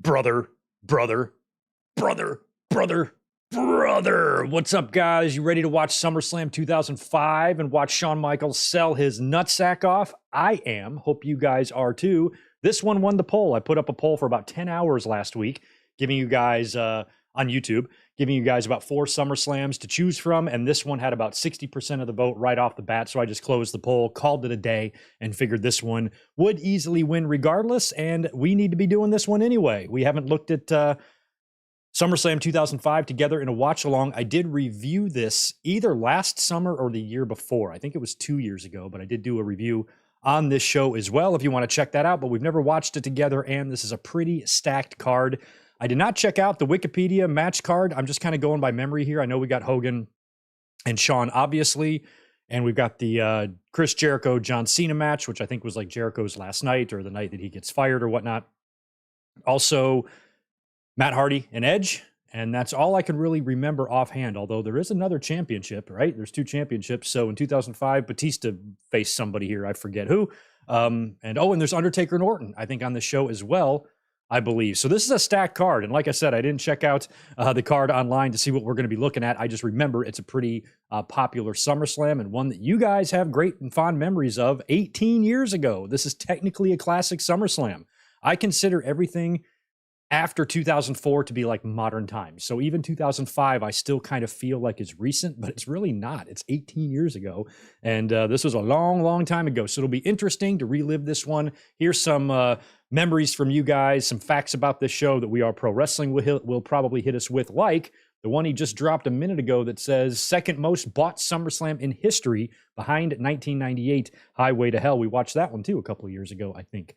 brother, brother, brother, brother, brother. What's up, guys? You ready to watch SummerSlam 2005 and watch Shawn Michaels sell his nutsack off? I am. Hope you guys are too. This one won the poll. I put up a poll for about 10 hours last week, giving you guys on YouTube, giving you guys about 4 SummerSlams to choose from. And this one had about 60% of the vote right off the bat. So I just closed the poll, called it a day, and figured this one would easily win regardless. And we need to be doing this one anyway. We haven't looked at SummerSlam 2005 together in a watch along. I did review this either last summer or the year before. I think it was 2 years ago, but I did do a review on this show as well if you want to check that out. But we've never watched it together, and this is a pretty stacked card. I did not check out the Wikipedia match card. I'm just kind of going by memory here. I know we got Hogan and Shawn, obviously, and we've got the Chris Jericho John Cena match, which I think was like Jericho's last night or the night that he gets fired or whatnot. Also, Matt Hardy and Edge, and that's all I can really remember offhand, although there is another championship, right? There's 2 championships. So in 2005, Batista faced somebody here. I forget who. And there's Undertaker and Orton, I think, on the show as well, I believe. So this is a stacked card. And like I said, I didn't check out the card online to see what we're going to be looking at. I just remember it's a pretty popular SummerSlam and one that you guys have great and fond memories of 18 years ago. This is technically a classic SummerSlam. I consider everything after 2004 to be like modern times. So even 2005, I still kind of feel like it's recent, but it's really not. It's 18 years ago. And this was a long, long time ago. So it'll be interesting to relive this one. Here's some memories from you guys, some facts about this show that We Are Pro Wrestling will probably hit us with, like the one he just dropped a minute ago that says second most bought SummerSlam in history behind 1998 Highway to Hell. We watched that one too a couple of years ago, I think.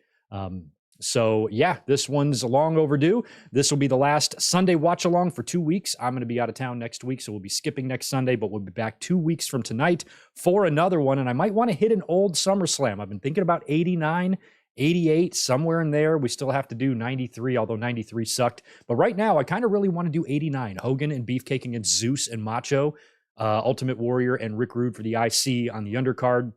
So yeah, this one's long overdue. This will be the last Sunday watch along for 2 weeks. I'm going to be out of town next week, so we'll be skipping next Sunday, but we'll be back 2 weeks from tonight for another one. And I might want to hit an old SummerSlam. I've been thinking about 89, 88, somewhere in there. We still have to do 93, although 93 sucked. But right now, I kind of really want to do 89. Hogan and Beefcake against Zeus and Macho, Ultimate Warrior and Rick Rude for the IC on the undercard.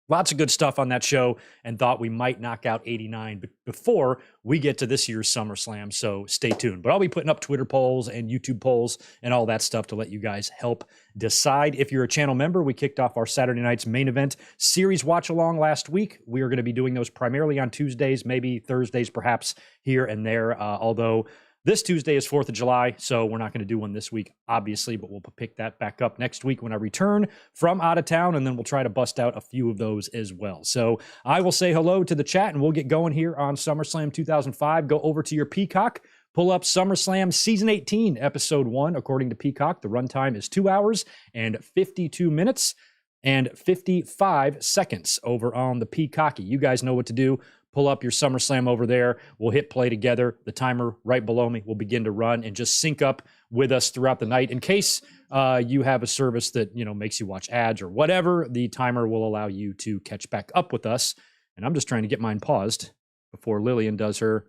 Lots of good stuff on that show, and thought we might knock out 89 before we get to this year's SummerSlam, so stay tuned. But I'll be putting up Twitter polls and YouTube polls and all that stuff to let you guys help decide. If you're a channel member, we kicked off our Saturday night's main event series watch-along last week. We are going to be doing those primarily on Tuesdays, maybe Thursdays perhaps here and there, although this Tuesday is 4th of July, so we're not going to do one this week, obviously, but we'll pick that back up next week when I return from out of town, and then we'll try to bust out a few of those as well. So I will say hello to the chat, and we'll get going here on SummerSlam 2005. Go over to your Peacock, pull up SummerSlam Season 18, Episode 1. According to Peacock, the runtime is 2 hours and 52 minutes and 55 seconds over on the Peacocky. You guys know what to do. Pull up your SummerSlam over there. We'll hit play together. The timer right below me will begin to run and just sync up with us throughout the night. In case you have a service that, makes you watch ads or whatever, the timer will allow you to catch back up with us. And I'm just trying to get mine paused before Lillian does her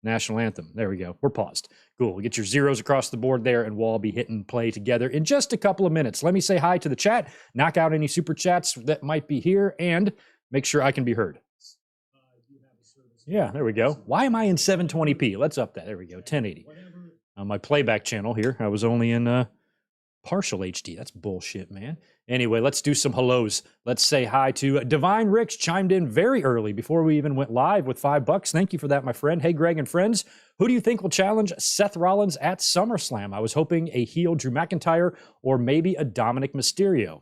national anthem. There we go. We're paused. Cool. Get your zeros across the board there, and we'll all be hitting play together in just a couple of minutes. Let me say hi to the chat, knock out any super chats that might be here, and make sure I can be heard. Yeah, there we go. Why am I in 720p? Let's up that. There we go, 1080. On my playback channel here, I was only in partial HD. That's bullshit, man. Anyway, let's do some hellos. Let's say hi to Divine Ricks, chimed in very early before we even went live with $5. Thank you for that, my friend. Hey, Greg and friends, who do you think will challenge Seth Rollins at SummerSlam? I was hoping a heel Drew McIntyre or maybe a Dominic Mysterio.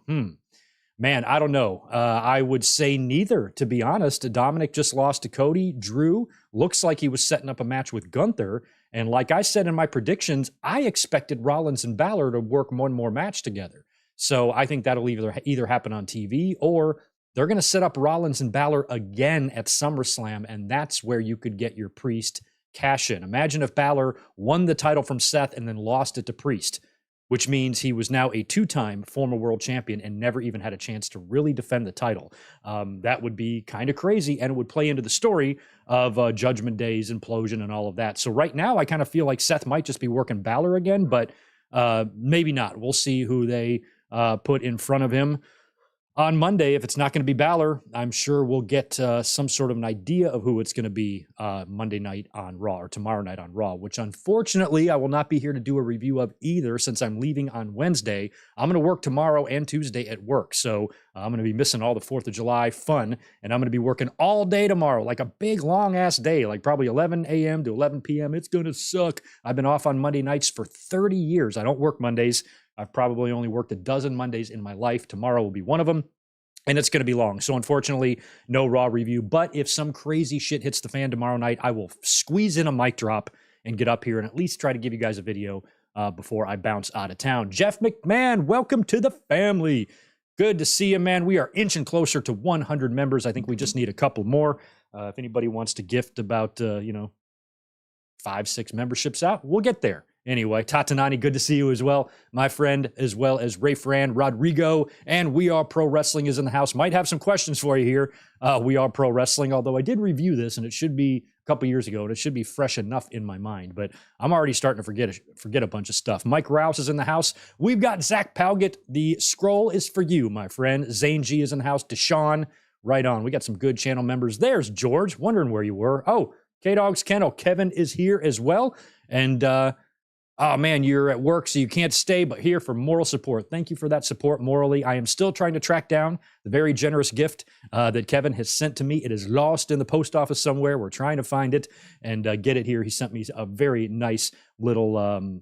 Man, I don't know. I would say neither, to be honest. Dominic just lost to Cody. Drew looks like he was setting up a match with Gunther. And like I said in my predictions, I expected Rollins and Balor to work one more match together. So I think that'll either happen on TV, or they're going to set up Rollins and Balor again at SummerSlam, and that's where you could get your Priest cash in. Imagine if Balor won the title from Seth and then lost it to Priest, which means he was now a 2-time former world champion and never even had a chance to really defend the title. That would be kind of crazy, and it would play into the story of Judgment Day's implosion and all of that. So right now, I kind of feel like Seth might just be working Balor again, but maybe not. We'll see who they put in front of him. On Monday, if it's not going to be Balor, I'm sure we'll get some sort of an idea of who it's going to be Monday night on Raw or tomorrow night on Raw, which unfortunately I will not be here to do a review of either since I'm leaving on Wednesday. I'm going to work tomorrow and Tuesday at work, so I'm going to be missing all the 4th of July fun, and I'm going to be working all day tomorrow, like a big long-ass day, like probably 11 a.m. to 11 p.m. It's going to suck. I've been off on Monday nights for 30 years. I don't work Mondays. I've probably only worked a dozen Mondays in my life. Tomorrow will be one of them, and it's going to be long. So unfortunately, no Raw review. But if some crazy shit hits the fan tomorrow night, I will squeeze in a mic drop and get up here and at least try to give you guys a video before I bounce out of town. Jeff McMahon, welcome to the family. Good to see you, man. We are inching closer to 100 members. I think we just need a couple more. If anybody wants to gift about, 5-6 memberships out, we'll get there. Anyway, Tatanani, good to see you as well, my friend, as well as Ray Fran, Rodrigo, and We Are Pro Wrestling is in the house. Might have some questions for you here. We Are Pro Wrestling, although I did review this, and it should be a couple years ago, and it should be fresh enough in my mind, but I'm already starting to forget a bunch of stuff. Mike Rouse is in the house. We've got Zach Palgett. The scroll is for you, my friend. Zane G is in the house. Deshaun, right on. We got some good channel members. There's George, wondering where you were. Oh, K-Dog's Kennel. Kevin is here as well, and oh man, you're at work, so you can't stay, but here for moral support. Thank you for that support morally. I am still trying to track down the very generous gift that Kevin has sent to me. It is lost in the post office somewhere. We're trying to find it and get it here. He sent me a very nice little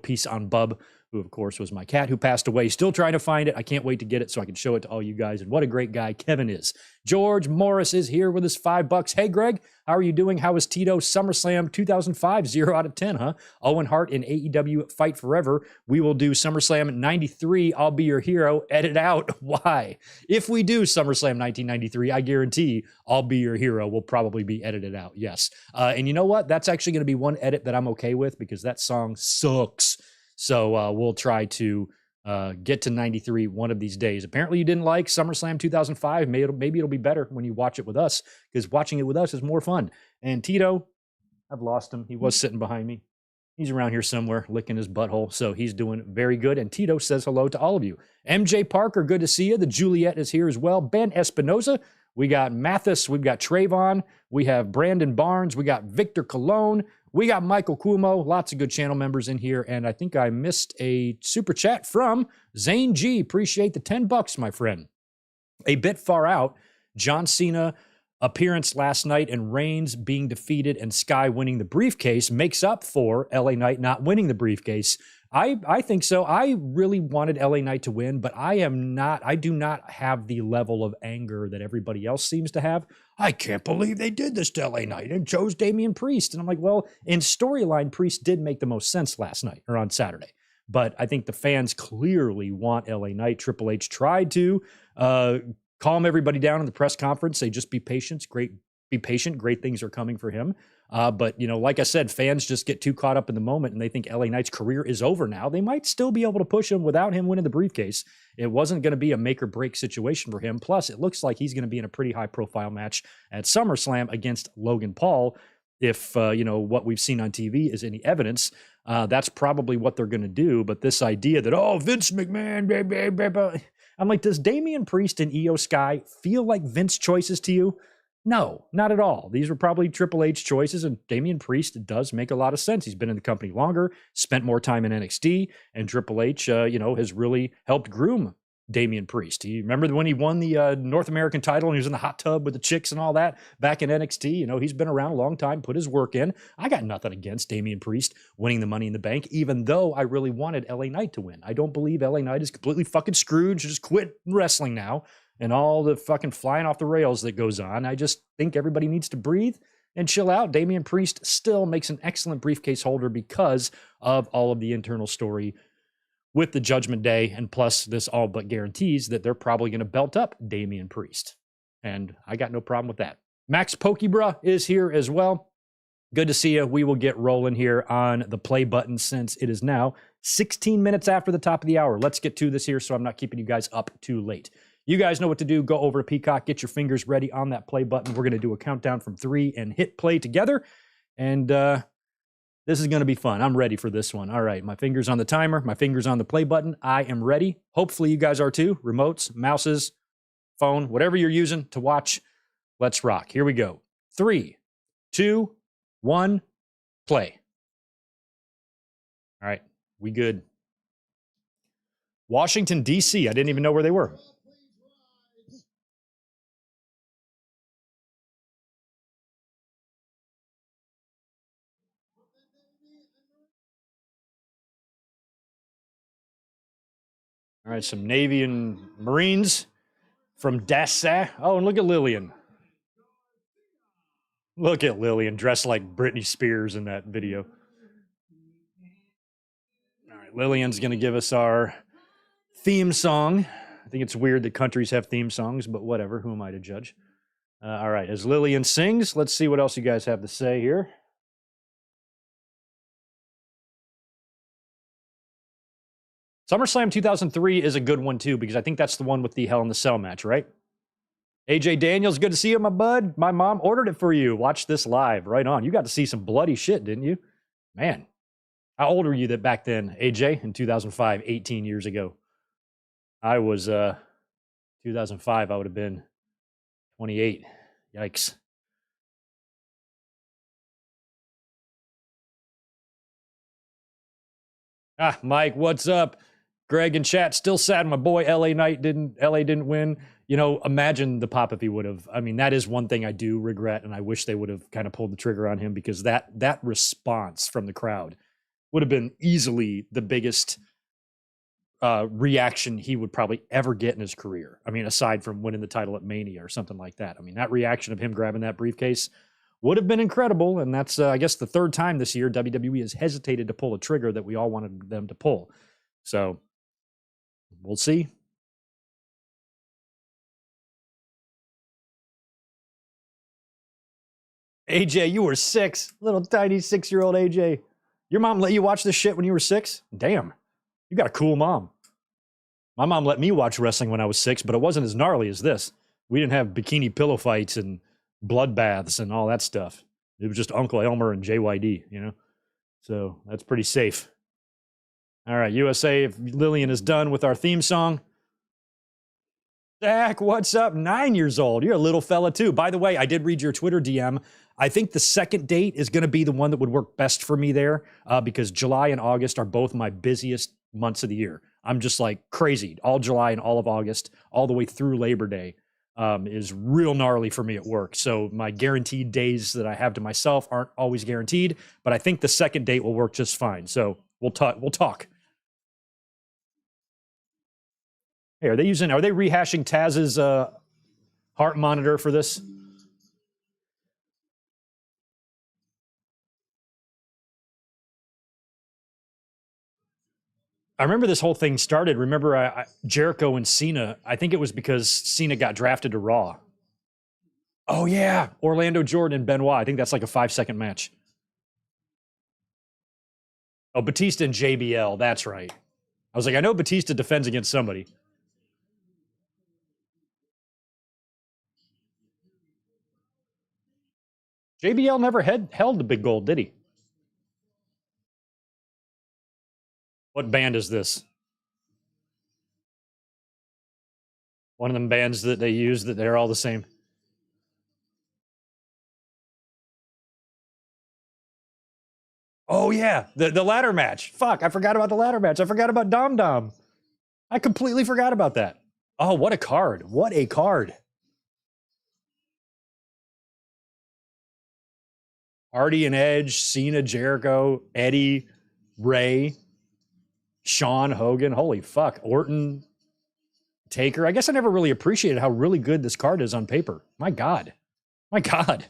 piece on Bub, who of course was my cat who passed away. Still trying to find it. I can't wait to get it so I can show it to all you guys. And what a great guy Kevin is. George Morris is here with his $5. Hey, Greg, how are you doing? How was Tito? SummerSlam 2005, 0 out of 10, huh? Owen Hart in AEW Fight Forever. We will do SummerSlam 93. I'll be your hero. Edit out. Why? If we do SummerSlam 1993, I guarantee I'll be your hero will probably be edited out. Yes. And you know what? That's actually going to be one edit that I'm okay with because that song sucks. So we'll try to get to 93 one of these days. Apparently you didn't like SummerSlam 2005. Maybe it'll be better when you watch it with us because watching it with us is more fun. And Tito, I've lost him. He was sitting behind me. He's around here somewhere licking his butthole. So he's doing very good. And Tito says hello to all of you. MJ Parker, good to see you. The Juliet is here as well. Ben Espinoza. We got Mathis. We've got Trayvon. We have Brandon Barnes. We got Victor Colon. We got Michael Cuomo, lots of good channel members in here, and I think I missed a super chat from Zane G. Appreciate the $10, my friend. A bit far out, John Cena appearance last night and Reigns being defeated and Sky winning the briefcase makes up for LA Knight not winning the briefcase. I think so. I really wanted LA Knight to win, but I do not have the level of anger that everybody else seems to have. I can't believe they did this to LA Knight and chose Damian Priest. And I'm like, well, in storyline, Priest did make the most sense last night or on Saturday. But I think the fans clearly want LA Knight. Triple H tried to calm everybody down in the press conference. Say, just be patient. Be patient. Great things are coming for him. But, like I said, fans just get too caught up in the moment and they think LA Knight's career is over now. They might still be able to push him without him winning the briefcase. It wasn't going to be a make or break situation for him. Plus, it looks like he's going to be in a pretty high profile match at SummerSlam against Logan Paul. If, what we've seen on TV is any evidence, that's probably what they're going to do. But this idea that, Vince McMahon, blah, blah, blah, blah. I'm like, does Damian Priest and Io Sky feel like Vince choices to you? No, not at all. These were probably Triple H choices, and Damian Priest does make a lot of sense. He's been in the company longer, spent more time in NXT, and Triple H, has really helped groom Damian Priest. You remember when he won the North American title and he was in the hot tub with the chicks and all that back in NXT? He's been around a long time, put his work in. I got nothing against Damian Priest winning the Money in the Bank, even though I really wanted LA Knight to win. I don't believe LA Knight is completely fucking screwed. Should just quit wrestling now. And all the fucking flying off the rails that goes on. I just think everybody needs to breathe and chill out. Damian Priest still makes an excellent briefcase holder because of all of the internal story with the Judgment Day. And plus, this all but guarantees that they're probably going to belt up Damian Priest. And I got no problem with that. Max Pokebra is here as well. Good to see you. We will get rolling here on the play button since it is now 16 minutes after the top of the hour. Let's get to this here so I'm not keeping you guys up too late. You guys know what to do. Go over to Peacock, get your fingers ready on that play button. We're going to do a countdown from 3 and hit play together. And This is going to be fun. I'm ready for this one. All right, my finger's on the timer. My finger's on the play button. I am ready. Hopefully you guys are too. Remotes, mouses, phone, whatever you're using to watch. Let's rock. Here we go. 3, 2, 1, play. All right, we good. Washington, D.C. I didn't even know where they were. All right, some Navy and Marines from Dassa. Oh, and look at Lillian. Look at Lillian dressed like Britney Spears in that video. All right, Lillian's going to give us our theme song. I think it's weird that countries have theme songs, but whatever. Who am I to judge? All right, as Lillian sings, let's see what else you guys have to say here. SummerSlam 2003 is a good one, too, because I think that's the one with the Hell in the Cell match, right? AJ Daniels, good to see you, my bud. My mom ordered it for you. Watch this live. Right on. You got to see some bloody shit, didn't you? Man, how old were you that back then, AJ, in 2005, 18 years ago? I was, 2005, I would have been 28. Yikes. Ah, Mike, what's up? Greg in chat, still sad my boy LA didn't win. You know, imagine the pop if he would have. I mean, that is one thing I do regret, and I wish they would have kind of pulled the trigger on him, because that response from the crowd would have been easily the biggest reaction he would probably ever get in his career. I mean, aside from winning the title at Mania or something like that. I mean, that reaction of him grabbing that briefcase would have been incredible, and that's, I guess, the third time this year WWE has hesitated to pull a trigger that we all wanted them to pull. So, we'll see. AJ, you were 6. Little tiny 6-year-old AJ. Your mom let you watch this shit when you were 6? Damn. You got a cool mom. My mom let me watch wrestling when I was 6, but it wasn't as gnarly as this. We didn't have bikini pillow fights and bloodbaths and all that stuff. It was just Uncle Elmer and JYD, you know? So that's pretty safe. All right, USA, if Lillian is done with our theme song. Zach, what's up? 9 years old. You're a little fella too. By the way, I did read your Twitter DM. I think the second date is going to be the one that would work best for me there, because July and August are both my busiest months of the year. I'm just like crazy. All July and all of August, all the way through Labor Day, is real gnarly for me at work. So my guaranteed days that I have to myself aren't always guaranteed, but I think the second date will work just fine. So we'll talk. Hey, are they rehashing Taz's heart monitor for this? I remember this whole thing started. Remember Jericho and Cena? I think it was because Cena got drafted to Raw. Oh, yeah. Orlando Jordan and Benoit. I think that's like a 5-second match. Oh, Batista and JBL. That's right. I was like, I know Batista defends against somebody. JBL never held the big gold, did he? What band is this? One of them bands that they use that they're all the same. Oh, yeah. The ladder match. Fuck, I forgot about the ladder match. I forgot about Dom Dom. I completely forgot about that. Oh, what a card. What a card. Hardy and Edge, Cena, Jericho, Eddie, Ray, Shawn, Hogan. Holy fuck. Orton, Taker. I guess I never really appreciated how really good this card is on paper. My God. My God.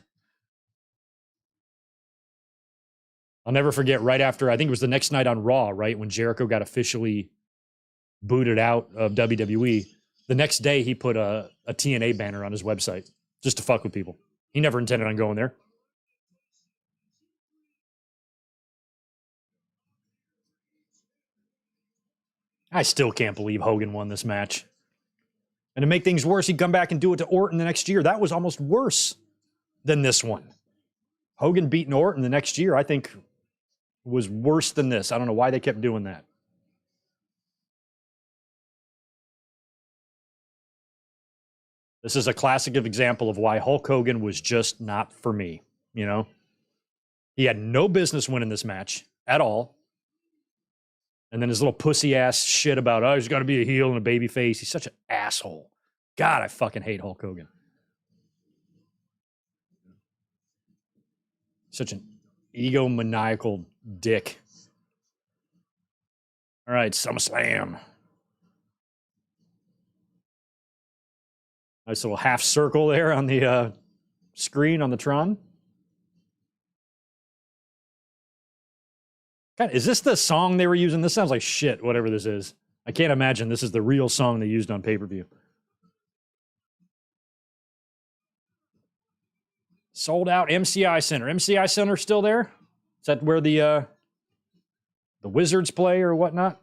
I'll never forget right after, I think it was the next night on Raw, right? When Jericho got officially booted out of WWE. The next day, he put a TNA banner on his website just to fuck with people. He never intended on going there. I still can't believe Hogan won this match. And to make things worse, he'd come back and do it to Orton the next year. That was almost worse than this one. Hogan beating Orton the next year, I think was worse than this. I don't know why they kept doing that. This is a classic example of why Hulk Hogan was just not for me, you know? He had no business winning this match at all. And then his little pussy ass shit about, oh, he's got to be a heel and a baby face. He's such an asshole. God, I fucking hate Hulk Hogan. Such an egomaniacal dick. All right, SummerSlam. Nice little half circle there on the screen on the Tron. God, is this the song they were using? This sounds like shit, whatever this is. I can't imagine this is the real song they used on pay-per-view. Sold out MCI Center. MCI Center still there? Is that where the Wizards play or whatnot?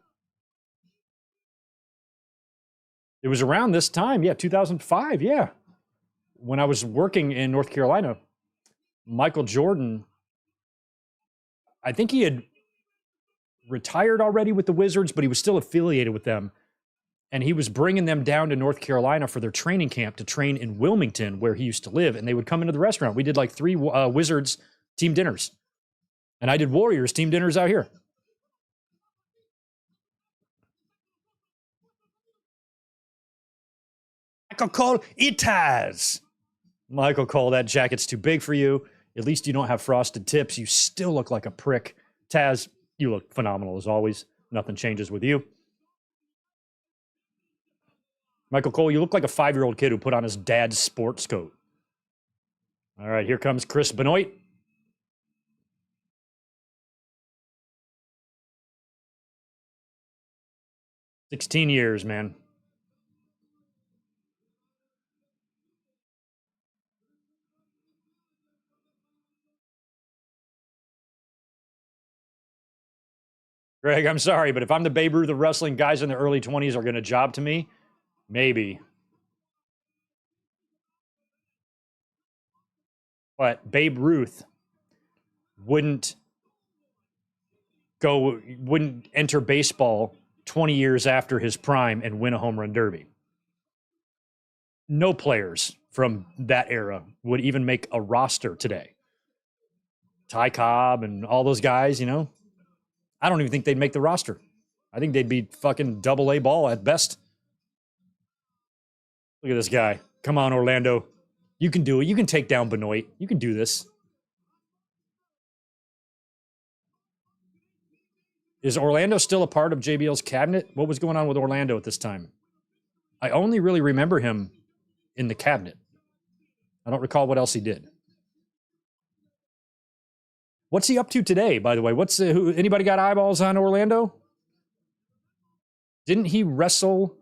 It was around this time, yeah, 2005, yeah. When I was working in North Carolina, Michael Jordan, I think he had retired already with the Wizards, but he was still affiliated with them. And he was bringing them down to North Carolina for their training camp to train in Wilmington, where he used to live. And they would come into the restaurant. We did like 3 Wizards team dinners. And I did Warriors team dinners out here. Michael Cole, it has. Michael Cole, that jacket's too big for you. At least you don't have frosted tips. You still look like a prick. Taz, you look phenomenal as always. Nothing changes with you. Michael Cole, you look like a 5-year-old kid who put on his dad's sports coat. All right, here comes Chris Benoit. "16 years, man." Greg, I'm sorry, but if I'm the Babe Ruth of wrestling, guys in their early 20s are going to job to me. Maybe. But Babe Ruth wouldn't enter baseball 20 years after his prime and win a home run derby. No players from that era would even make a roster today. Ty Cobb and all those guys, you know, I don't even think they'd make the roster. I think they'd be fucking double A ball at best. Look at this guy. Come on, Orlando. You can do it. You can take down Benoit. You can do this. Is Orlando still a part of JBL's cabinet? What was going on with Orlando at this time? I only really remember him in the cabinet. I don't recall what else he did. What's he up to today, by the way? Anybody got eyeballs on Orlando? Didn't he wrestle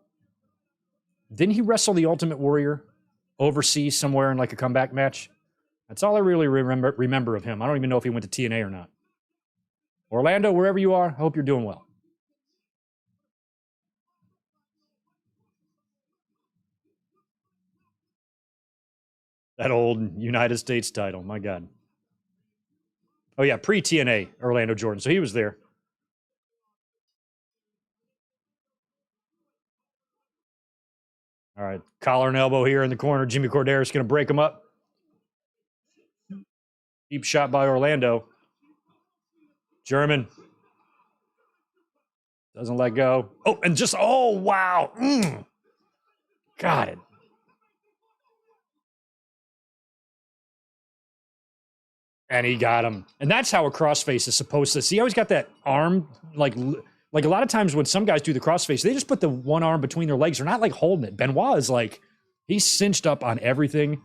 the Ultimate Warrior overseas somewhere in like a comeback match? That's all I really remember of him. I don't even know if he went to TNA or not. Orlando, wherever you are, I hope you're doing well. That old United States title, my God. Oh, yeah, pre-TNA, Orlando Jordan. So he was there. All right, collar and elbow here in the corner. Jimmy Corderas going to break him up. Deep shot by Orlando. German. Doesn't let go. Oh, and just, oh, wow. Got it. And he got him. And that's how a crossface is supposed to. See how he's got that arm, like a lot of times when some guys do the crossface, they just put the one arm between their legs. They're not like holding it. Benoit is like, he's cinched up on everything.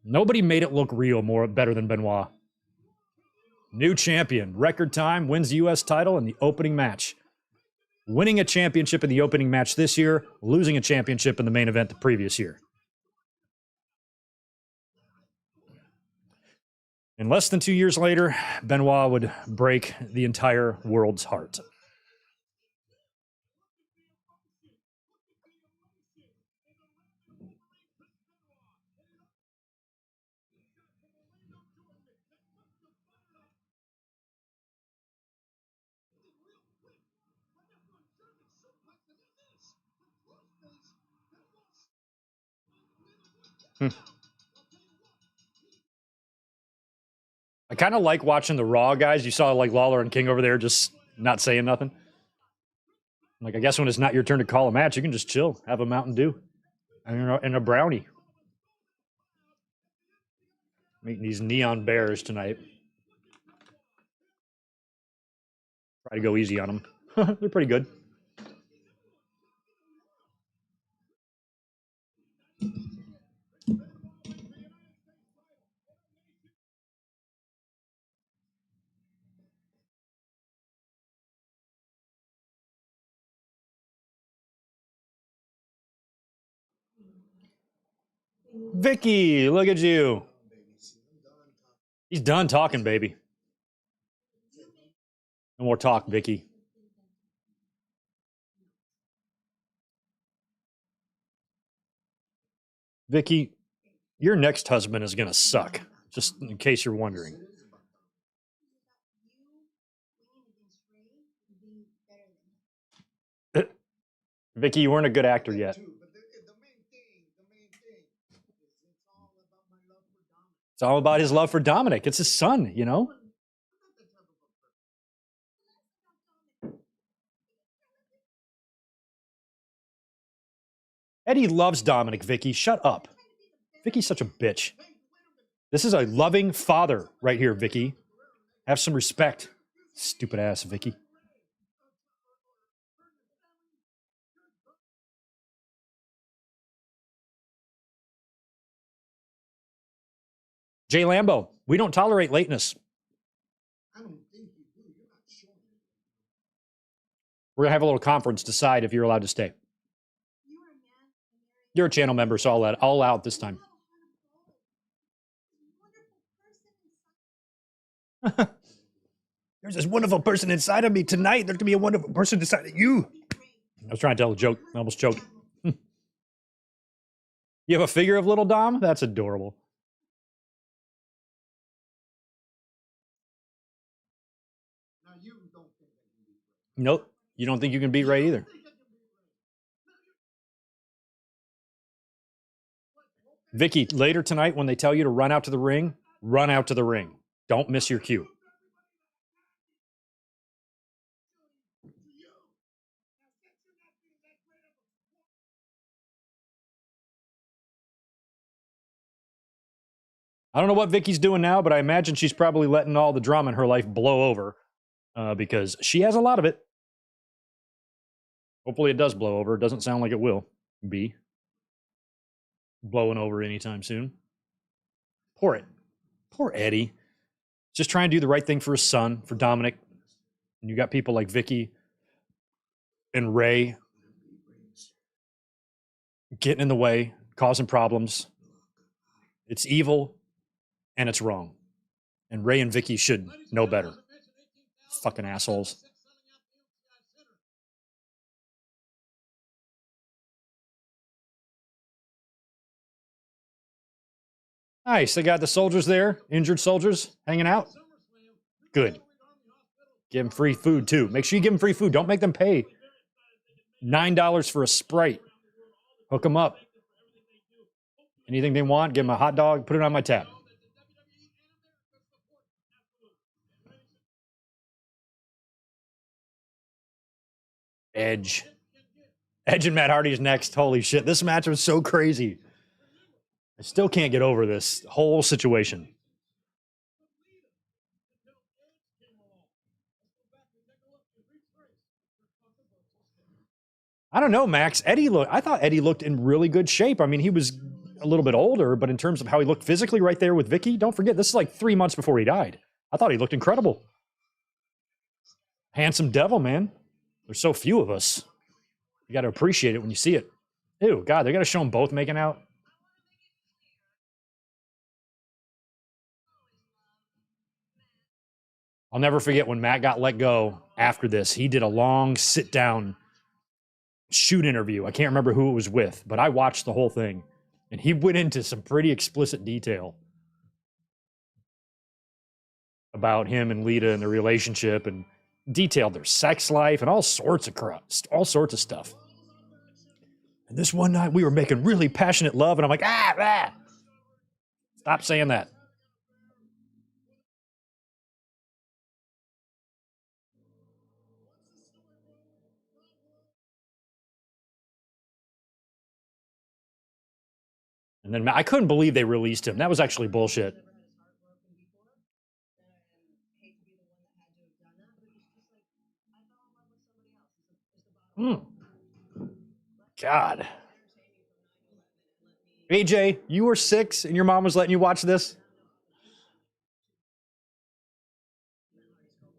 Nobody made it look real better than Benoit. New champion, record time, wins the U.S. title in the opening match. Winning a championship in the opening match this year, losing a championship in the main event the previous year. And less than 2 years later, Benoit would break the entire world's heart. I kind of like watching the Raw guys. You saw like Lawler and King over there just not saying nothing. Like, I guess when it's not your turn to call a match, you can just chill, have a Mountain Dew and a brownie. Meeting these neon bears tonight. Try to go easy on them. They're pretty good. Vicky, look at you. He's done talking, baby. No more talk, Vicky. Vicky, your next husband is going to suck, just in case you're wondering. Vicky, you weren't a good actor yet. It's all about his love for Dominic. It's his son, you know? Eddie loves Dominic, Vicky. Shut up. Vicky's such a bitch. This is a loving father right here, Vicky. Have some respect. Stupid ass, Vicky. Jay Lambo, we don't tolerate lateness. We're going to have a little conference, decide if you're allowed to stay. You're a channel member, so I'll allow it this time. There's this wonderful person inside of me tonight. There's going to be a wonderful person inside of you. I was trying to tell a joke. I almost choked. You have a figure of little Dom? That's adorable. Nope. You don't think you can beat Ray either. Vicky, later tonight when they tell you to run out to the ring, run out to the ring. Don't miss your cue. I don't know what Vicky's doing now, but I imagine she's probably letting all the drama in her life blow over because she has a lot of it. Hopefully it does blow over. It doesn't sound like it will be blowing over anytime soon. Poor Eddie. Just trying to do the right thing for his son, for Dominic. And you got people like Vicky and Ray getting in the way, causing problems. It's evil and it's wrong. And Ray and Vicky should know better. Fucking assholes. Nice. They got the soldiers there, injured soldiers hanging out. Good. Give them free food, too. Make sure you give them free food. Don't make them pay $9 for a Sprite. Hook them up. Anything they want, give them a hot dog, put it on my tab. Edge and Matt Hardy is next. Holy shit. This match was so crazy. I still can't get over this whole situation. I don't know, Max. I thought Eddie looked in really good shape. I mean, he was a little bit older, but in terms of how he looked physically right there with Vicky, don't forget, this is like 3 months before he died. I thought he looked incredible. Handsome devil, man. There's so few of us. You got to appreciate it when you see it. Ew, God, they got to show them both making out. I'll never forget when Matt got let go after this. He did a long sit-down shoot interview. I can't remember who it was with, but I watched the whole thing. And he went into some pretty explicit detail about him and Lita and their relationship and detailed their sex life and all sorts of stuff. And this one night we were making really passionate love and I'm like, ah. Stop saying that. And then I couldn't believe they released him. That was actually bullshit. God. AJ, you were 6 and your mom was letting you watch this?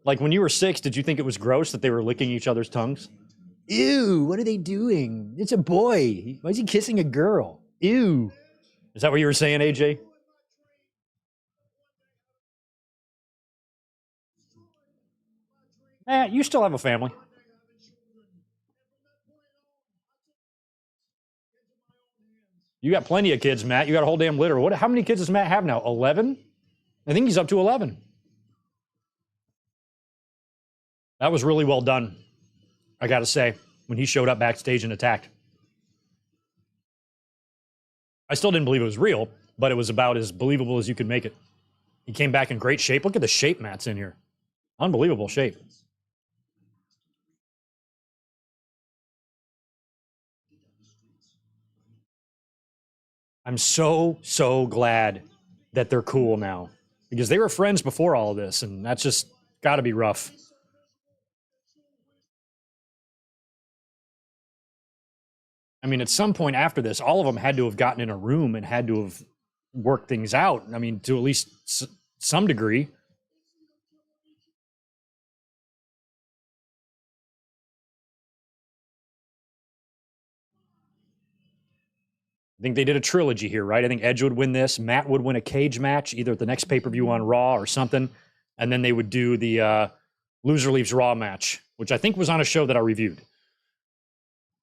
Like when you were 6, did you think it was gross that they were licking each other's tongues? Ew, what are they doing? It's a boy. Why is he kissing a girl? Ew. Is that what you were saying, AJ? You still have a family. You got plenty of kids, Matt. You got a whole damn litter. How many kids does Matt have now? 11? I think he's up to 11. That was really well done, I got to say, when he showed up backstage and attacked. I still didn't believe it was real, but it was about as believable as you could make it. He came back in great shape. Look at the shape Matt's in here. Unbelievable shape. I'm so glad that they're cool now because they were friends before all of this, and that's just got to be rough. I mean, at some point after this, all of them had to have gotten in a room and had to have worked things out. I mean, to at least some degree. I think they did a trilogy here, right? I think Edge would win this. Matt would win a cage match, either at the next pay-per-view on Raw or something. And then they would do the Loser Leaves Raw match, which I think was on a show that I reviewed.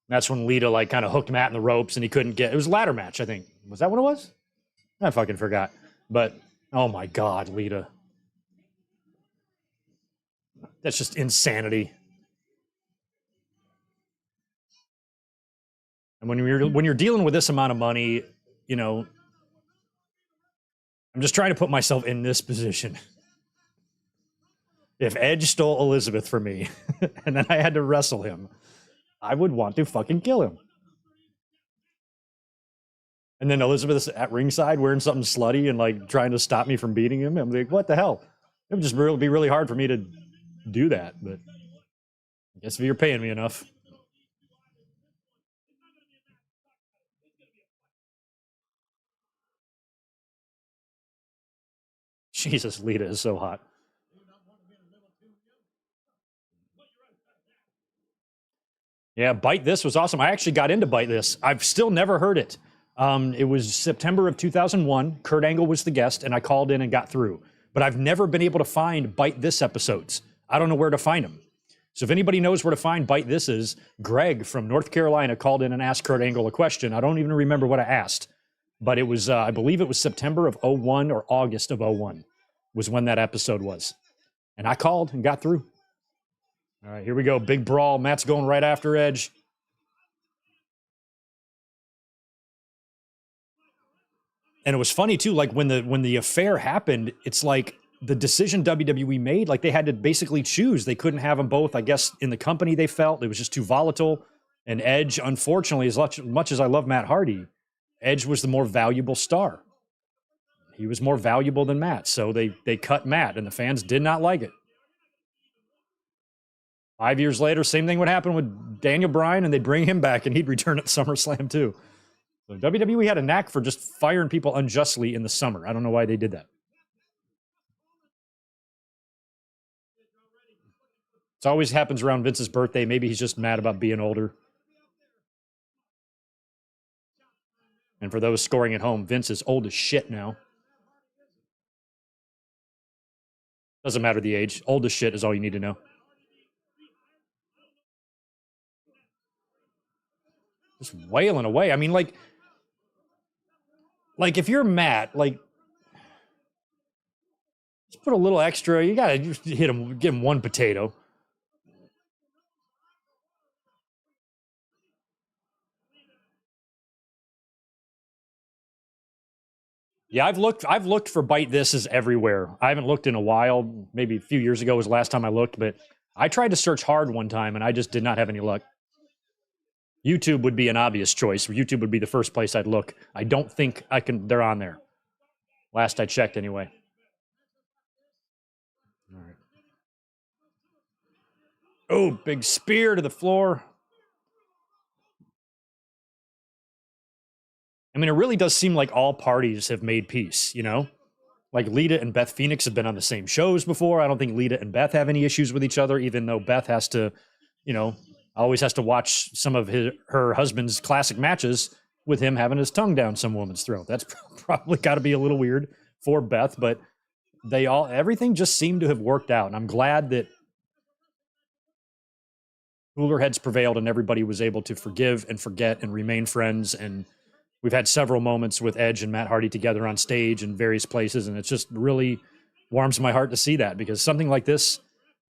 That's when Lita like kind of hooked Matt in the ropes and he couldn't get. It was a ladder match, I think. Was that what it was? I fucking forgot. But oh my God, Lita. That's just insanity. And when you're dealing with this amount of money, you know, I'm just trying to put myself in this position. If Edge stole Elizabeth from me and then I had to wrestle him, I would want to fucking kill him. And then Elizabeth's at ringside wearing something slutty and like trying to stop me from beating him. I'm like, what the hell? It would just be really hard for me to do that. But I guess if you're paying me enough. Jesus, Lita is so hot. Yeah, Bite This was awesome. I actually got into Bite This. I've still never heard it. It was September of 2001. Kurt Angle was the guest, and I called in and got through. But I've never been able to find Bite This episodes. I don't know where to find them. So if anybody knows where to find Bite This is, Greg from North Carolina called in and asked Kurt Angle a question. I don't even remember what I asked. But it was, I believe it was September of 01 or August of 01 was when that episode was. And I called and got through. All right, here we go. Big brawl. Matt's going right after Edge. And it was funny too, like when the affair happened, it's like the decision WWE made, like they had to basically choose. They couldn't have them both, I guess, in the company they felt. It was just too volatile. And Edge, unfortunately, as much as I love Matt Hardy, Edge was the more valuable star. He was more valuable than Matt. So they cut Matt, and the fans did not like it. 5 years later, same thing would happen with Daniel Bryan, and they'd bring him back, and he'd return at SummerSlam too. So WWE had a knack for just firing people unjustly in the summer. I don't know why they did that. It always happens around Vince's birthday. Maybe he's just mad about being older. And for those scoring at home, Vince is old as shit now. Doesn't matter the age. Old as shit is all you need to know. Just wailing away. I mean, like if you're Matt, like, just put a little extra. You gotta just hit him, give him one potato. Yeah, I've looked for bite thises everywhere. I haven't looked in a while. Maybe a few years ago was the last time I looked, but I tried to search hard one time and I just did not have any luck. YouTube would be an obvious choice. YouTube would be the first place I'd look. I don't think they're on there. Last I checked anyway. All right. Oh, big spear to the floor. I mean, it really does seem like all parties have made peace, you know? Like Lita and Beth Phoenix have been on the same shows before. I don't think Lita and Beth have any issues with each other, even though Beth has to, you know, always has to watch some of her husband's classic matches with him having his tongue down some woman's throat. That's probably got to be a little weird for Beth, but everything just seemed to have worked out. And I'm glad that cooler heads prevailed and everybody was able to forgive and forget and remain friends. And we've had several moments with Edge and Matt Hardy together on stage in various places, and it's just really warms my heart to see that, because something like this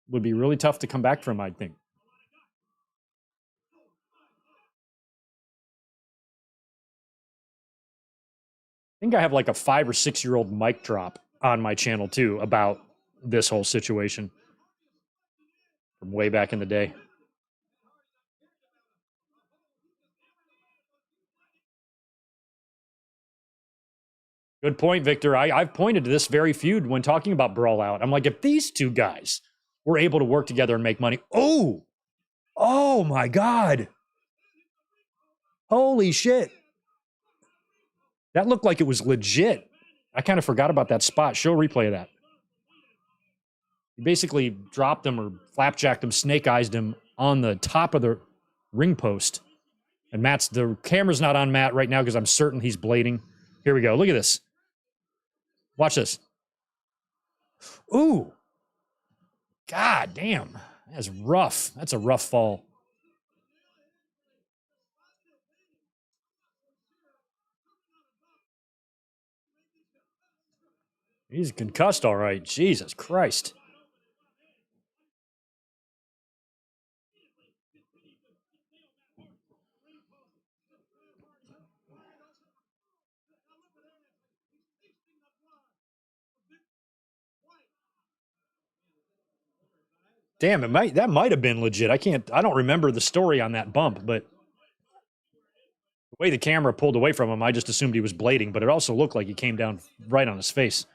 would be really tough to come back from, I think. I think I have like a 5 or 6 year old mic drop on my channel too about this whole situation from way back in the day. Good point, Victor. I've pointed to this very feud when talking about Brawl Out. I'm like, if these two guys were able to work together and make money, oh my God. Holy shit. That looked like it was legit. I kind of forgot about that spot. Show a replay of that. He basically dropped him or flapjacked him, snake eyes him on the top of the ring post. And the camera's not on Matt right now because I'm certain he's blading. Here we go. Look at this. Watch this. Ooh. God damn. That's rough. That's a rough fall. He's concussed, all right. Jesus Christ. Damn, that might have been legit. I don't remember the story on that bump, but the way the camera pulled away from him, I just assumed he was blading, but it also looked like he came down right on his face.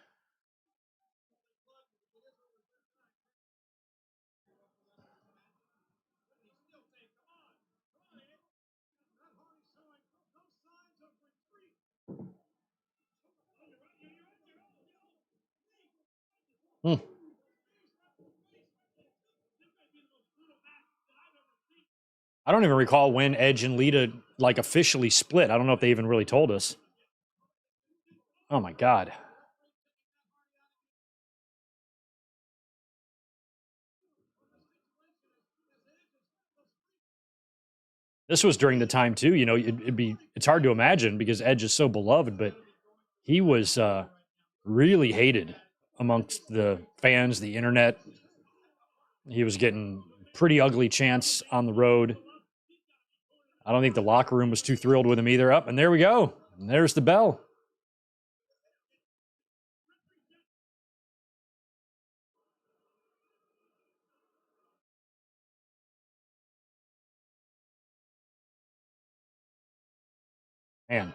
Hmm. I don't even recall when Edge and Lita like officially split. I don't know if they even really told us. Oh my God. This was during the time too, you know, it's hard to imagine because Edge is so beloved, but he was really hated amongst the fans, the internet. He was getting pretty ugly chants on the road. I don't think the locker room was too thrilled with him either. Up, and there we go. And there's the bell. Man.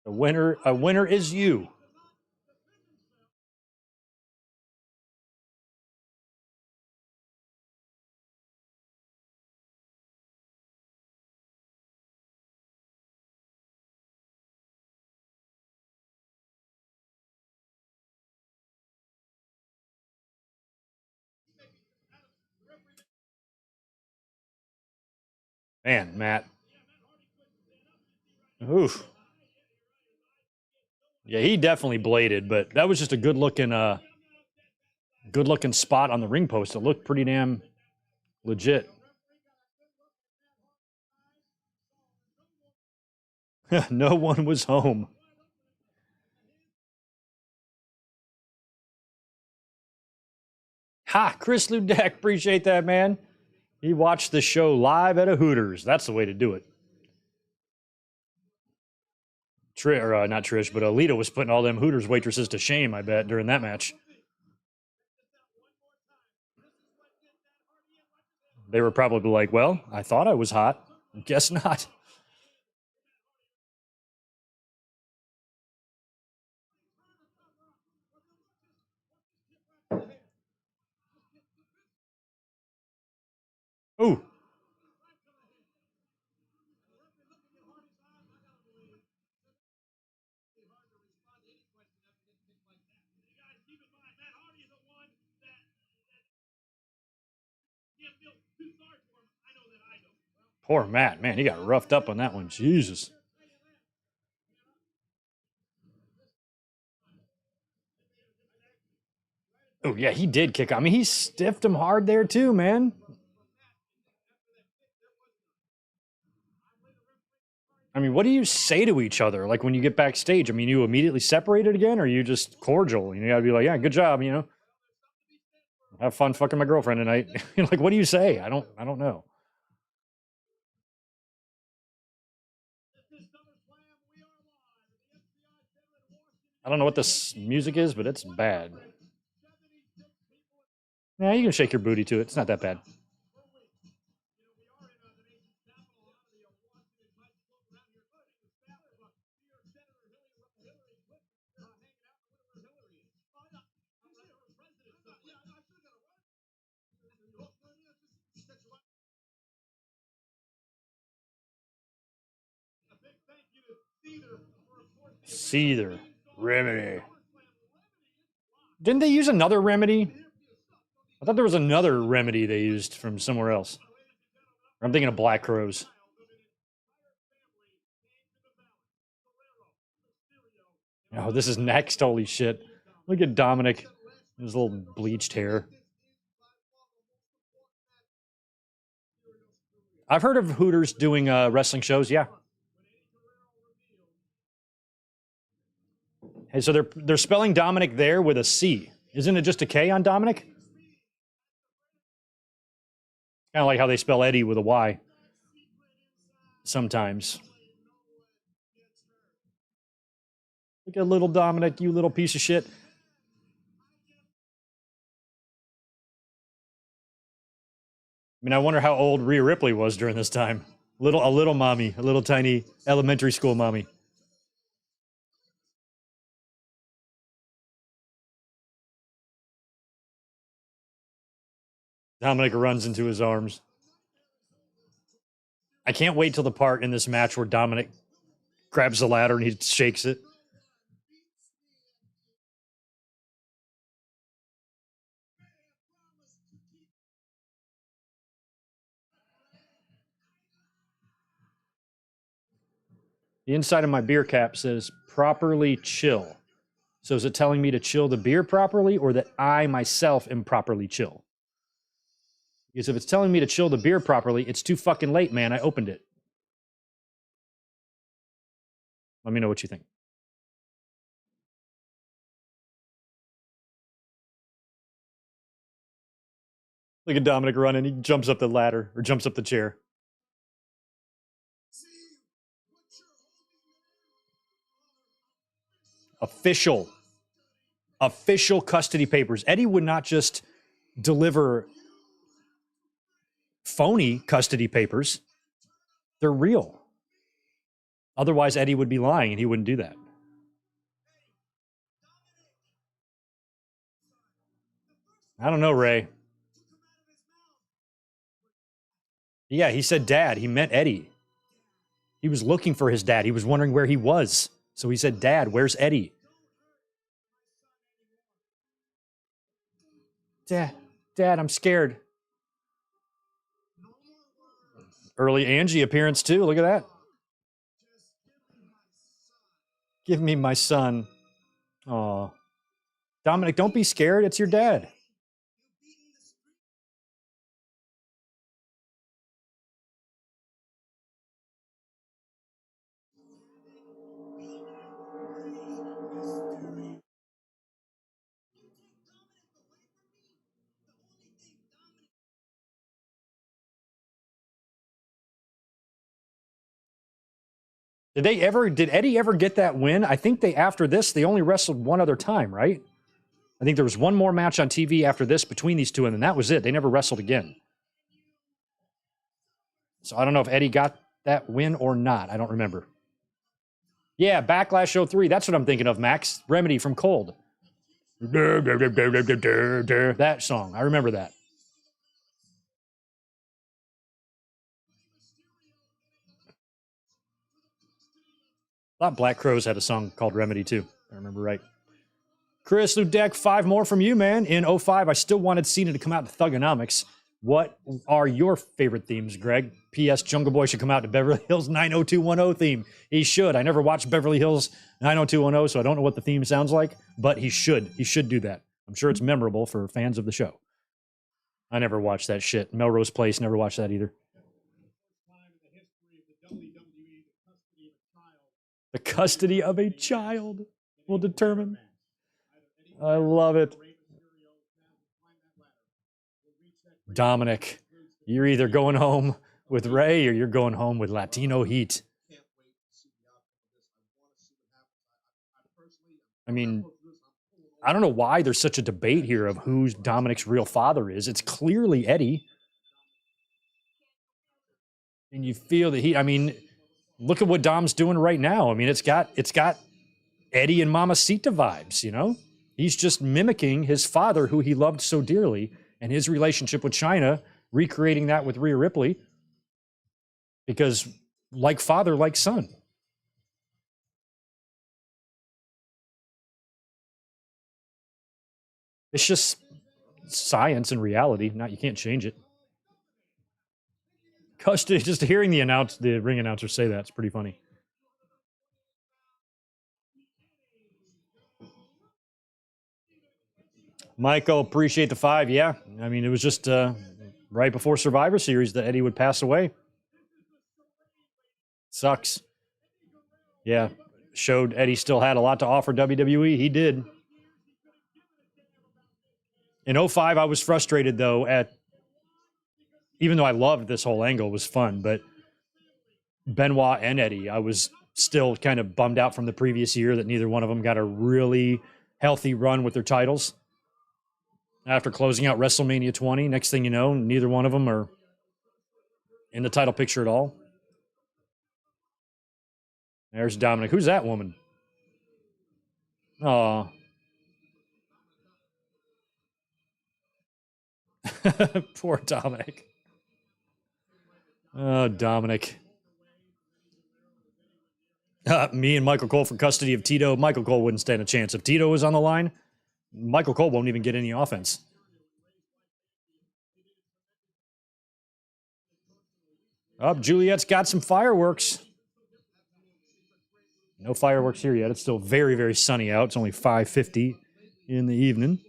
A winner is you. Man, Matt. Oof. Yeah, he definitely bladed, but that was just a good looking spot on the ring post. It looked pretty damn legit. No one was home. Ha, Chris Ludek, appreciate that, man. He watched the show live at a Hooters. That's the way to do it. Not Trish, but Alita was putting all them Hooters waitresses to shame, I bet, during that match. They were probably like, well, I thought I was hot. Guess not. Ooh. Poor Matt. Man, he got roughed up on that one. Jesus. Oh, yeah, he did kick. I mean, he stiffed him hard there, too, man. I mean, what do you say to each other? Like when you get backstage, I mean, you immediately separated again, or you just cordial? You gotta be like, yeah, good job, have fun fucking my girlfriend tonight. Like, what do you say? I don't know. I don't know what this music is, but it's bad. Yeah, you can shake your booty to it. It's not that bad. Seether. Remedy. Didn't they use another remedy? I thought there was another remedy they used from somewhere else. I'm thinking of Black Crows. Oh, this is next. Holy shit. Look at Dominic. His little bleached hair. I've heard of Hooters doing wrestling shows. Yeah. Hey, so they're spelling Dominic there with a C. Isn't it just a K on Dominic? Kind of like how they spell Eddie with a Y. Sometimes. Look at little Dominic, you little piece of shit. I mean, I wonder how old Rhea Ripley was during this time. A little mommy, a little tiny elementary school mommy. Dominic runs into his arms. I can't wait till the part in this match where Dominic grabs the ladder and he shakes it. The inside of my beer cap says properly chill. So is it telling me to chill the beer properly or that I myself am properly chill? Because if it's telling me to chill the beer properly, it's too fucking late, man. I opened it. Let me know what you think. Look at Dominic running. He jumps up the ladder or jumps up the chair. Official custody papers. Eddie would not just deliver phony custody papers. They're real. Otherwise, Eddie would be lying and he wouldn't do that. I don't know, Ray. Yeah, he said dad. He meant Eddie. He was looking for his dad. He was wondering where he was. So he said, Dad, where's Eddie? Dad, I'm scared. Early Angie appearance, too. Look at that. Give me my son. Aw. Dominic, don't be scared. It's your dad. Did Eddie ever get that win? I think after this, they only wrestled one other time, right? I think there was one more match on TV after this between these two, and then that was it. They never wrestled again. So I don't know if Eddie got that win or not. I don't remember. Yeah, Backlash 03. That's what I'm thinking of, Max. Remedy from Cold. That song. I remember that. I thought Black Crowes had a song called Remedy, too. If I remember right. Chris Ludek, 5 more from you, man. In 05, I still wanted Cena to come out to Thugonomics. What are your favorite themes, Greg? P.S. Jungle Boy should come out to Beverly Hills 90210 theme. He should. I never watched Beverly Hills 90210, so I don't know what the theme sounds like, but he should. He should do that. I'm sure it's memorable for fans of the show. I never watched that shit. Melrose Place, never watched that either. The custody of a child will determine. I love it. Dominic, you're either going home with Ray or you're going home with Latino heat. I mean, I don't know why there's such a debate here of who Dominic's real father is. It's clearly Eddie. And you feel that I mean, look at what Dom's doing right now. I mean, it's got Eddie and Mamacita vibes, you know? He's just mimicking his father, who he loved so dearly, and his relationship with China, recreating that with Rhea Ripley. Because like father, like son. It's just science and reality. You can't change it. Custody, just hearing the ring announcer say that, it's pretty funny. Michael, appreciate the 5. Yeah, I mean, it was just right before Survivor Series that Eddie would pass away. Sucks. Yeah, showed Eddie still had a lot to offer WWE. He did. In 05, I was frustrated, though, even though I loved this whole angle, it was fun, but Benoit and Eddie, I was still kind of bummed out from the previous year that neither one of them got a really healthy run with their titles. After closing out WrestleMania 20, next thing you know, neither one of them are in the title picture at all. There's Dominic. Who's that woman? Aw. Poor Dominic. Oh, Dominic. Me and Michael Cole for custody of Tito. Michael Cole wouldn't stand a chance. If Tito was on the line, Michael Cole won't even get any offense. Juliet's got some fireworks. No fireworks here yet. It's still very, very sunny out. It's only 5:50 in the evening.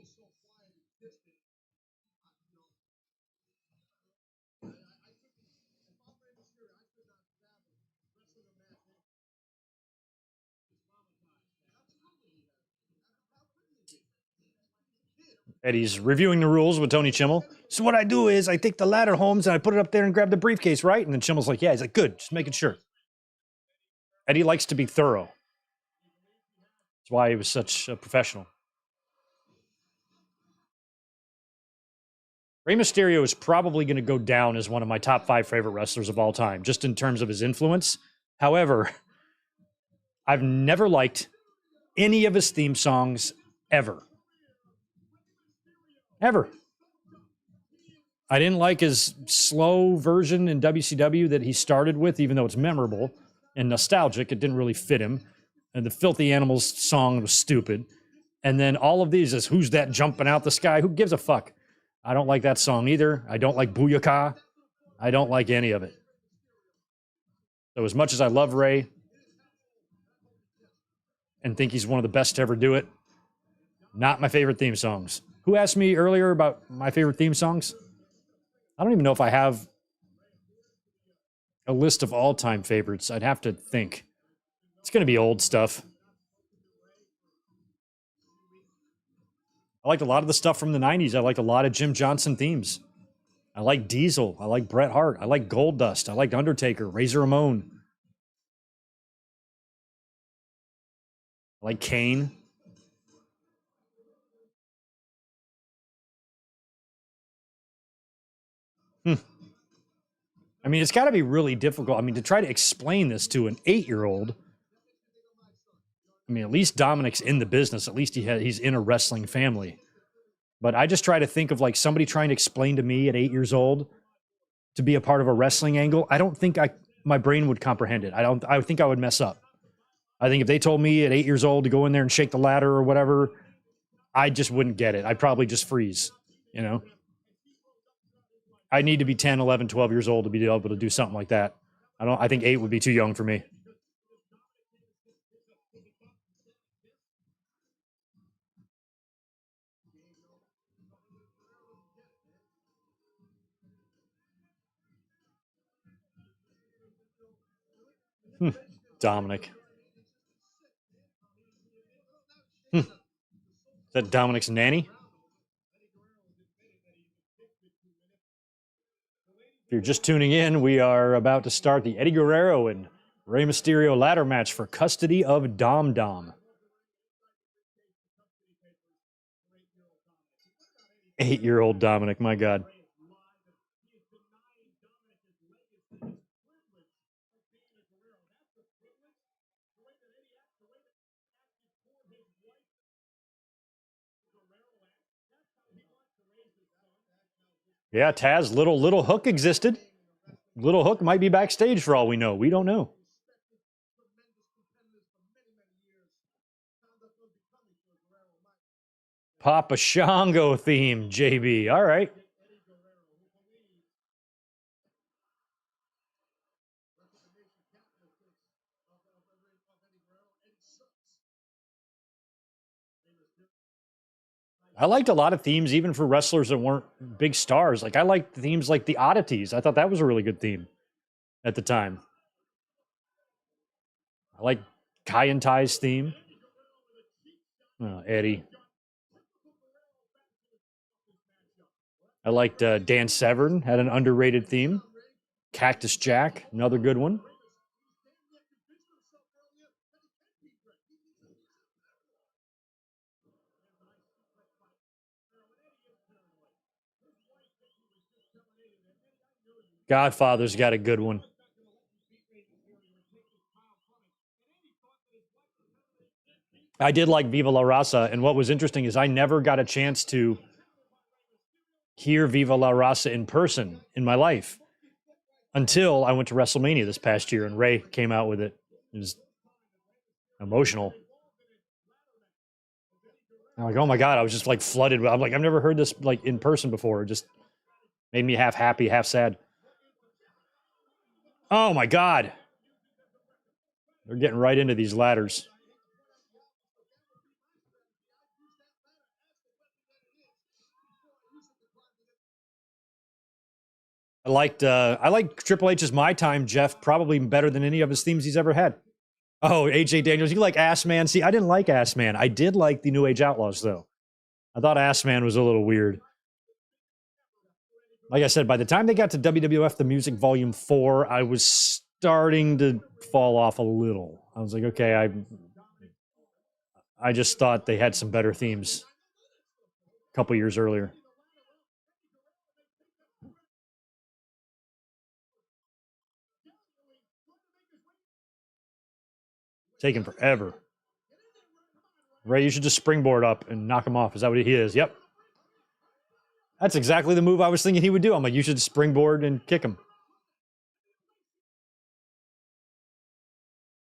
Eddie's reviewing the rules with Tony Chimmel. So what I do is I take the ladder homes and I put it up there and grab the briefcase, right? And then Chimmel's like, yeah. He's like, good, just making sure. Eddie likes to be thorough. That's why he was such a professional. Rey Mysterio is probably going to go down as one of my top 5 favorite wrestlers of all time, just in terms of his influence. However, I've never liked any of his theme songs ever. Ever. I didn't like his slow version in WCW that he started with, even though it's memorable and nostalgic. It didn't really fit him. And the Filthy Animals song was stupid. And then all of these is Who's That Jumping Out the Sky? Who gives a fuck? I don't like that song either. I don't like Booyaka. I don't like any of it. So as much as I love Ray and think he's one of the best to ever do it, not my favorite theme songs. Who asked me earlier about my favorite theme songs? I don't even know if I have a list of all-time favorites. I'd have to think. It's going to be old stuff. I liked a lot of the stuff from the 90s. I liked a lot of Jim Johnson themes. I like Diesel. I like Bret Hart. I like Goldust. I liked Undertaker, Razor Ramon. Like Kane. I mean, it's got to be really difficult. I mean, to try to explain this to an 8-year-old. I mean, at least Dominic's in the business. At least he's in a wrestling family. But I just try to think of like somebody trying to explain to me at 8 years old to be a part of a wrestling angle. I don't think my brain would comprehend it. I think I would mess up. I think if they told me at 8 years old to go in there and shake the ladder or whatever, I just wouldn't get it. I'd probably just freeze, you know? I need to be 10, 11, 12 years old to be able to do something like that. I think 8 would be too young for me. Dominic. Is that Dominic's nanny? If you're just tuning in, we are about to start the Eddie Guerrero and Rey Mysterio ladder match for custody of Dom Dom. 8-year-old Dominic, my God. Yeah, Taz, little Hook existed. Little Hook might be backstage for all we know. We don't know. Papa Shango theme, JB. All right. I liked a lot of themes, even for wrestlers that weren't big stars. Like I liked themes like the Oddities. I thought that was a really good theme at the time. I like Kai and Ty's theme. Eddie. I liked Dan Severn, had an underrated theme. Cactus Jack, another good one. Godfather's got a good one. I did like Viva La Raza, and what was interesting is I never got a chance to hear Viva La Raza in person in my life until I went to WrestleMania this past year, and Ray came out with it. It was emotional. I'm like, oh my God, I was just like flooded. I'm like, I've never heard this like in person before. It just made me half happy, half sad. Oh my God. They're getting right into these ladders. I liked Triple H's My Time, Jeff, probably better than any of his themes he's ever had. Oh, AJ Daniels, you like Ass Man? See, I didn't like Ass Man. I did like the New Age Outlaws, though. I thought Ass Man was a little weird. Like I said, by the time they got to WWF The Music Volume 4, I was starting to fall off a little. I was like, okay, I just thought they had some better themes a couple years earlier. Taking forever. Ray, you should just springboard up and knock him off. Is that what he is? Yep. That's exactly the move I was thinking he would do. I'm like, you should springboard and kick him.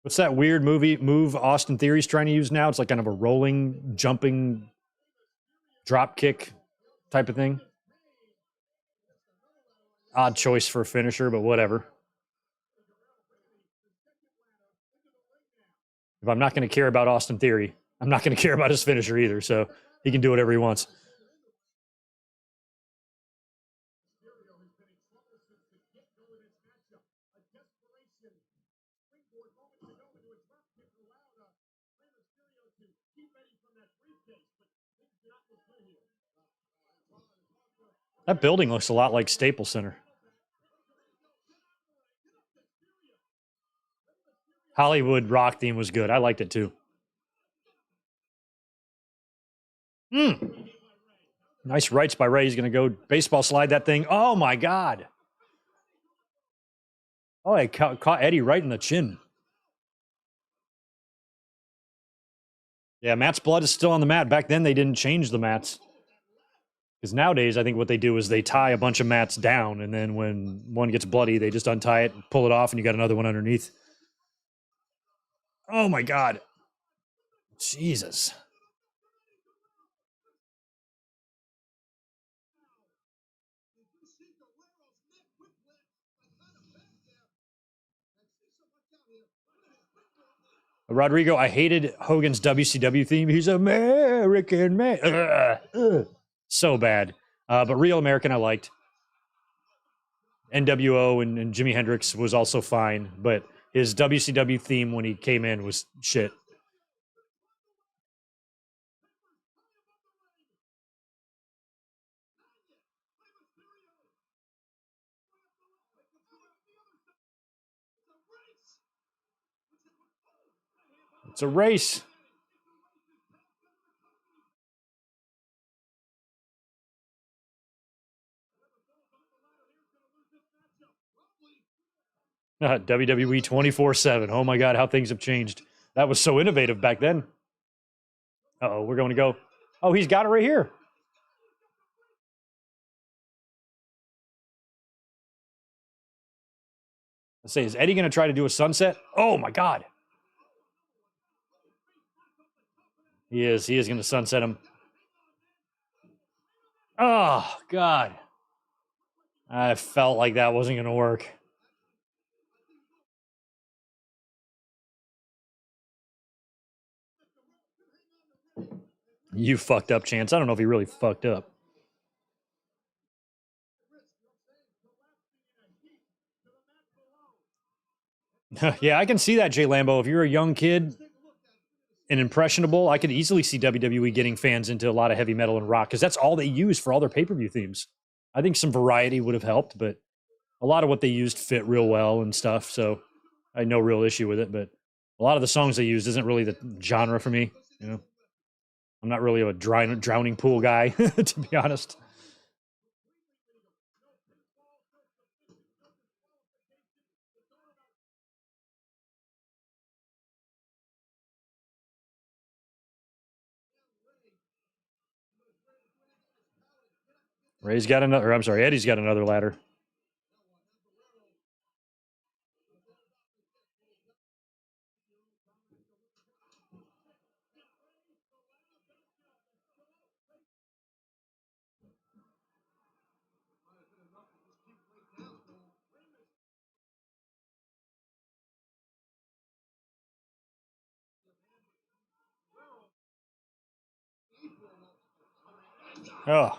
What's that weird move Austin Theory's trying to use now? It's like kind of a rolling, jumping, drop kick type of thing. Odd choice for a finisher, but whatever. If I'm not going to care about Austin Theory, I'm not going to care about his finisher either. So he can do whatever he wants. That building looks a lot like Staples Center. Hollywood Rock theme was good. I liked it too. Nice rights by Ray. He's going to go baseball slide that thing. Oh, my God. Oh, he caught Eddie right in the chin. Yeah, Matt's blood is still on the mat. Back then, they didn't change the mats. Because nowadays, I think what they do is they tie a bunch of mats down, and then when one gets bloody, they just untie it, pull it off, and you got another one underneath. Oh, my God. Jesus. Rodrigo, I hated Hogan's WCW theme. He's American man. So bad. But Real American I liked. NWO and Jimi Hendrix was also fine, but his WCW theme when he came in was shit. It's a race. WWE 24/7. Oh my God, how things have changed. That was so innovative back then. Uh-oh, we're going to go. Oh, he's got it right here. Let's say, is Eddie going to try to do a sunset? Oh my God. He is. He is going to sunset him. Oh, God. I felt like that wasn't going to work. You fucked up, Chance. I don't know if he really fucked up. Yeah, I can see that, Jay Lambo. If you're a young kid and impressionable, I could easily see WWE getting fans into a lot of heavy metal and rock because that's all they use for all their pay-per-view themes. I think some variety would have helped, but a lot of what they used fit real well and stuff, so I had no real issue with it. But a lot of the songs they used isn't really the genre for me. You know, I'm not really a drowning pool guy, to be honest. Ray's got another. I'm sorry, Eddie's got another ladder. Oh,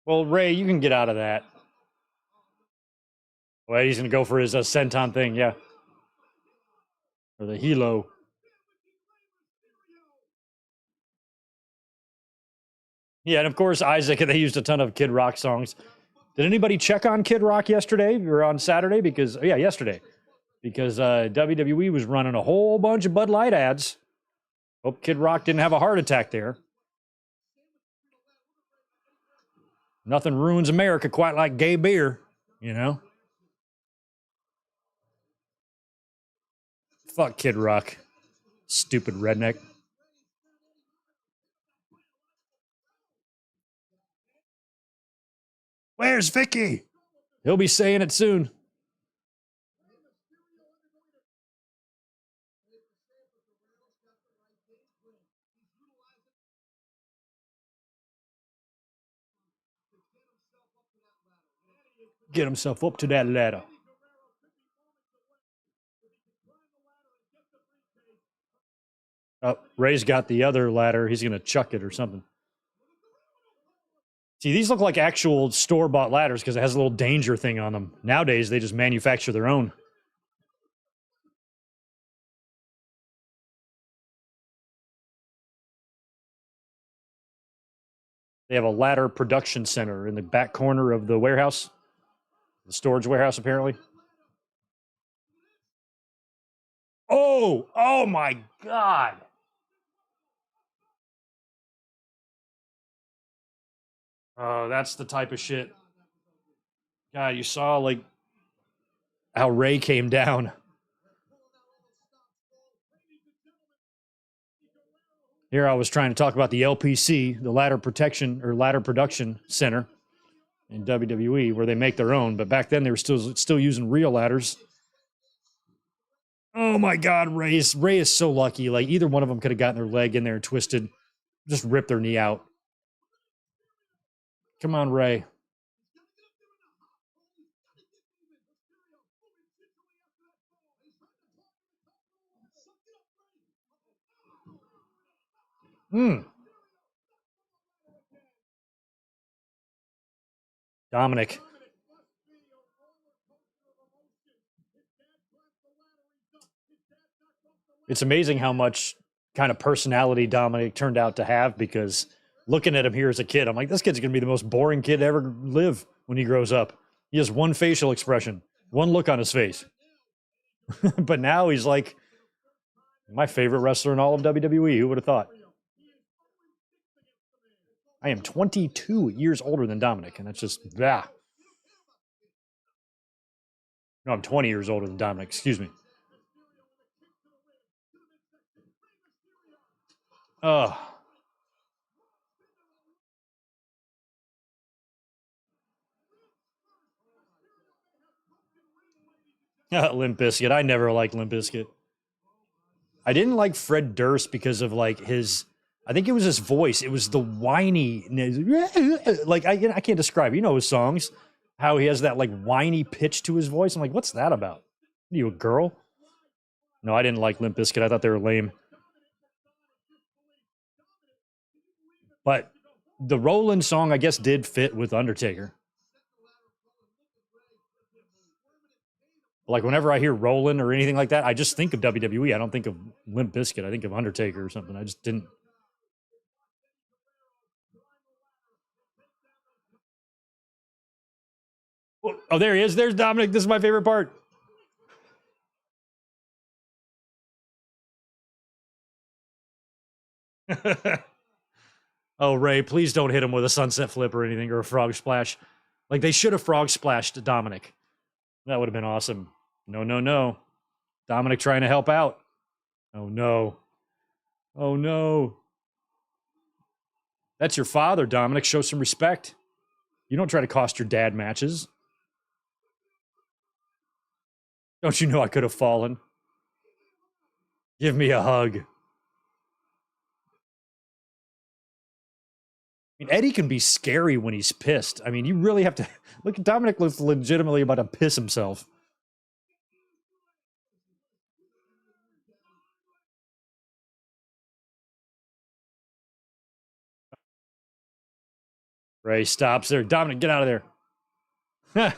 well, Ray, you can get out of that. Well, he's gonna go for his senton thing, yeah, or the helo. Yeah, and of course Isaac. They used a ton of Kid Rock songs. Did anybody check on Kid Rock yesterday or on Saturday? Because yeah, yesterday, because WWE was running a whole bunch of Bud Light ads. Hope Kid Rock didn't have a heart attack there. Nothing ruins America quite like gay beer, you know? Fuck Kid Rock. Stupid redneck. Where's Vicky? He'll be saying it soon. Get himself up to that ladder. Ray's got the other ladder. He's going to chuck it or something. See, these look like actual store-bought ladders because it has a little danger thing on them. Nowadays, they just manufacture their own. They have a ladder production center in the back corner of the warehouse, the storage warehouse, apparently. Oh my God. Oh, that's the type of shit. God, you saw like how Ray came down. Here I was trying to talk about the LPC, the Ladder Protection or Ladder Production Center in WWE, where they make their own. But back then they were still using real ladders. Oh my God, Ray is so lucky. Like either one of them could have gotten their leg in there and twisted, just ripped their knee out. Come on, Ray. Dominic. It's amazing how much kind of personality Dominic turned out to have, because looking at him here as a kid, I'm like, this kid's going to be the most boring kid to ever live when he grows up. He has one facial expression, one look on his face. But now he's like my favorite wrestler in all of WWE. Who would have thought? I am 22 years older than Dominic, and that's just, yeah. No, I'm 20 years older than Dominic. Excuse me. Oh. Limp Bizkit. I never liked Limp Bizkit. I didn't like Fred Durst because of like his, I think it was his voice. It was the whiny, like I can't describe. You know his songs, how he has that like whiny pitch to his voice. I'm like, what's that about? Are you a girl? No, I didn't like Limp Bizkit. I thought they were lame. But the Roland song, I guess, did fit with Undertaker. Like whenever I hear Roland or anything like that, I just think of WWE. I don't think of Limp Bizkit. I think of Undertaker or something. I just didn't. Oh, there he is. There's Dominic. This is my favorite part. Oh, Ray, please don't hit him with a sunset flip or anything or a frog splash. Like they should have frog splashed Dominic. That would have been awesome. No, no, no. Dominic trying to help out. Oh, no. Oh, no. That's your father, Dominic. Show some respect. You don't try to cost your dad matches. Don't you know I could have fallen? Give me a hug. I mean, Eddie can be scary when he's pissed. I mean, you really have to look at Dominic looks legitimately about to piss himself. Ray stops there. Dominic, get out of there.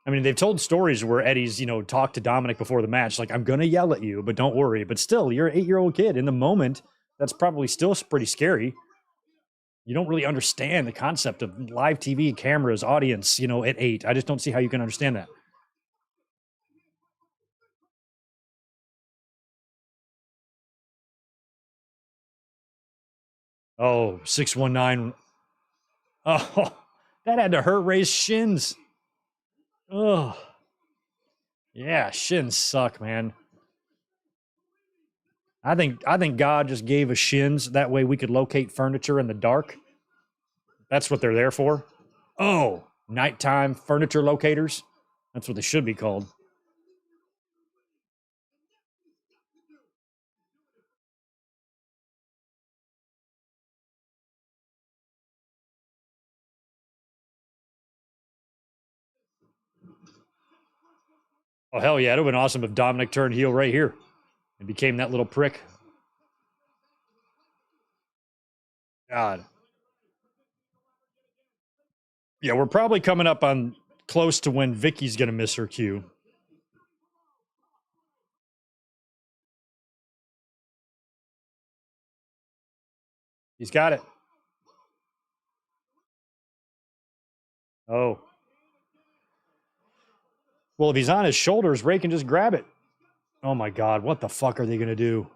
I mean, they've told stories where Eddie's, talked to Dominic before the match, like, I'm going to yell at you, but don't worry. But still, you're an 8-year-old kid. In the moment, that's probably still pretty scary. You don't really understand the concept of live TV, cameras, audience, at 8. I just don't see how you can understand that. Oh, 619. Oh, that had to hurt Ray's shins. Oh, yeah, shins suck, man. I think God just gave us shins. That way we could locate furniture in the dark. That's what they're there for. Oh, nighttime furniture locators. That's what they should be called. Oh, hell yeah. It would have been awesome if Dominic turned heel right here and became that little prick. God. Yeah, we're probably coming up on close to when Vicky's going to miss her cue. He's got it. Oh. Well, if he's on his shoulders, Ray can just grab it. Oh my God, what the fuck are they going to do?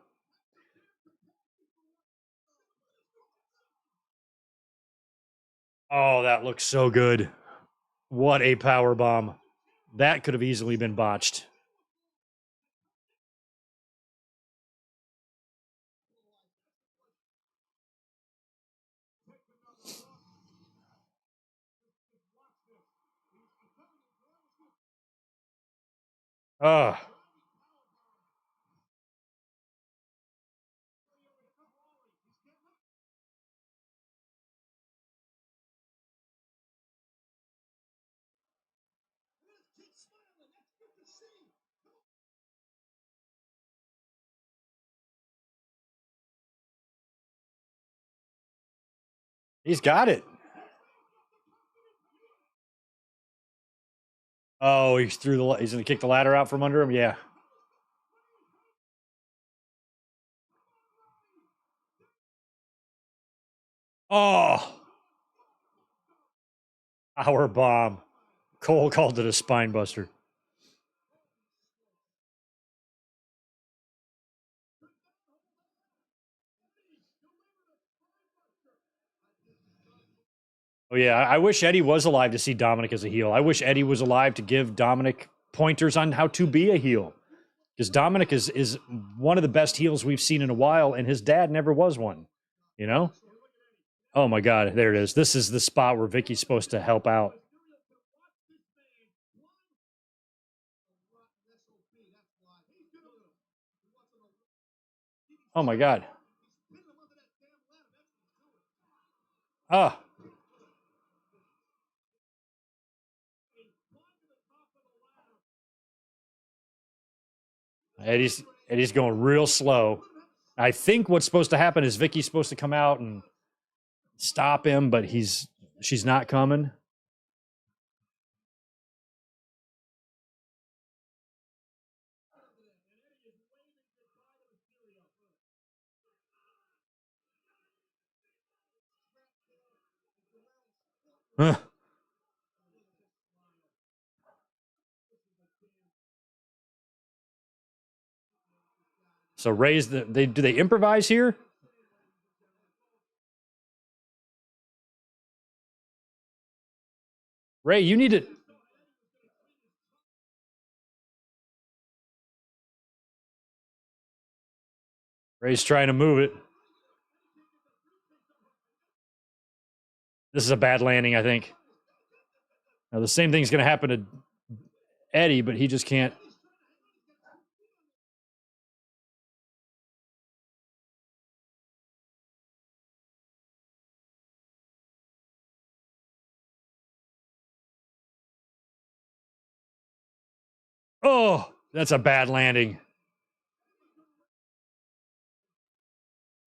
Oh, that looks so good. What a power bomb. That could have easily been botched. Ugh. He's got it. Oh, he's he's going to kick the ladder out from under him? Yeah. Oh. Power bomb. Cole called it a spine buster. Oh, yeah. I wish Eddie was alive to see Dominic as a heel. I wish Eddie was alive to give Dominic pointers on how to be a heel. Because Dominic is one of the best heels we've seen in a while, and his dad never was one. You know? Oh, my God. There it is. This is the spot where Vicky's supposed to help out. Oh, my God. Ah. Eddie's going real slow. I think what's supposed to happen is Vicky's supposed to come out and stop him, but she's not coming. Huh. So Ray's do they improvise here? Ray, you need to. Ray's trying to move it. This is a bad landing, I think. Now the same thing's going to happen to Eddie, but he just can't. Oh, that's a bad landing.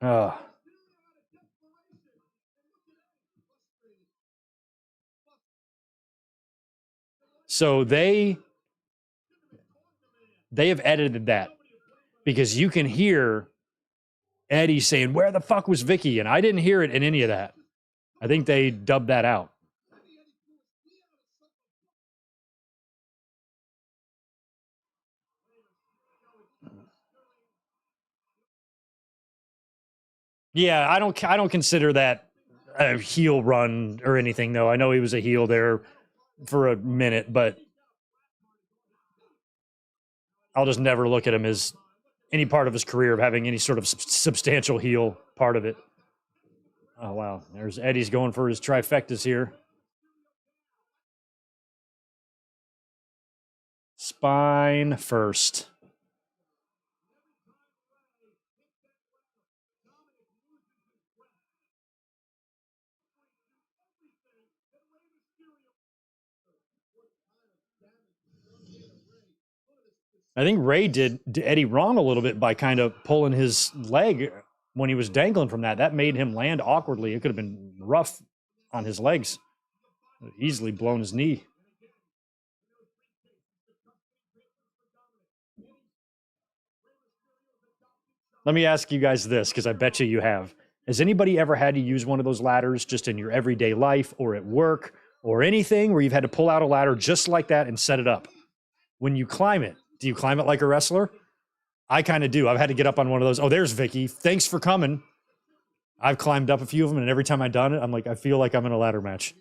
Oh. So they have edited that because you can hear Eddie saying, "Where the fuck was Vicky?" And I didn't hear it in any of that. I think they dubbed that out. Yeah, I don't consider that a heel run or anything though. I know he was a heel there for a minute, but I'll just never look at him as any part of his career of having any sort of substantial heel part of it. Oh wow, there's Eddie's going for his trifectas here. Spine first. I think Ray did Eddie wrong a little bit by kind of pulling his leg when he was dangling from that. That made him land awkwardly. It could have been rough on his legs. Easily blown his knee. Let me ask you guys this, because I bet you have. Has anybody ever had to use one of those ladders just in your everyday life or at work or anything where you've had to pull out a ladder just like that and set it up? When you climb it, do you climb it like a wrestler? I kind of do. I've had to get up on one of those. Oh, there's Vicky. Thanks for coming. I've climbed up a few of them, and every time I've done it, I'm like, I feel like I'm in a ladder match.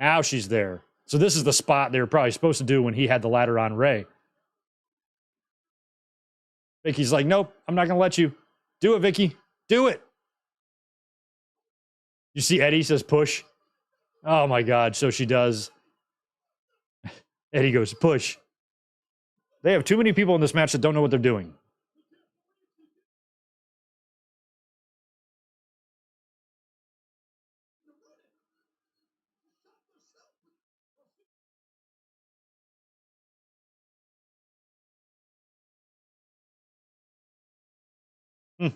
Now she's there. So this is the spot they were probably supposed to do when he had the ladder on Ray. Vicky's like, nope, I'm not going to let you. Do it, Vicky. Do it. You see Eddie says push. Oh my God. So she does. Eddie goes, push. They have too many people in this match that don't know what they're doing. Hmm.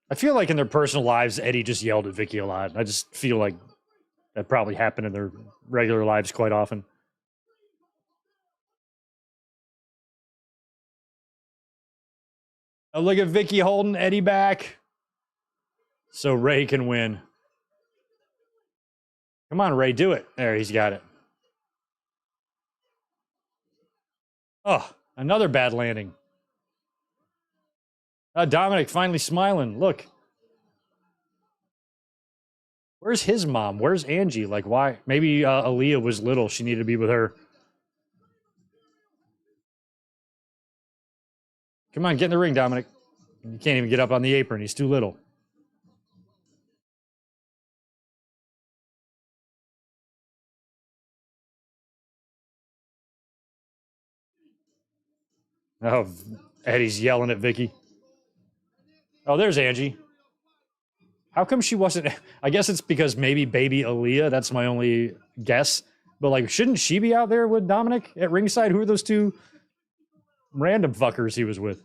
I feel like in their personal lives, Eddie just yelled at Vicky a lot. I just feel like that probably happened in their regular lives quite often. Oh, look at Vicky holding Eddie back so Ray can win. Come on, Ray, do it. There, he's got it. Oh, another bad landing. Dominic finally smiling. Look. Where's his mom? Where's Angie? Like, why? Maybe Aaliyah was little. She needed to be with her. Come on, get in the ring, Dominic. You can't even get up on the apron. He's too little. Oh, Eddie's yelling at Vicky. Oh, there's Angie. How come she wasn't? I guess it's because maybe baby Aaliyah. That's my only guess. But like, shouldn't she be out there with Dominic at ringside? Who are those two random fuckers he was with?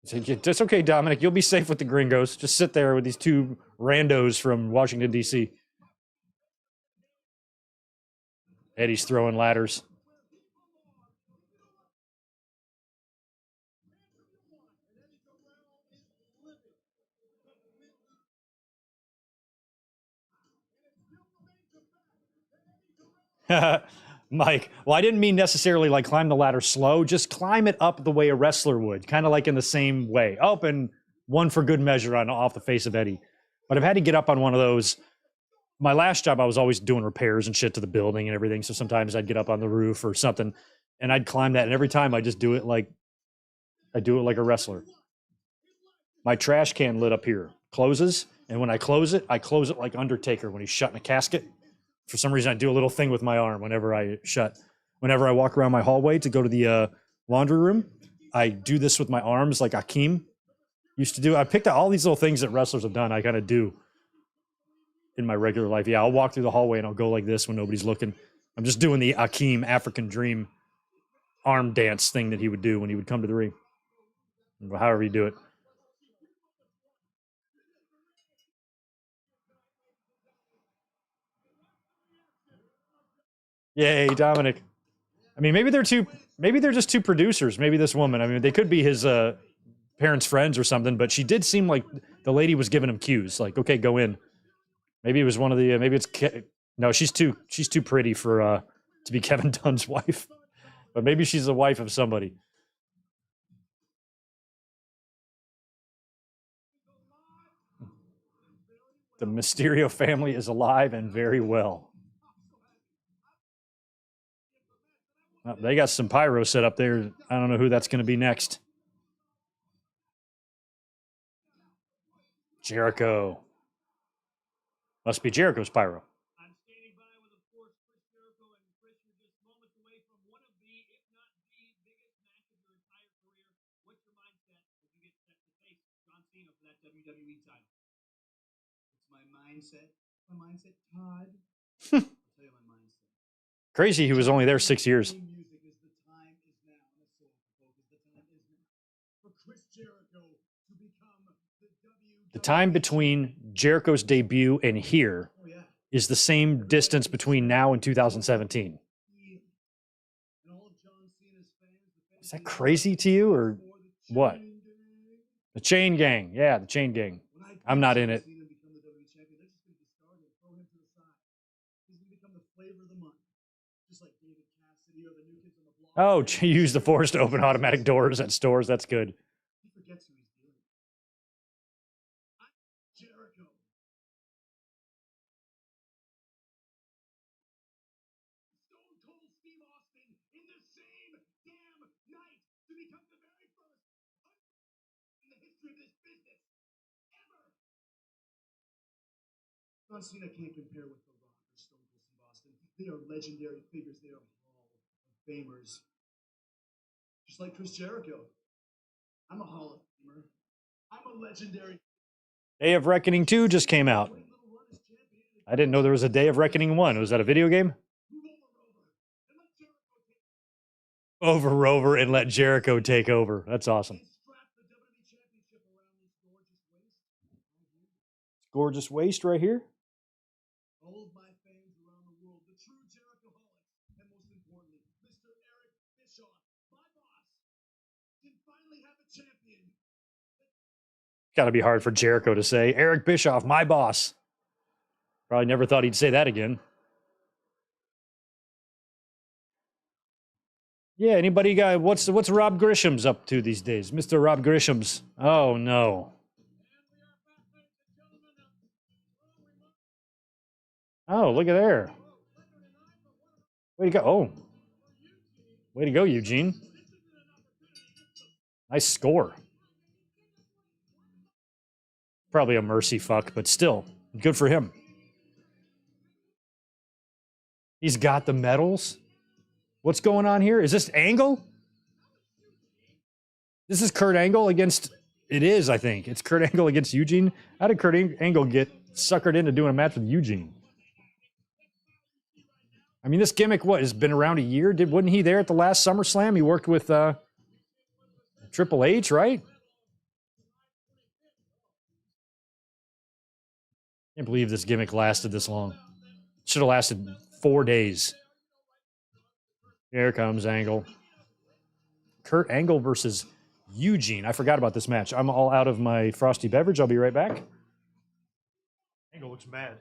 It's okay, Dominic. You'll be safe with the gringos. Just sit there with these two randos from Washington, D.C. Eddie's throwing ladders. Mike, well, I didn't mean necessarily like climb the ladder slow. Just climb it up the way a wrestler would, kind of like in the same way. Up and one for good measure on off the face of Eddie. But I've had to get up on one of those. My last job, I was always doing repairs and shit to the building and everything. So sometimes I'd get up on the roof or something, and I'd climb that. And every time I just do it like I do it like a wrestler. My trash can lid up here closes, and when I close it like Undertaker when he's shutting a casket. For some reason, I do a little thing with my arm whenever I shut. Whenever I walk around my hallway to go to the laundry room, I do this with my arms like Akeem used to do. I picked out all these little things that wrestlers have done. I kind of do in my regular life. Yeah, I'll walk through the hallway and I'll go like this when nobody's looking. I'm just doing the Akeem African Dream arm dance thing that he would do when he would come to the ring. However you do it. Yay, Dominic. I mean, maybe they're just two producers. Maybe this woman. I mean, they could be his parents' friends or something, but she did seem like the lady was giving him cues, like, okay, go in. Maybe it was one of the maybe it's no, she's too pretty for to be Kevin Dunn's wife. But maybe she's the wife of somebody. The Mysterio family is alive and very well. They got some pyro set up there. I don't know who that's going to be next. Jericho. Must be Jericho's pyro. Crazy he was only there 6 years. The time between Jericho's debut and here is the same distance between now and 2017. Is that crazy to you or what? The Chain Gang. Yeah, the Chain Gang. I'm not in it. Oh, use the Force to open automatic doors at stores. That's good. John Cena can't compare with The Rock or Stone Cold Steve Austin. They are legendary figures. They are Hall of Famers. Just like Chris Jericho. I'm a Hall of Famer. I'm a legendary. Day of Reckoning 2 just came out. I didn't know there was a Day of Reckoning 1. Was that a video game? Over Rover and let Jericho take over. That's awesome. Gorgeous waist right here. All of my fans around the world, the true Jerichoholics, and most importantly, Mr. Eric Bischoff, my boss, can finally have a champion. Got to be hard for Jericho to say. Eric Bischoff, my boss. Probably never thought he'd say that again. Yeah, anybody got what's Rob Grisham's up to these days? Mr. Rob Grisham's. Oh no. Oh, look at there. Way to go. Oh. Way to go, Eugene. Nice score. Probably a mercy fuck, but still, good for him. He's got the medals. What's going on here? Is this Angle? This is Kurt Angle against... It is, I think. It's Kurt Angle against Eugene. How did Kurt Angle get suckered into doing a match with Eugene? I mean, this gimmick, what, has been around a year? Wasn't he there at the last SummerSlam? He worked with Triple H, right? Can't believe this gimmick lasted this long. Should have lasted 4 days. Here comes Angle. Kurt Angle versus Eugene. I forgot about this match. I'm all out of my frosty beverage. I'll be right back. Angle looks mad.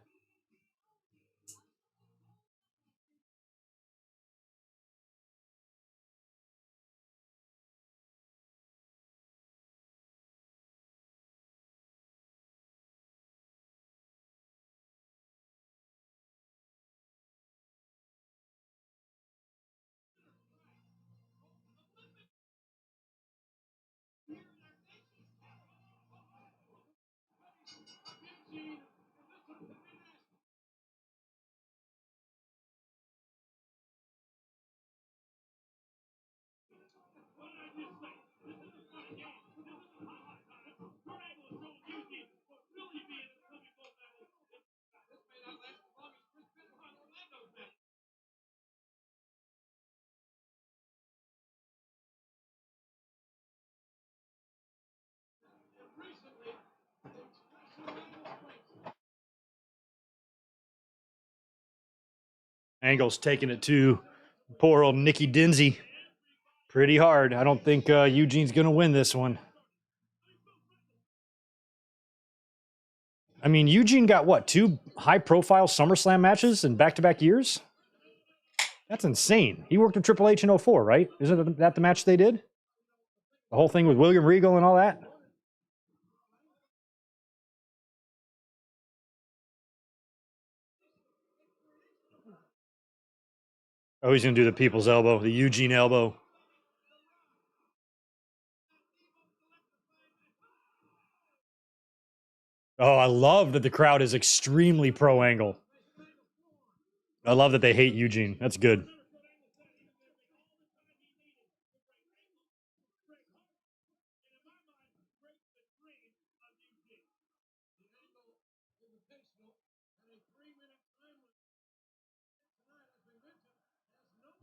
Angle's taking it to poor old Nicky Dinsey pretty hard. I don't think Eugene's going to win this one. I mean, Eugene got what, 2 high-profile SummerSlam matches in back-to-back years? That's insane. He worked with Triple H in 04, right? Isn't that the match they did? The whole thing with William Regal and all that? Oh, he's going to do the people's elbow, the Eugene elbow. Oh, I love that the crowd is extremely pro-Angle. I love that they hate Eugene. That's good.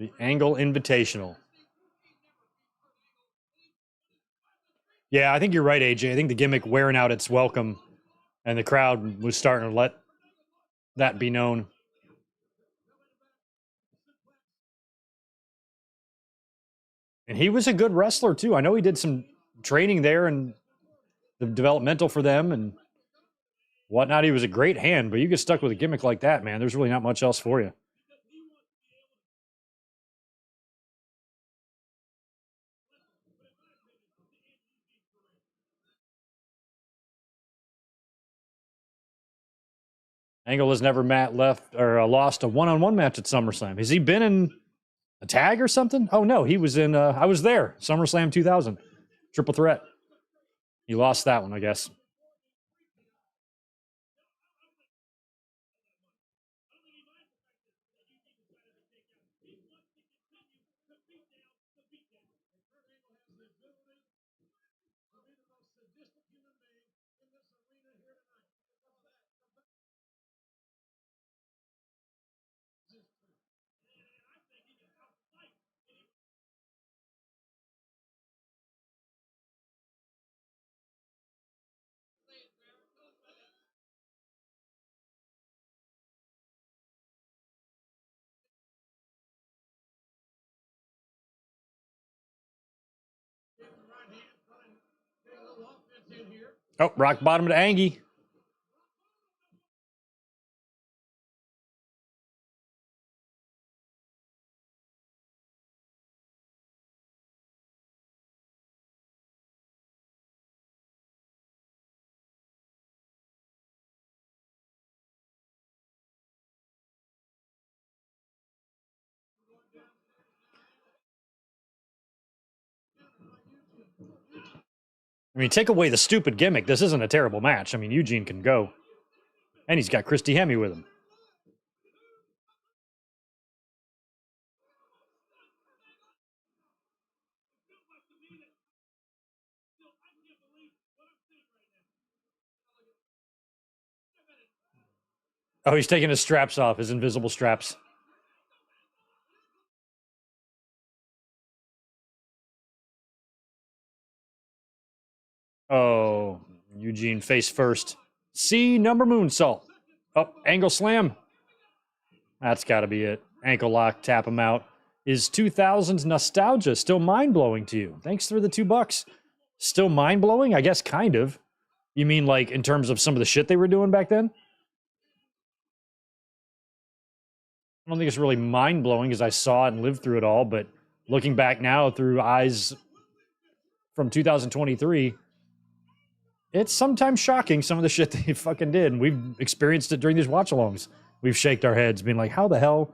The Angle Invitational. Yeah, I think you're right, AJ. I think the gimmick wearing out its welcome, and the crowd was starting to let that be known. And he was a good wrestler, too. I know he did some training there and the developmental for them and whatnot. He was a great hand, but you get stuck with a gimmick like that, man. There's really not much else for you. Angle has never lost a one-on-one match at SummerSlam. Has he been in a tag or something? Oh no, he was in. I was there, SummerSlam 2000, Triple Threat. He lost that one, I guess. Oh, rock bottom to Angie. I mean, take away the stupid gimmick. This isn't a terrible match. I mean, Eugene can go. And he's got Christy Hemme with him. Oh, he's taking his straps off, his invisible straps. Oh, Eugene face first. C number moonsault. Oh, angle slam. That's got to be it. Ankle lock, tap him out. Is 2000's nostalgia still mind-blowing to you? Thanks for the $2. Still mind-blowing? I guess kind of. You mean like in terms of some of the shit they were doing back then? I don't think it's really mind-blowing because I saw it and lived through it all, but looking back now through eyes from 2023, it's sometimes shocking some of the shit they fucking did. And we've experienced it during these watch-alongs. We've shaked our heads being like, how the hell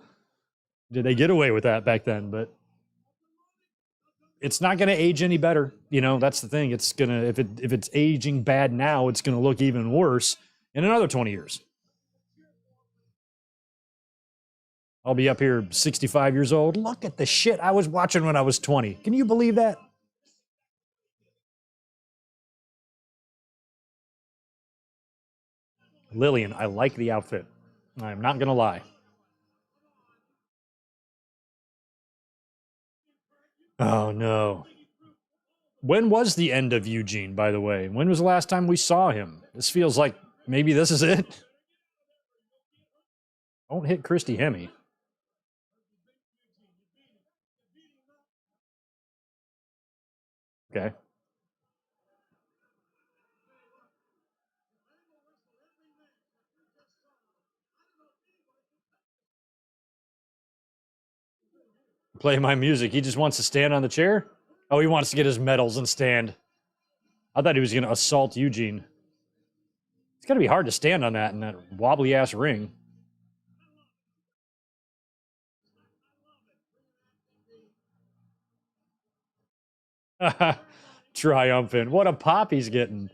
did they get away with that back then? But it's not going to age any better. You know, that's the thing. It's going to, if it's aging bad now, it's going to look even worse in another 20 years. I'll be up here 65 years old. Look at the shit I was watching when I was 20. Can you believe that? Lillian, I like the outfit. I'm not going to lie. Oh, no. When was the end of Eugene, by the way? When was the last time we saw him? This feels like maybe this is it. Don't hit Christy Hemme. Okay. Play my music. He just wants to stand on the chair? Oh, he wants to get his medals and stand. I thought he was going to assault Eugene. It's got to be hard to stand on that in that wobbly ass ring. Triumphant. What a pop he's getting.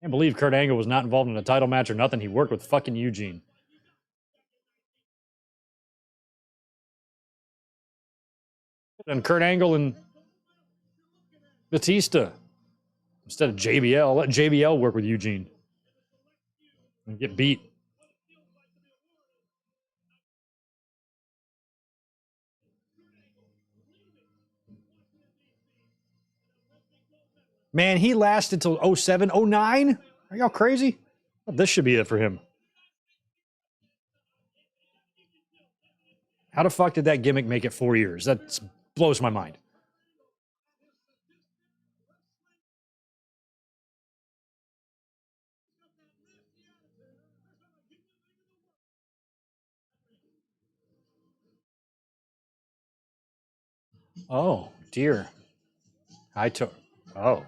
Can't believe Kurt Angle was not involved in a title match or nothing. He worked with fucking Eugene. And Kurt Angle and Batista instead of JBL. Let JBL work with Eugene and get beat. Man, he lasted till 07, 09? Are y'all crazy? This should be it for him. How the fuck did that gimmick make it 4 years? That blows my mind. Oh, dear. I took. Oh.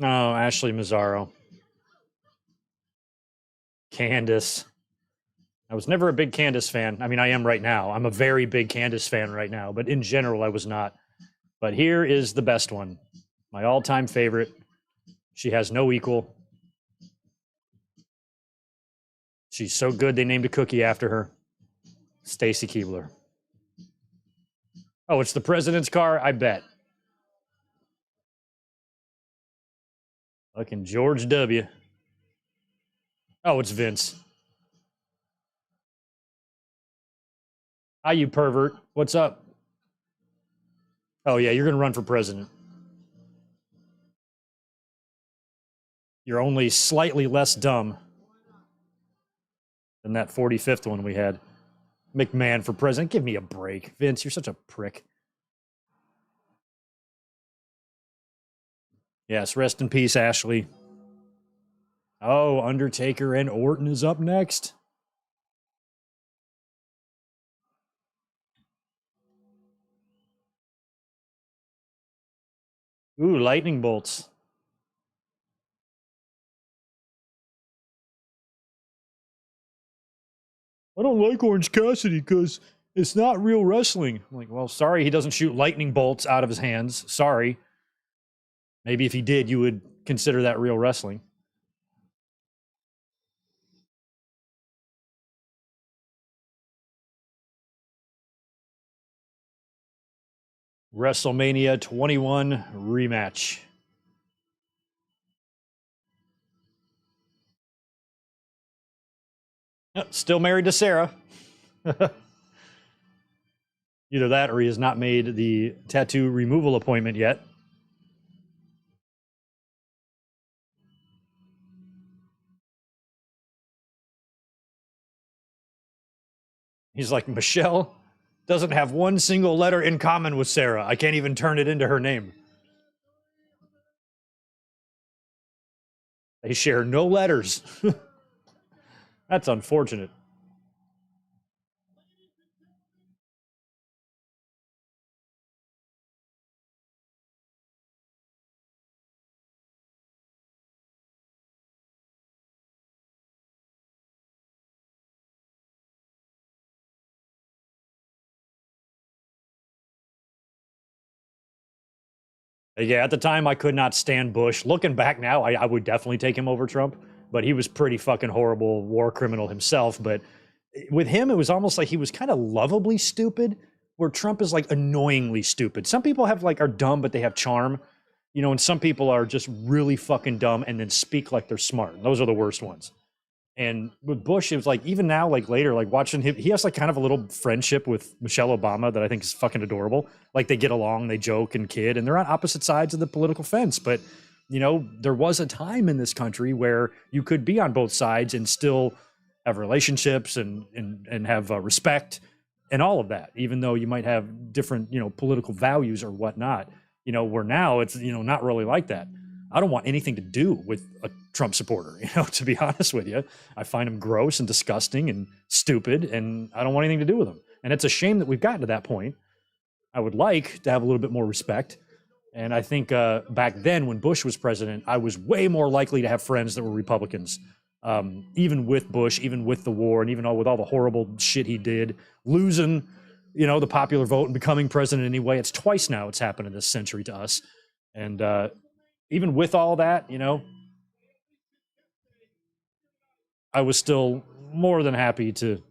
Oh, Ashley Mazzaro. Candace. I was never a big Candace fan. I mean, I am right now. I'm a very big Candace fan right now, but in general, I was not. But here is the best one. My all time favorite. She has no equal. She's so good, they named a cookie after her. Stacy Keibler. Oh, it's the president's car? I bet. Fucking George W. Oh, it's Vince. Hi, you pervert. What's up? Oh, yeah, you're going to run for president. You're only slightly less dumb than that 45th one we had. McMahon for president. Give me a break. Vince, you're such a prick. Yes, rest in peace, Ashley. Oh, Undertaker and Orton is up next. Ooh, lightning bolts. I don't like Orange Cassidy because it's not real wrestling. I'm like, well, sorry, he doesn't shoot lightning bolts out of his hands. Sorry. Maybe if he did, you would consider that real wrestling. WrestleMania 21 rematch. Yep, still married to Sarah. Either that or he has not made the tattoo removal appointment yet. He's like, Michelle doesn't have one single letter in common with Sarah. I can't even turn it into her name. They share no letters. That's unfortunate. Yeah, at the time, I could not stand Bush. Looking back now, I would definitely take him over Trump, but he was pretty fucking horrible war criminal himself. But with him, it was almost like he was kind of lovably stupid, where Trump is like annoyingly stupid. Some people have like are dumb, but they have charm, you know, and some people are just really fucking dumb and then speak like they're smart. Those are the worst ones. And with Bush, it was like even now, like later, like watching him, he has like kind of a little friendship with Michelle Obama that I think is fucking adorable. Like they get along, they joke and kid, and they're on opposite sides of the political fence. But you know, there was a time in this country where you could be on both sides and still have relationships and have respect and all of that, even though you might have different political values or whatnot. You know, where now it's not really like that. I don't want anything to do with a Trump supporter, to be honest with you. I find him gross and disgusting and stupid, and I don't want anything to do with him. And it's a shame that we've gotten to that point. I would like to have a little bit more respect. And I think back then when Bush was president, I was way more likely to have friends that were Republicans. Even with Bush, even with the war, and even with all the horrible shit he did, losing, the popular vote and becoming president anyway. It's twice now it's happened in this century to us. And even with all that, I was still more than happy to,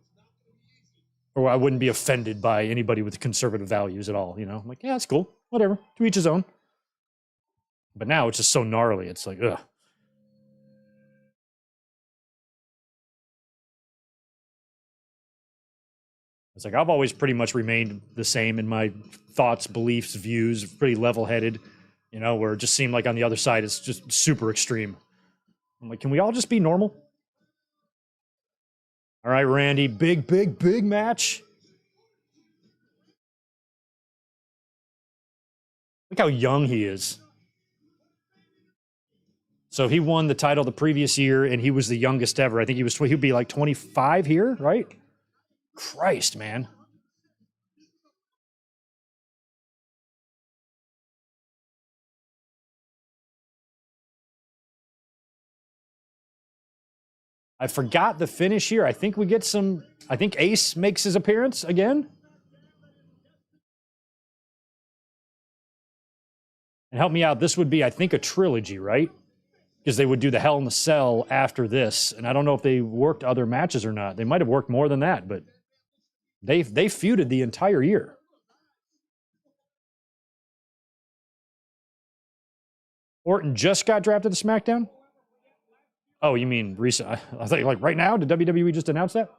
or I wouldn't be offended by anybody with conservative values at all. I'm like, yeah, that's cool. Whatever. To each his own. But now it's just so gnarly. It's like, ugh. It's like I've always pretty much remained the same in my thoughts, beliefs, views, pretty level-headed, you know, where it just seemed like on the other side it's just super extreme. I'm like, can we all just be normal? All right, Randy, big match. Look how young he is. So he won the title the previous year, and he was the youngest ever. I think he'd be like 25 here, right? Christ, man. I forgot the finish here. I think we get some. I think Ace makes his appearance again. And help me out. This would be, I think, a trilogy, right? Because they would do the Hell in the Cell after this. And I don't know if they worked other matches or not. They might have worked more than that, but they feuded the entire year. Orton just got drafted to SmackDown? Oh, you mean recent? I thought like right now? Did WWE just announce that?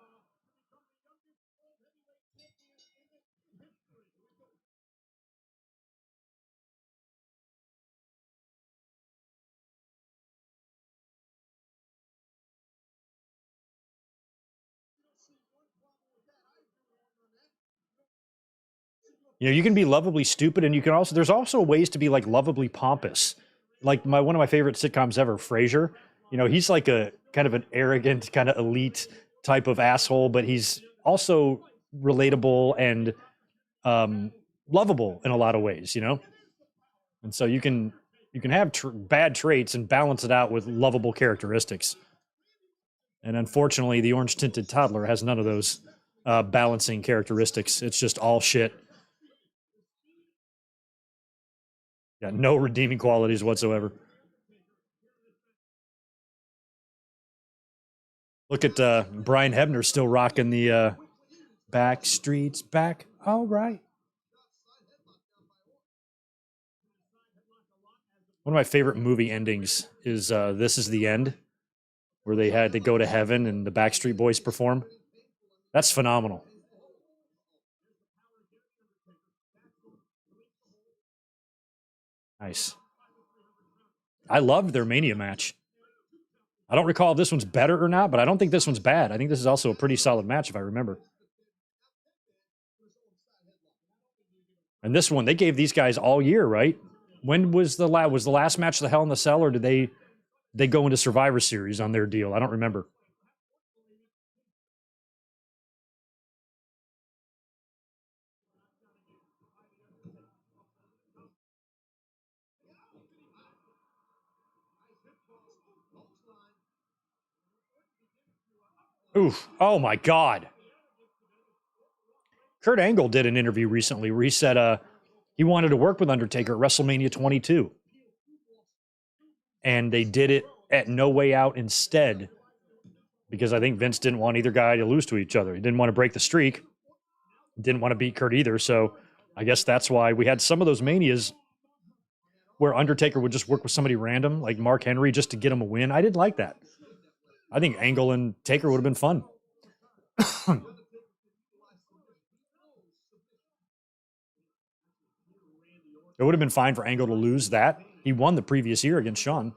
You know, you can be lovably stupid, and you can also there's also ways to be like lovably pompous. Like one of my favorite sitcoms ever, Frasier. You know, he's like a kind of an arrogant, kind of elite type of asshole, but he's also relatable and lovable in a lot of ways. You know, and so you can have bad traits and balance it out with lovable characteristics. And unfortunately, the orange tinted toddler has none of those balancing characteristics. It's just all shit. Got no redeeming qualities whatsoever. Look at Brian Hebner still rocking the back streets back. All right. One of my favorite movie endings is This Is the End, where they had to go to heaven and the Backstreet Boys perform. That's phenomenal. Nice. I loved their Mania match. I don't recall if this one's better or not, but I don't think this one's bad. I think this is also a pretty solid match, if I remember. And this one, they gave these guys all year, right? When was the last match the Hell in the Cell, or did they go into Survivor Series on their deal? I don't remember. Oof. Oh my God. Kurt Angle did an interview recently where he said he wanted to work with Undertaker at WrestleMania 22. And they did it at No Way Out instead, because I think Vince didn't want either guy to lose to each other. He didn't want to break the streak. Didn't want to beat Kurt either. So I guess that's why we had some of those Manias where Undertaker would just work with somebody random, like Mark Henry, just to get him a win. I didn't like that. I think Angle and Taker would have been fun. It would have been fine for Angle to lose that. He won the previous year against Shawn.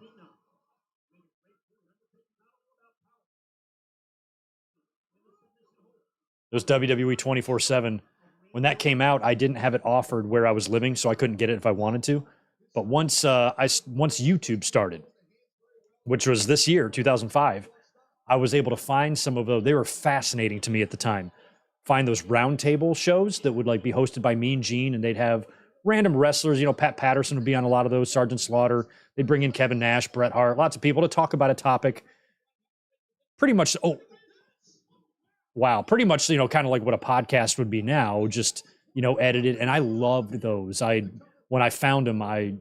It was WWE 24/7. When that came out, I didn't have it offered where I was living, so I couldn't get it if I wanted to. But once YouTube started, which was this year, 2005, I was able to find some of those. They were fascinating to me at the time. Find those roundtable shows that would like be hosted by Mean Gene, and they'd have random wrestlers. You know, Pat Patterson would be on a lot of those. Sergeant Slaughter. They'd bring in Kevin Nash, Bret Hart, lots of people to talk about a topic. Pretty much. Oh, wow. Pretty much. You know, kind of like what a podcast would be now, just edited. And I loved those. When I found them, I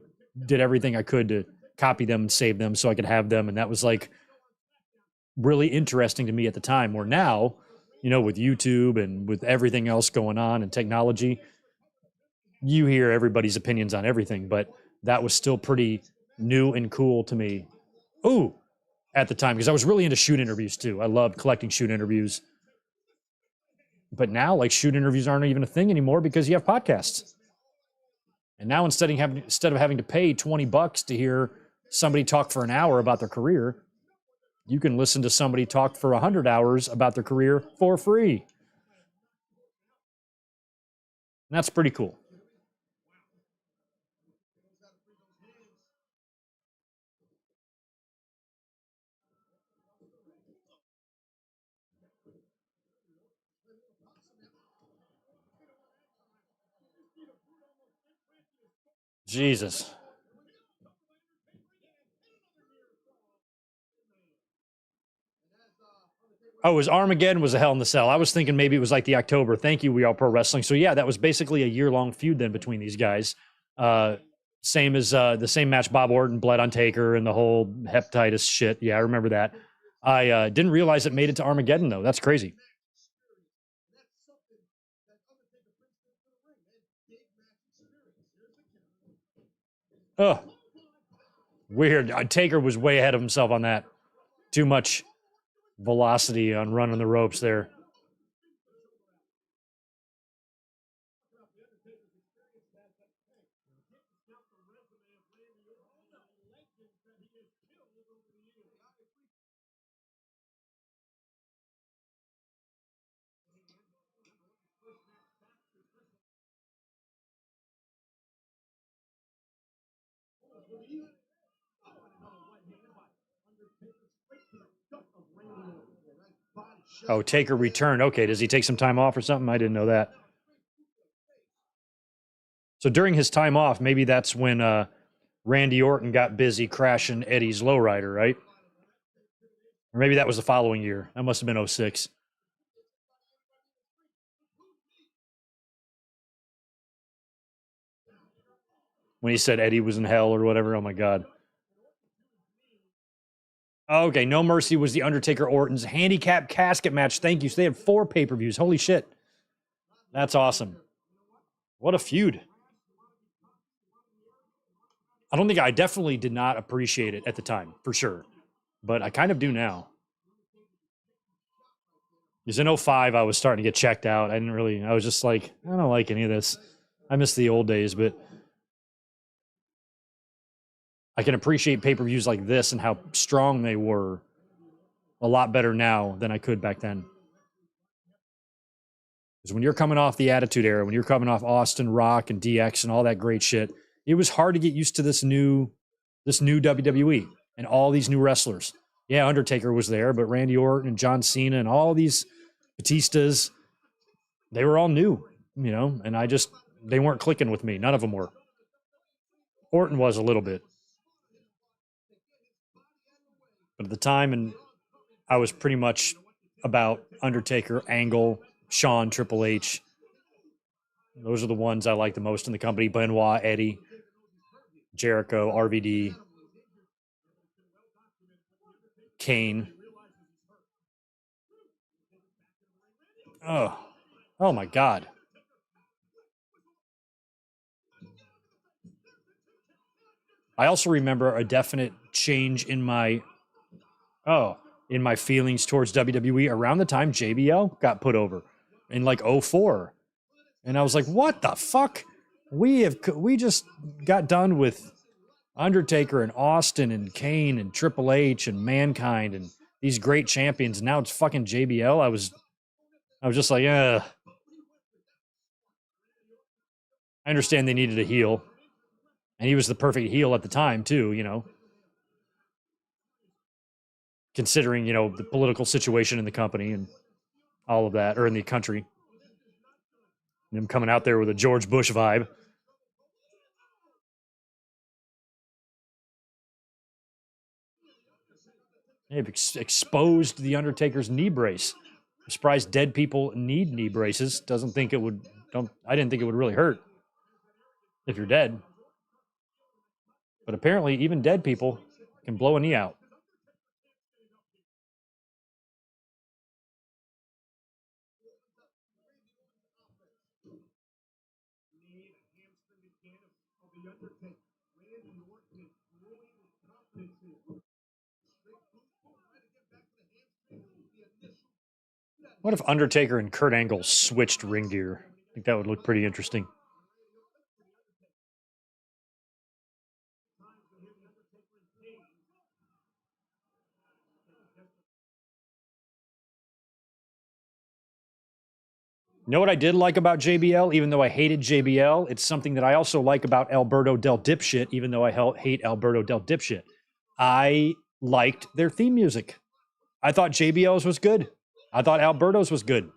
did everything I could to copy them and save them so I could have them, and that was like really interesting to me at the time. Where now, with YouTube and with everything else going on and technology, you hear everybody's opinions on everything, but that was still pretty new and cool to me. Ooh, at the time, because I was really into shoot interviews too. I loved collecting shoot interviews. But now, like, shoot interviews aren't even a thing anymore because you have podcasts. And now instead of having to pay $20 to hear somebody talk for an hour about their career, you can listen to somebody talk for 100 hours about their career for free. And that's pretty cool. Jesus. Oh, it was Armageddon was a Hell in the Cell. I was thinking maybe it was like the October. Thank you, We Are Pro Wrestling. So yeah, that was basically a year-long feud then between these guys. Same as the same match Bob Orton bled on Taker and the whole hepatitis shit. Yeah, I remember that. I didn't realize it made it to Armageddon though. That's crazy. Oh, weird. Taker was way ahead of himself on that. Too much velocity on running the ropes there. Oh, Taker returned. Okay, does he take some time off or something? I didn't know that. So during his time off, maybe that's when Randy Orton got busy crashing Eddie's lowrider, right? Or maybe that was the following year. That must have been 06. When he said Eddie was in hell or whatever. Oh my God. Okay, No Mercy was the Undertaker Orton's handicap casket match. Thank you. So they had 4 pay-per-views. Holy shit. That's awesome. What a feud. I definitely did not appreciate it at the time, for sure. But I kind of do now. Because in 05, I was starting to get checked out. I was just like, I don't like any of this. I miss the old days, but I can appreciate pay-per-views like this and how strong they were a lot better now than I could back then. Because when you're coming off the Attitude Era, when you're coming off Austin, Rock, and DX and all that great shit, it was hard to get used to this new WWE and all these new wrestlers. Yeah, Undertaker was there, but Randy Orton and John Cena and all these Batistas, they were all new, and they weren't clicking with me. None of them were. Orton was a little bit. But at the time, and I was pretty much about Undertaker, Angle, Shawn, Triple H. Those are the ones I like the most in the company. Benoit, Eddie, Jericho, RVD, Kane. Oh my God. I also remember a definite change in my feelings towards WWE around the time JBL got put over in like 04. And I was like, what the fuck? We just got done with Undertaker and Austin and Kane and Triple H and Mankind and these great champions. And now it's fucking JBL. I was just like, I understand they needed a heel. And he was the perfect heel at the time, too, considering, the political situation in the company and all of that, or in the country. And him coming out there with a George Bush vibe. They've exposed the Undertaker's knee brace. I'm surprised dead people need knee braces. I didn't think it would really hurt if you're dead. But apparently, even dead people can blow a knee out. What if Undertaker and Kurt Angle switched ring gear? I think that would look pretty interesting. You know what I did like about JBL, even though I hated JBL? It's something that I also like about Alberto Del Dipshit, even though I hate Alberto Del Dipshit. I liked their theme music. I thought JBL's was good. I thought Alberto's was good.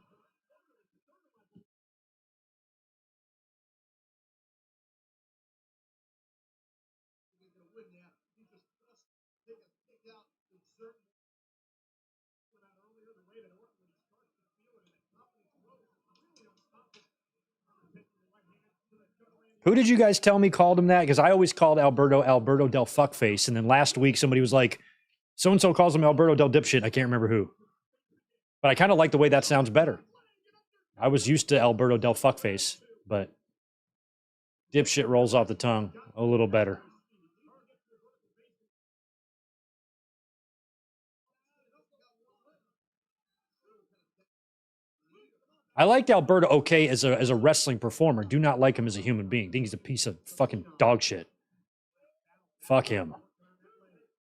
Who did you guys tell me called him that? Because I always called Alberto Del Fuckface. And then last week somebody was like, so and so calls him Alberto Del Dipshit. I can't remember who. But I kind of like the way that sounds better. I was used to Alberto Del Fuckface, but Dipshit rolls off the tongue a little better. I liked Alberto okay as a wrestling performer. Do not like him as a human being. Think he's a piece of fucking dog shit. Fuck him.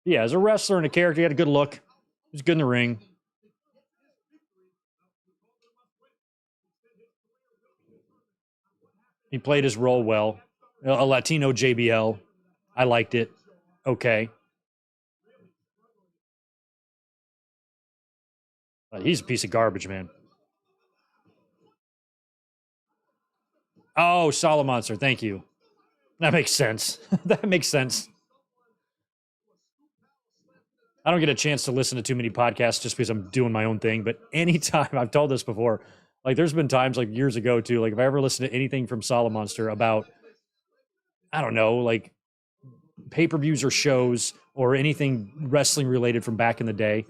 Yeah, as a wrestler and a character, he had a good look. He was good in the ring. He played his role well. A Latino JBL. I liked it. Okay. He's a piece of garbage, man. Oh, Solomonster. Thank you. That makes sense. That makes sense. I don't get a chance to listen to too many podcasts just because I'm doing my own thing. But anytime, I've told this before, like there's been times like years ago too, like if I ever listen to anything from Solomonster about, I don't know, like pay-per-views or shows or anything wrestling related from back in the day,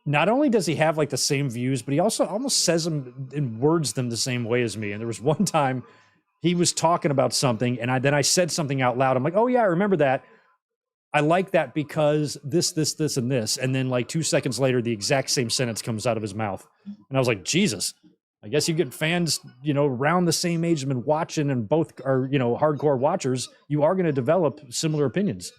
not only does he have like the same views, but he also almost says them and words them the same way as me. And there was one time he was talking about something and then I said something out loud. I'm like, oh yeah, I remember that. I like that because this, and this. And then like 2 seconds later, the exact same sentence comes out of his mouth. And I was like, Jesus, I guess you get fans, around the same age have been watching and both are, hardcore watchers. You are going to develop similar opinions.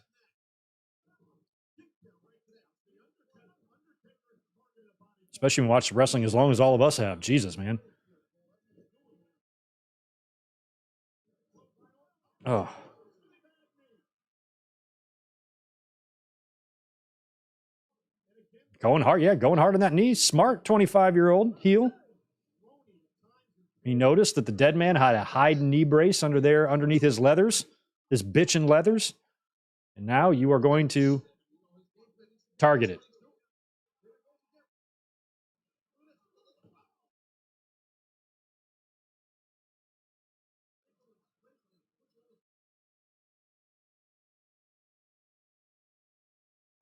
Especially when you watch wrestling as long as all of us have. Jesus, man. Oh. Going hard. Yeah, going hard on that knee. Smart 25-year-old heel. He noticed that the dead man had a hide knee brace underneath his leathers, his bitchin' leathers. And now you are going to target it.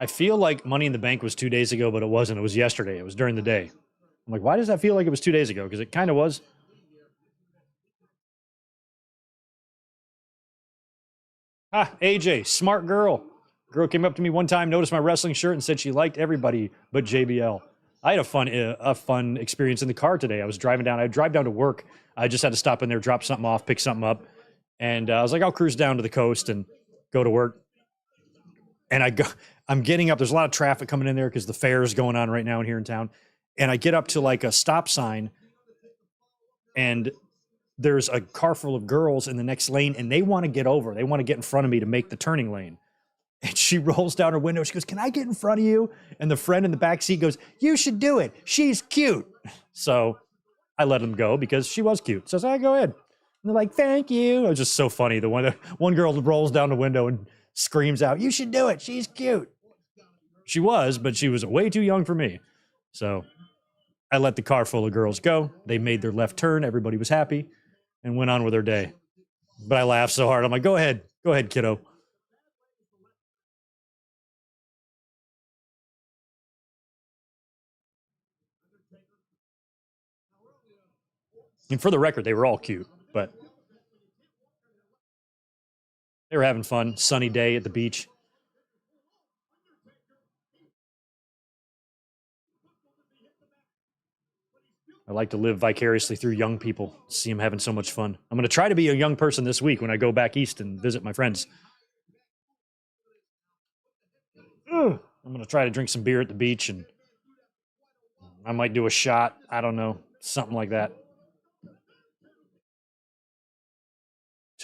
I feel like Money in the Bank was 2 days ago, but it wasn't. It was yesterday. It was during the day. I'm like, why does that feel like it was 2 days ago? Because it kind of was. AJ, smart girl. Girl came up to me one time, noticed my wrestling shirt, and said she liked everybody but JBL. I had a fun experience in the car today. I was driving down. I drive down to work. I just had to stop in there, drop something off, pick something up, and I was like, I'll cruise down to the coast and go to work. And I'm getting up. There's a lot of traffic coming in there because the fair is going on right now here in town. And I get up to like a stop sign, and there's a car full of girls in the next lane, and they want to get over. They want to get in front of me to make the turning lane. And she rolls down her window. She goes, "Can I get in front of you?" And the friend in the back seat goes, "You should do it. She's cute." So I let them go because she was cute. So I said, "Go ahead." And they're like, "Thank you." It was just so funny. The one girl rolls down the window and screams out, "You should do it. She's cute." She was, but she was way too young for me. So I let the car full of girls go. They made their left turn. Everybody was happy and went on with their day. But I laughed so hard. I'm like, go ahead, kiddo. And for the record, they were all cute, but they were having fun. Sunny day at the beach. I like to live vicariously through young people, see them having so much fun. I'm going to try to be a young person this week when I go back east and visit my friends. I'm going to try to drink some beer at the beach, and I might do a shot. I don't know. Something like that.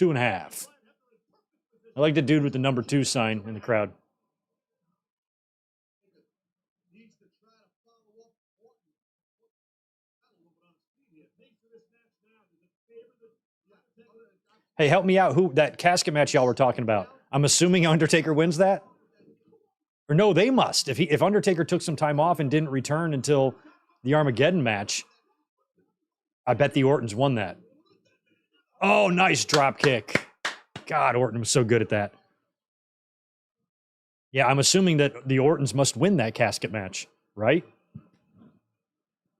2.5. I like the dude with the number 2 sign in the crowd. Hey, help me out. Who that casket match y'all were talking about? I'm assuming Undertaker wins that? Or no, they must. If Undertaker took some time off and didn't return until the Armageddon match, I bet the Ortons won that. Oh, nice drop kick. God, Orton was so good at that. Yeah, I'm assuming that the Ortons must win that casket match, right?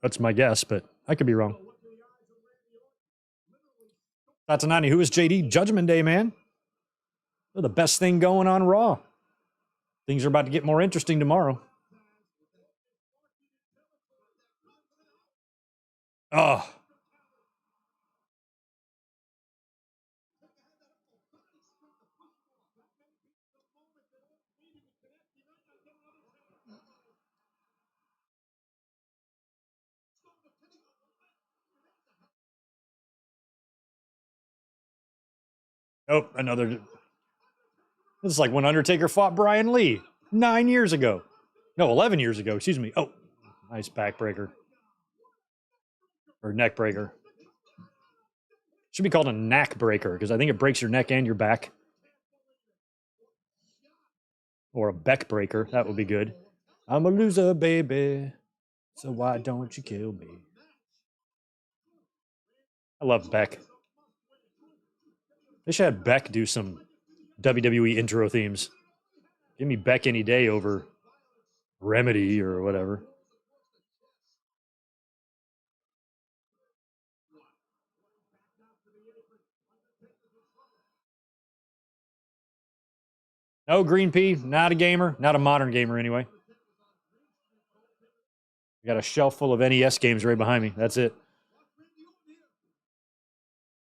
That's my guess, but I could be wrong. Tatanani, who is JD? Judgment Day, man. They're the best thing going on Raw. Things are about to get more interesting tomorrow. Oh. Oh, another. This is like when Undertaker fought Brian Lee 9 years ago. No, 11 years ago. Excuse me. Oh, nice backbreaker. Or neck breaker. Should be called a knack breaker because I think it breaks your neck and your back. Or a Beck breaker. That would be good. I'm a loser, baby. So why don't you kill me? I love Beck. They should have Beck do some WWE intro themes. Give me Beck any day over Remedy or whatever. No, Green Pea, not a gamer. Not a modern gamer, anyway. Got a shelf full of NES games right behind me. That's it.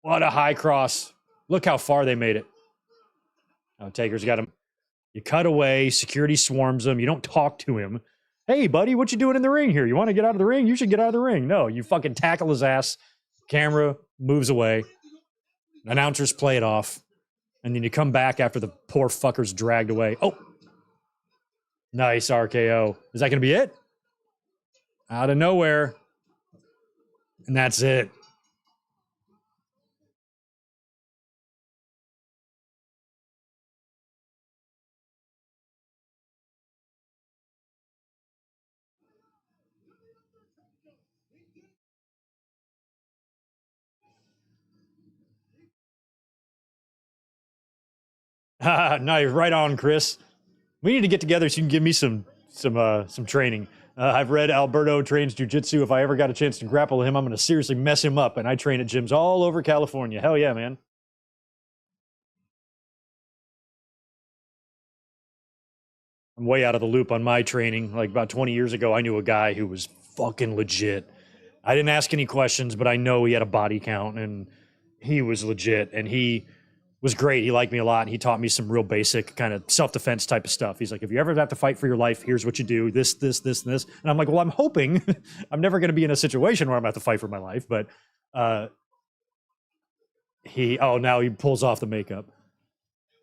What a high cross. Look how far they made it. Oh, Taker's got him. You cut away. Security swarms him. You don't talk to him. Hey, buddy, what you doing in the ring here? You want to get out of the ring? You should get out of the ring. No, you fucking tackle his ass. Camera moves away. Announcers play it off. And then you come back after the poor fucker's dragged away. Oh. Nice RKO. Is that going to be it? Out of nowhere. And that's it. Nice, right on, Chris. We need to get together so you can give me some training. I've read Alberto trains jiu-jitsu. If I ever got a chance to grapple him, I'm going to seriously mess him up. And I train at gyms all over California. Hell yeah, man. I'm way out of the loop on my training. Like about 20 years ago, I knew a guy who was fucking legit. I didn't ask any questions, but I know he had a body count and he was legit. And he was great. He liked me a lot. And he taught me some real basic kind of self-defense type of stuff. He's like, if you ever have to fight for your life, here's what you do. This, and this. And I'm like, well, I'm hoping I'm never going to be in a situation where I'm going to have to fight for my life. But now he pulls off the makeup.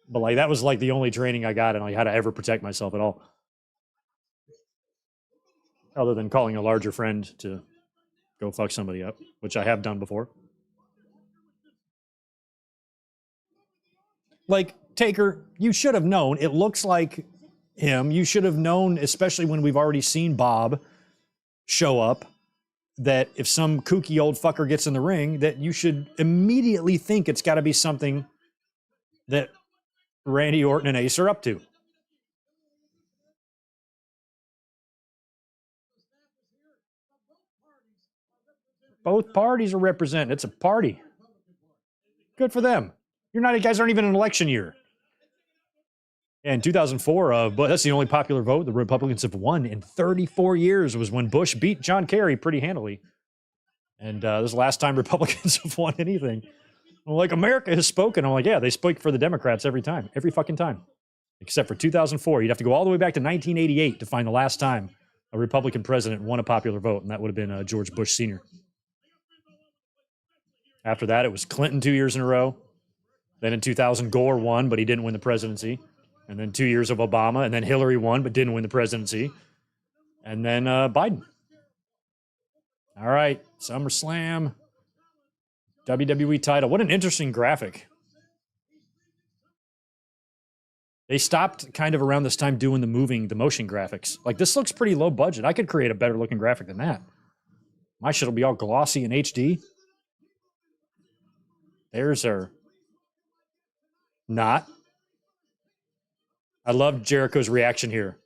But like that was like the only training I got on like how to ever protect myself at all. Other than calling a larger friend to go fuck somebody up, which I have done before. Like, Taker, you should have known. It looks like him. You should have known, especially when we've already seen Bob show up, that if some kooky old fucker gets in the ring, that you should immediately think it's got to be something that Randy Orton and Ace are up to. Both parties are represented. It's a party. Good for them. You guys aren't even in an election year. In 2004, but that's the only popular vote the Republicans have won in 34 years was when Bush beat John Kerry pretty handily. And this is the last time Republicans have won anything. I'm like, America has spoken. I'm like, yeah, they spoke for the Democrats every time, every fucking time. Except for 2004. You'd have to go all the way back to 1988 to find the last time a Republican president won a popular vote, and that would have been George Bush Sr. After that, it was Clinton 2 years in a row. Then in 2000, Gore won, but he didn't win the presidency. And then 2 years of Obama, and then Hillary won, but didn't win the presidency. And then Biden. All right, SummerSlam, WWE title. What an interesting graphic. They stopped kind of around this time doing the motion graphics. Like, this looks pretty low budget. I could create a better looking graphic than that. My shit will be all glossy and HD. There's her. Not. I love Jericho's reaction here.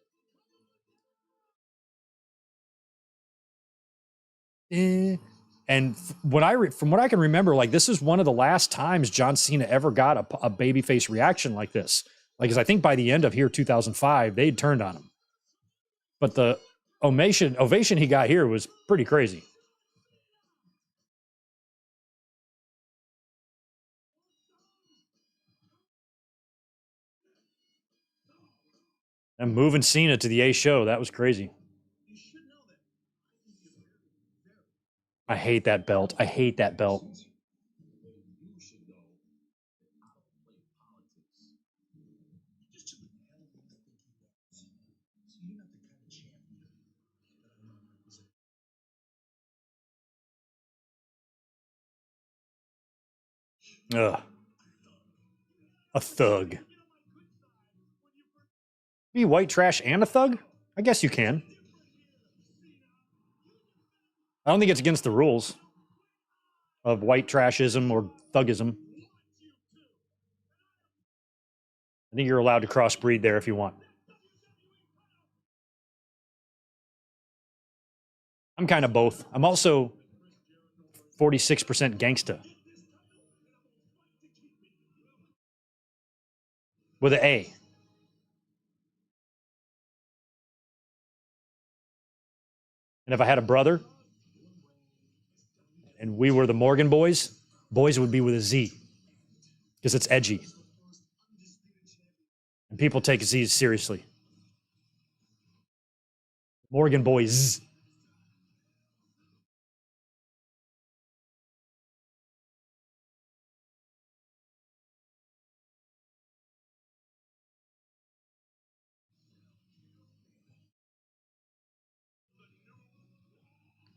And from what I can remember, like, this is one of the last times John Cena ever got a babyface reaction like this. Like, because I think by the end of here, 2005, they'd turned on him. But the ovation he got here was pretty crazy. And moving Cena to the A show, that was crazy. I hate that belt. I hate that belt. Ugh. A thug. Be white trash and a thug? I guess you can. I don't think it's against the rules of white trashism or thugism. I think you're allowed to crossbreed there if you want. I'm kind of both. I'm also 46% gangsta. With an A. And if I had a brother and we were the Morgan boys, boys would be with a Z because it's edgy. And people take Z's seriously. Morgan boys.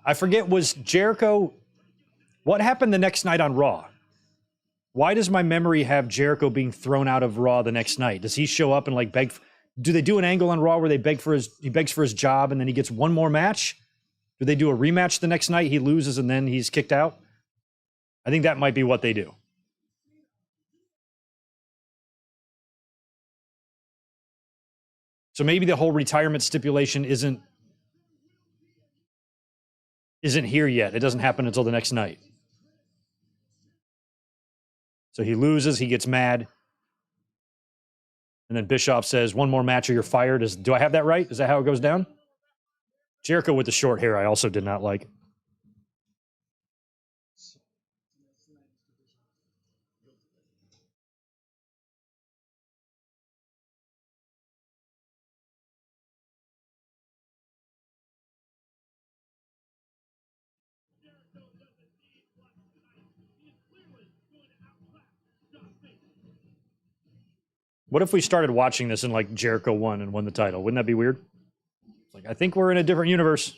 I forget, was Jericho, what happened the next night on Raw? Why does my memory have Jericho being thrown out of Raw the next night? Does he show up and like beg? Do they do an angle on Raw where he begs for his job and then he gets one more match? Do they do a rematch the next night? He loses and then he's kicked out? I think that might be what they do. So maybe the whole retirement stipulation isn't here yet. It doesn't happen until the next night. So he loses, he gets mad. And then Bischoff says, one more match or you're fired. Do I have that right? Is that how it goes down? Jericho with the short hair, I also did not like. What if we started watching this and like Jericho won and won the title? Wouldn't that be weird? Like, I think we're in a different universe.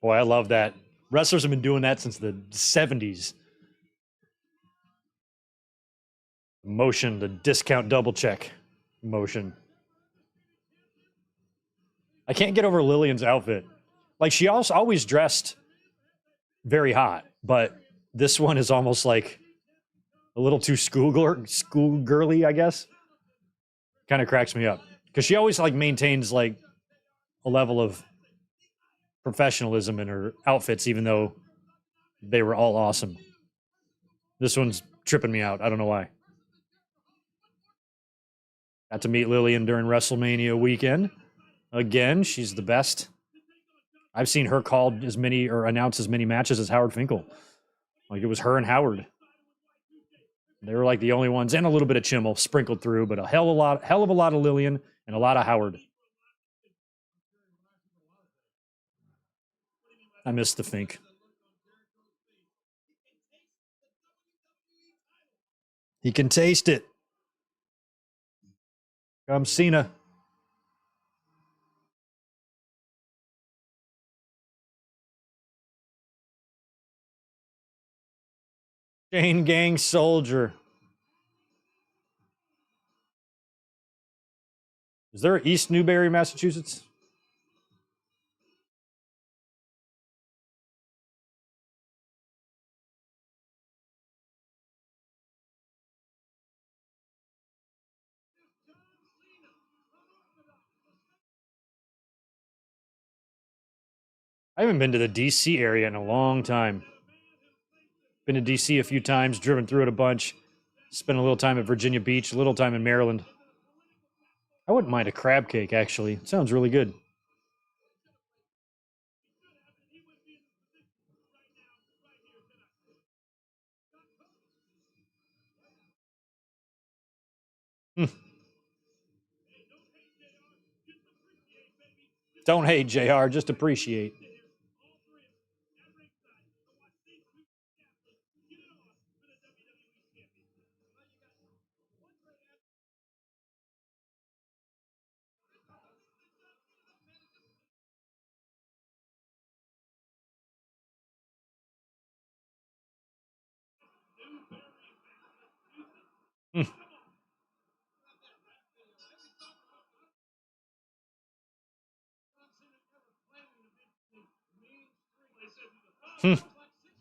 Boy, I love that. Wrestlers have been doing that since the 70s. Motion, the discount double check motion. I can't get over Lillian's outfit. Like, she also always dressed very hot, but this one is almost like a little too schoolgirly, I guess. Kind of cracks me up because she always like maintains like a level of professionalism in her outfits, even though they were all awesome. This one's tripping me out. I don't know why. Got to meet Lillian during WrestleMania weekend. Again, she's the best. I've seen her called as many or announce as many matches as Howard Finkel. Like it was her and Howard. They were like the only ones, and a little bit of Chimmel sprinkled through, but a hell of a lot of Lillian and a lot of Howard. I miss the Fink. He can taste it. Come Cena. Chain Gang Soldier. Is there East Newbury, Massachusetts? I haven't been to the DC area in a long time. Been to DC a few times, driven through it a bunch. Spent a little time at Virginia Beach, a little time in Maryland. I wouldn't mind a crab cake, actually. It sounds really good. Don't hate, JR. Just appreciate.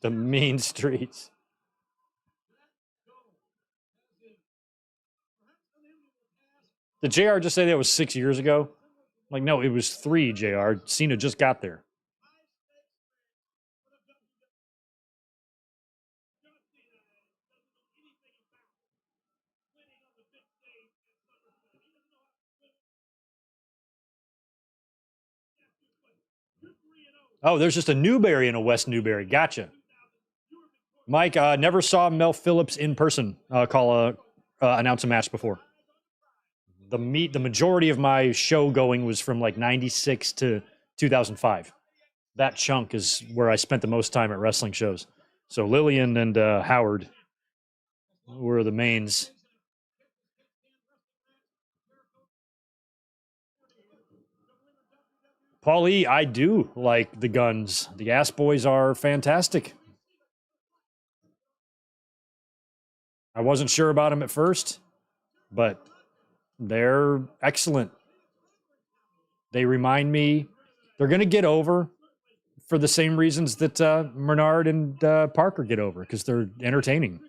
The mean streets. Did JR just say that was 6 years ago? Like, no, it was 3, JR. Cena just got there. Oh, there's just a Newberry and a West Newberry. Gotcha. Mike, never saw Mel Phillips in person announce a match before. The majority of my show going was from like 96 to 2005. That chunk is where I spent the most time at wrestling shows. So Lillian and Howard were the mains. Paulie, I do like the Guns. The Ass Boys are fantastic. I wasn't sure about them at first, but they're excellent. They remind me, they're going to get over for the same reasons that Menard and Parker get over, because they're entertaining.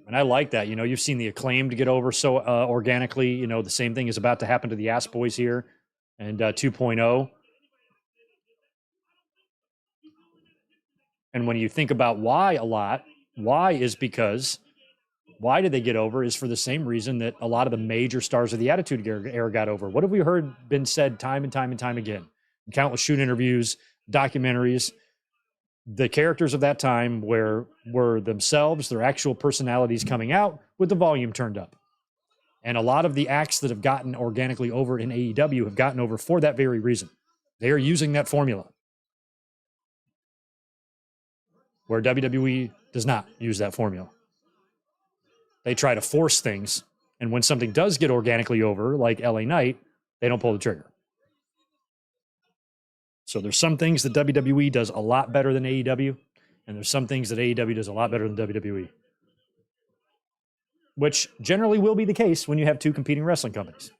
And I like that. You know, you've seen the Acclaimed get over so organically. You know, the same thing is about to happen to the Ass Boys here and 2.0. And when you think about why a lot, why is because why did they get over is for the same reason that a lot of the major stars of the Attitude Era got over. What have we heard been said time and time and time again? Countless shoot interviews, documentaries. The characters of that time were themselves, their actual personalities coming out with the volume turned up. And a lot of the acts that have gotten organically over in AEW have gotten over for that very reason. They are using that formula. Where WWE does not use that formula. They try to force things, and when something does get organically over, like LA Knight, they don't pull the trigger. So there's some things that WWE does a lot better than AEW, and there's some things that AEW does a lot better than WWE. Which generally will be the case when you have two competing wrestling companies.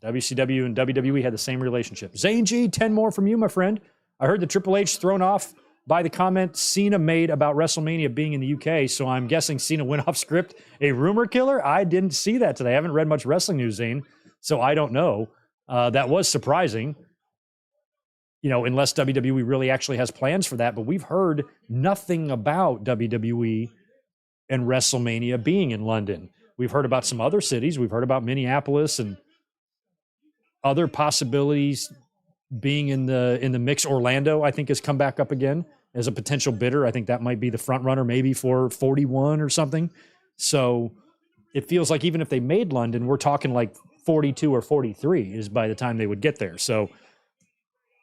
WCW and WWE had the same relationship. Zane G, 10 more from you, my friend. I heard the Triple H thrown off by the comment Cena made about WrestleMania being in the UK, so I'm guessing Cena went off script. A rumor killer? I didn't see that today. I haven't read much wrestling news, Zane, so I don't know. That was surprising. unless WWE really actually has plans for that. But we've heard nothing about WWE and WrestleMania being in London. We've heard about some other cities. We've heard about Minneapolis and other possibilities being in the mix. Orlando, I think, has come back up again as a potential bidder. I think that might be the front runner, maybe for 41 or something. So it feels like even if they made London, we're talking like 42 or 43 is by the time they would get there. So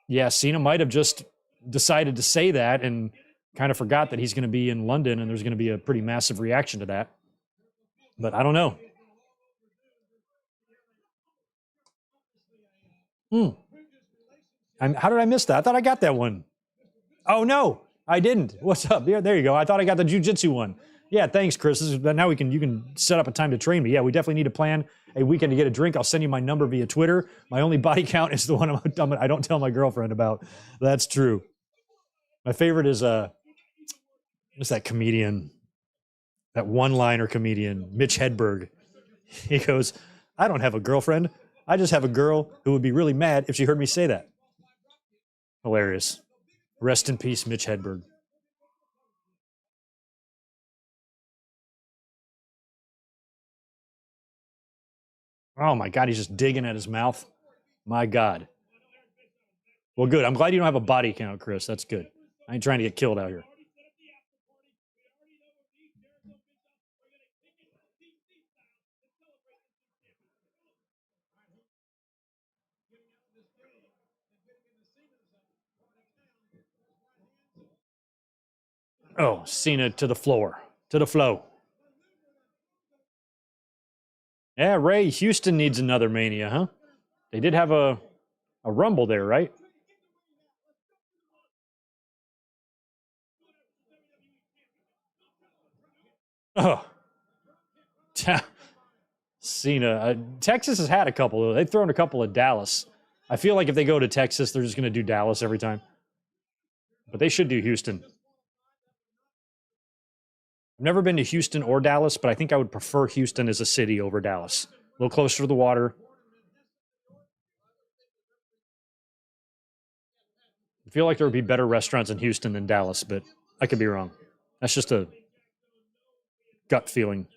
yeah, Cena might have just decided to say that and kind of forgot that he's going to be in London and there's going to be a pretty massive reaction to that. But I don't know. How did I miss that? I thought I got that one. Oh, no, I didn't. What's up? There you go. I thought I got the jiu-jitsu one. Yeah, thanks, Chris. Now you can set up a time to train me. Yeah, we definitely need to plan a weekend to get a drink. I'll send you my number via Twitter. My only body count is the one I don't tell my girlfriend about. That's true. My favorite is what's that comedian? That one-liner comedian, Mitch Hedberg. He goes, I don't have a girlfriend. I just have a girl who would be really mad if she heard me say that. Hilarious. Rest in peace, Mitch Hedberg. Oh my God, he's just digging at his mouth. My God. Well, good. I'm glad you don't have a body count, Chris. That's good. I ain't trying to get killed out here. Oh, Cena to the floor, to the flow. Yeah, Ray, Houston needs another Mania, huh? They did have a Rumble there, right? Oh, Cena. Texas has had a couple. They've thrown a couple at Dallas. I feel like if they go to Texas, they're just going to do Dallas every time. But they should do Houston. I've never been to Houston or Dallas, but I think I would prefer Houston as a city over Dallas. A little closer to the water. I feel like there would be better restaurants in Houston than Dallas, but I could be wrong. That's just a gut feeling.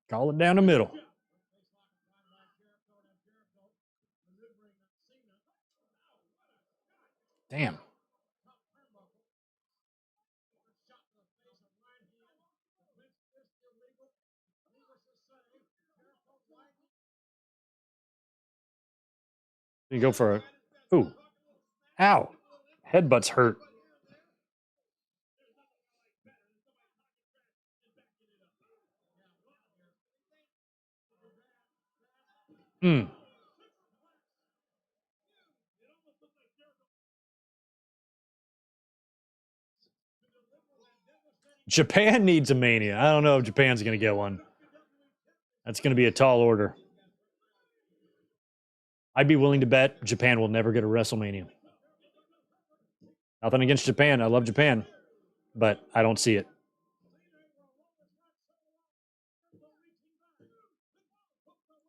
Call it down the middle. Damn. You go for a. Ooh. Ow. Headbutts hurt. Hmm. Japan needs a Mania. I don't know if Japan's going to get one. That's going to be a tall order. I'd be willing to bet Japan will never get a WrestleMania. Nothing against Japan. I love Japan, but I don't see it.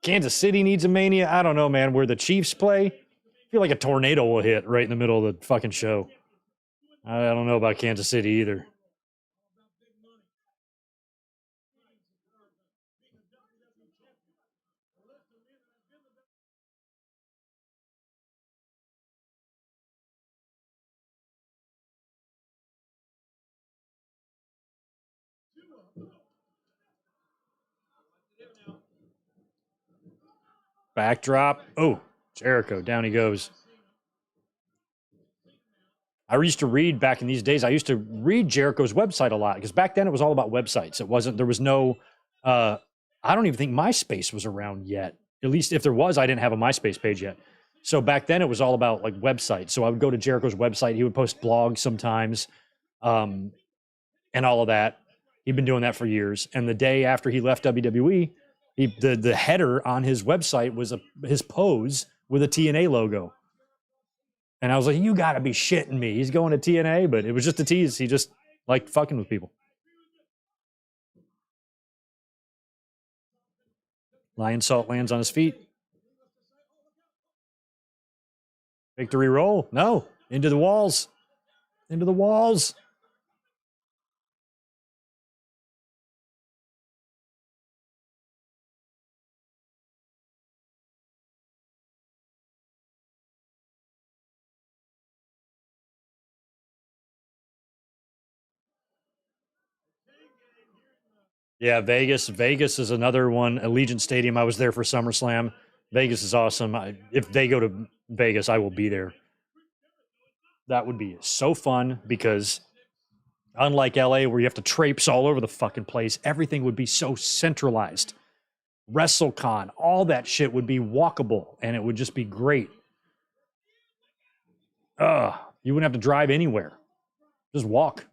Kansas City needs a Mania. I don't know, man. Where the Chiefs play, I feel like a tornado will hit right in the middle of the fucking show. I don't know about Kansas City either. Backdrop. Oh, Jericho. Down he goes. I used to read back in these days. I used to read Jericho's website a lot because back then it was all about websites. It wasn't. There was no. I don't even think MySpace was around yet. At least if there was, I didn't have a MySpace page yet. So back then it was all about like websites. So I would go to Jericho's website. He would post blogs sometimes, and all of that. He'd been doing that for years. And the day after he left WWE, the header on his website was his pose with a TNA logo. And I was like, you got to be shitting me. He's going to TNA, but it was just a tease. He just liked fucking with people. Lion Salt lands on his feet. Victory roll. No. Into the walls. Into the walls. Yeah, Vegas. Vegas is another one. Allegiant Stadium. I was there for SummerSlam. Vegas is awesome. If they go to Vegas, I will be there. That would be so fun because unlike LA, where you have to traipse all over the fucking place, everything would be so centralized. WrestleCon, all that shit would be walkable and it would just be great. You wouldn't have to drive anywhere. Just walk.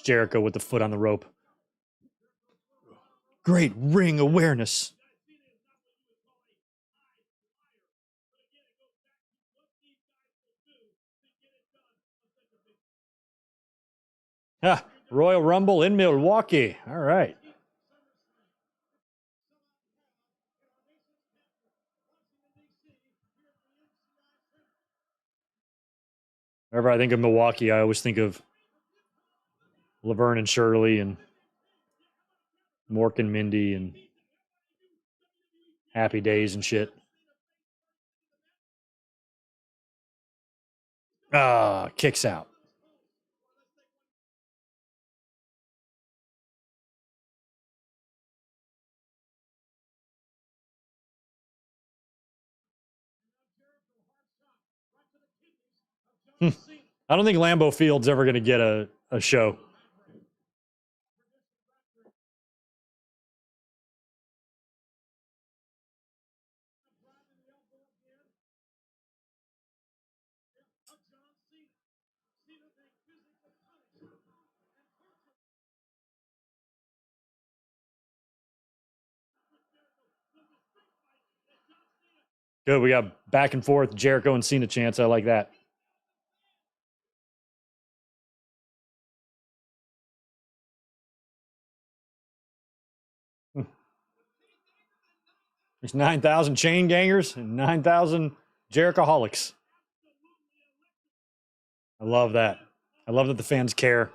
Jericho with the foot on the rope. Great ring awareness. Royal Rumble in Milwaukee. All right. Whenever I think of Milwaukee, I always think of Laverne and Shirley and Mork and Mindy and Happy Days and shit. Kicks out. I don't think Lambeau Field's ever going to get a show. Good. We got back and forth Jericho and Cena chance. I like that. There's 9,000 chain gangers and 9,000 Jerichoholics. I love that. I love that the fans care.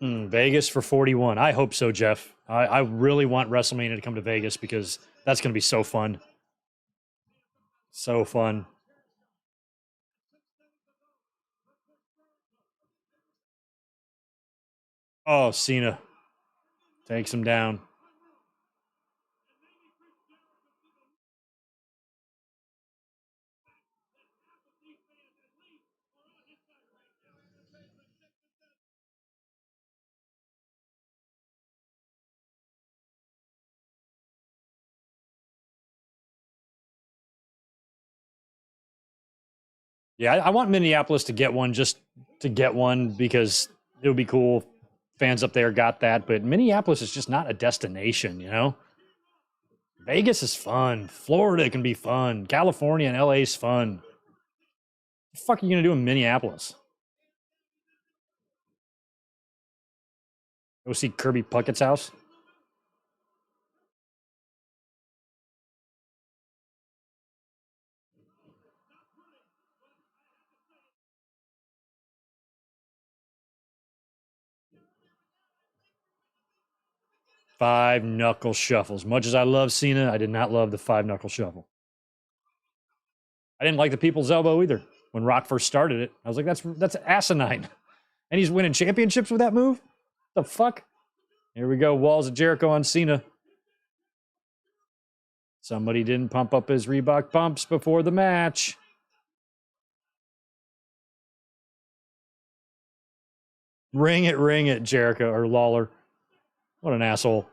Vegas for 41. I hope so, Jeff. I really want WrestleMania to come to Vegas because that's going to be so fun. So fun. Oh, Cena takes him down. Yeah, I want Minneapolis to get one just to get one because it would be cool. Fans up there got that, but Minneapolis is just not a destination, you know? Vegas is fun. Florida can be fun. California and LA is fun. What the fuck are you going to do in Minneapolis? Go see Kirby Puckett's house? Five knuckle shuffles. Much as I love Cena, I did not love the five knuckle shuffle. I didn't like the people's elbow either. When Rock first started it, I was like, that's asinine. And he's winning championships with that move? The fuck? Here we go. Walls of Jericho on Cena. Somebody didn't pump up his Reebok pumps before the match. Ring it, Jericho or Lawler. What an asshole.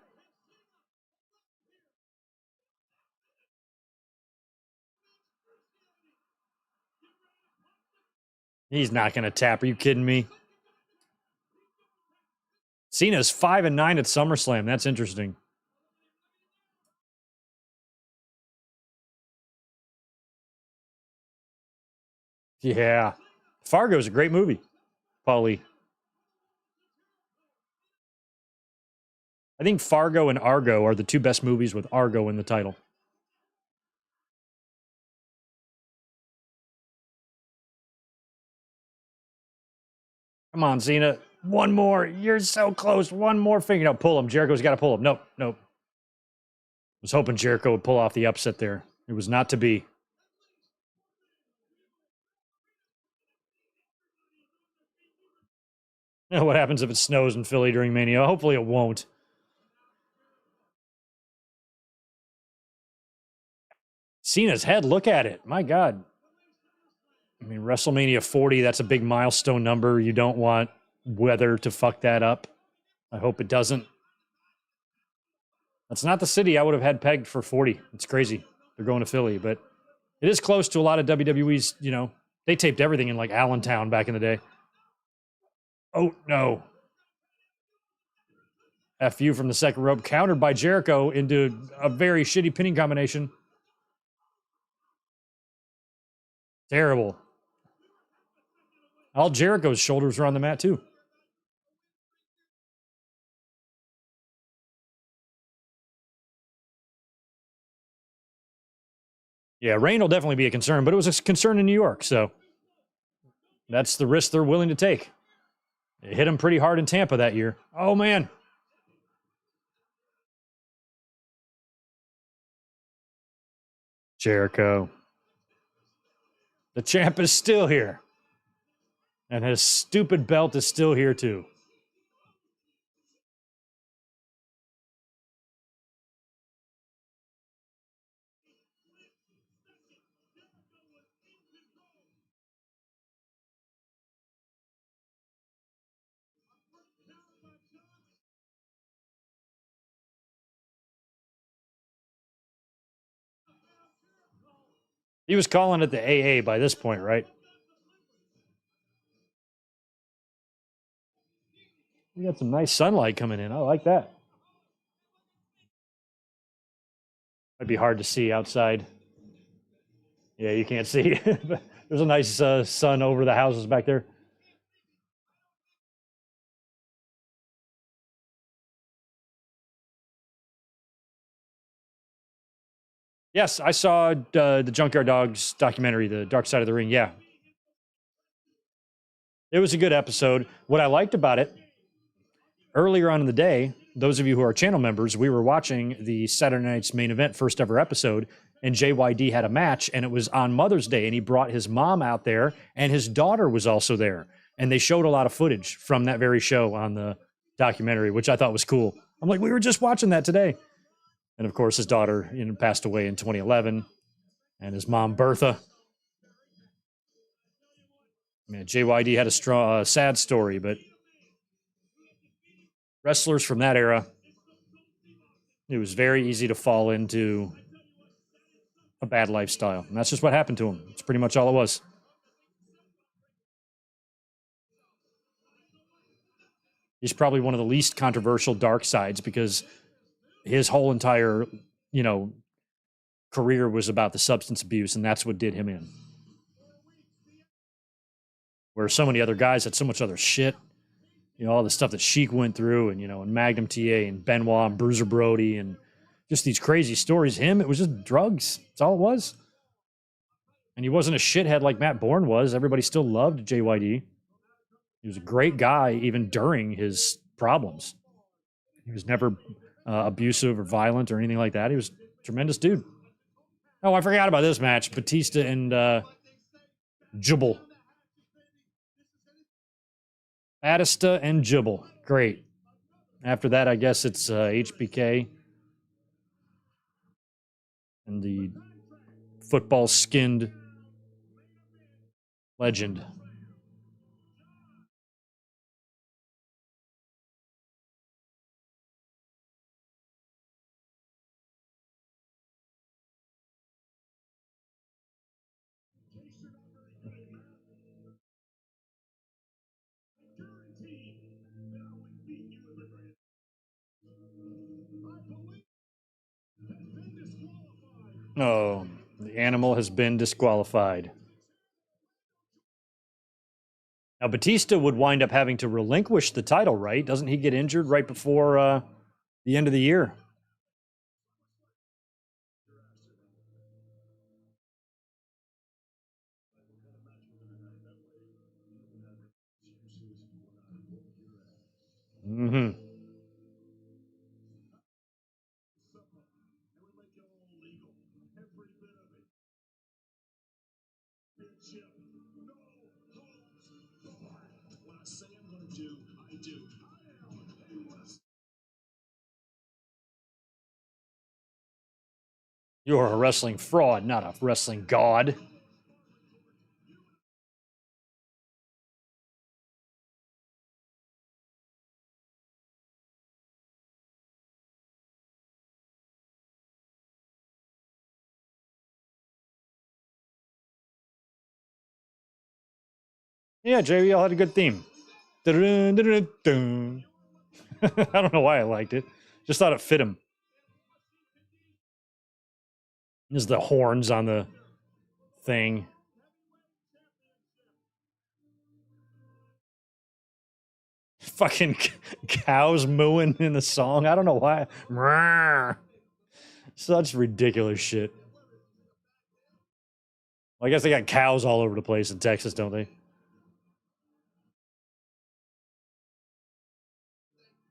He's not going to tap. Are you kidding me? Cena's 5-9 at SummerSlam. That's interesting. Yeah. Fargo's a great movie, Paulie. I think Fargo and Argo are the two best movies with Argo in the title. Come on, Cena. One more. You're so close. One more finger. No, pull him. Jericho's got to pull him. Nope, nope. Was hoping Jericho would pull off the upset there. It was not to be. You know what happens if it snows in Philly during Mania? Hopefully it won't. Cena's head, look at it. My God. I mean, WrestleMania 40, that's a big milestone number. You don't want weather to fuck that up. I hope it doesn't. That's not the city I would have had pegged for 40. It's crazy. They're going to Philly, but it is close to a lot of WWE's, you know, they taped everything in like Allentown back in the day. Oh, no. FU from the second rope, countered by Jericho into a very shitty pinning combination. Terrible. All Jericho's shoulders were on the mat, too. Yeah, rain will definitely be a concern, but it was a concern in New York, so that's the risk they're willing to take. It hit them pretty hard in Tampa that year. Oh, man. Jericho. The champ is still here. And his stupid belt is still here, too. He was calling it the AA by this point, right? We got some nice sunlight coming in. I like that. Might be hard to see outside. Yeah, you can't see. There's a nice sun over the houses back there. Yes, I saw the Junkyard Dogs documentary, The Dark Side of the Ring. Yeah. It was a good episode. What I liked about it, earlier on in the day, those of you who are channel members, we were watching the Saturday Night's Main Event first ever episode, and JYD had a match, and it was on Mother's Day, and he brought his mom out there, and his daughter was also there. And they showed a lot of footage from that very show on the documentary, which I thought was cool. I'm like, we were just watching that today. And of course, his daughter passed away in 2011, and his mom, Bertha. I mean, JYD had a strong, sad story, but wrestlers from that era, it was very easy to fall into a bad lifestyle. And that's just what happened to him. It's pretty much all it was. He's probably one of the least controversial dark sides because his whole entire, career was about the substance abuse, and that's what did him in. Where so many other guys had so much other shit, all the stuff that Sheik went through, and Magnum TA and Benoit and Bruiser Brody, and just these crazy stories. Him, it was just drugs. That's all it was. And he wasn't a shithead like Matt Bourne was. Everybody still loved JYD. He was a great guy even during his problems. He was never abusive or violent or anything like that. He was a tremendous dude. Oh, I forgot about this match. Batista and Jubal. Batista and Jubal. Great. After that, I guess it's HBK and the football-skinned legend. Oh, the animal has been disqualified. Now, Batista would wind up having to relinquish the title, right? Doesn't he get injured right before the end of the year? Mm-hmm. You're a wrestling fraud, not a wrestling god. Yeah, JBL had a good theme. Dun, dun, dun, dun. I don't know why I liked it. Just thought it fit him. There's the horns on the thing. Fucking cows mooing in the song. I don't know why. Such ridiculous shit. Well, I guess they got cows all over the place in Texas, don't they?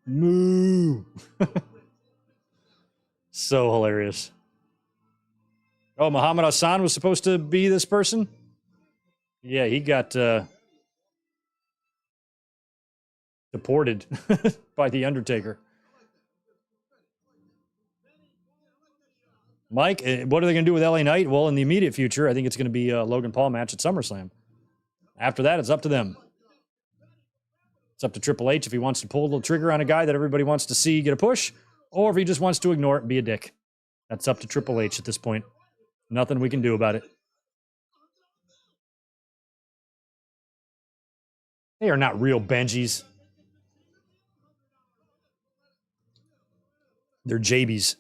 Moo. So hilarious. Oh, Muhammad Hassan was supposed to be this person? Yeah, he got deported by The Undertaker. Mike, what are they going to do with LA Knight? Well, in the immediate future, I think it's going to be a Logan Paul match at SummerSlam. After that, it's up to them. It's up to Triple H if he wants to pull the trigger on a guy that everybody wants to see get a push, or if he just wants to ignore it and be a dick. That's up to Triple H at this point. Nothing we can do about it. They are not real Benjis. They're JBs.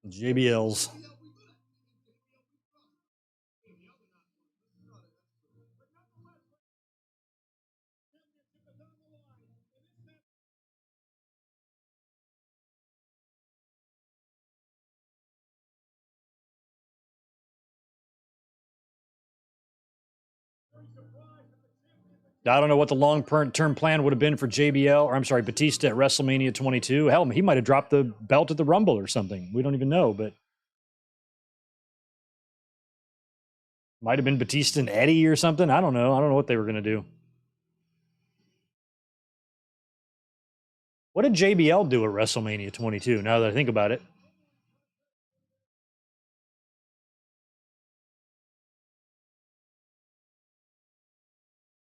JBLs. I don't know what the long-term plan would have been for JBL, or I'm sorry, Batista at WrestleMania 22. Hell, he might have dropped the belt at the Rumble or something. We don't even know, but might have been Batista and Eddie or something. I don't know. I don't know what they were going to do. What did JBL do at WrestleMania 22, now that I think about it?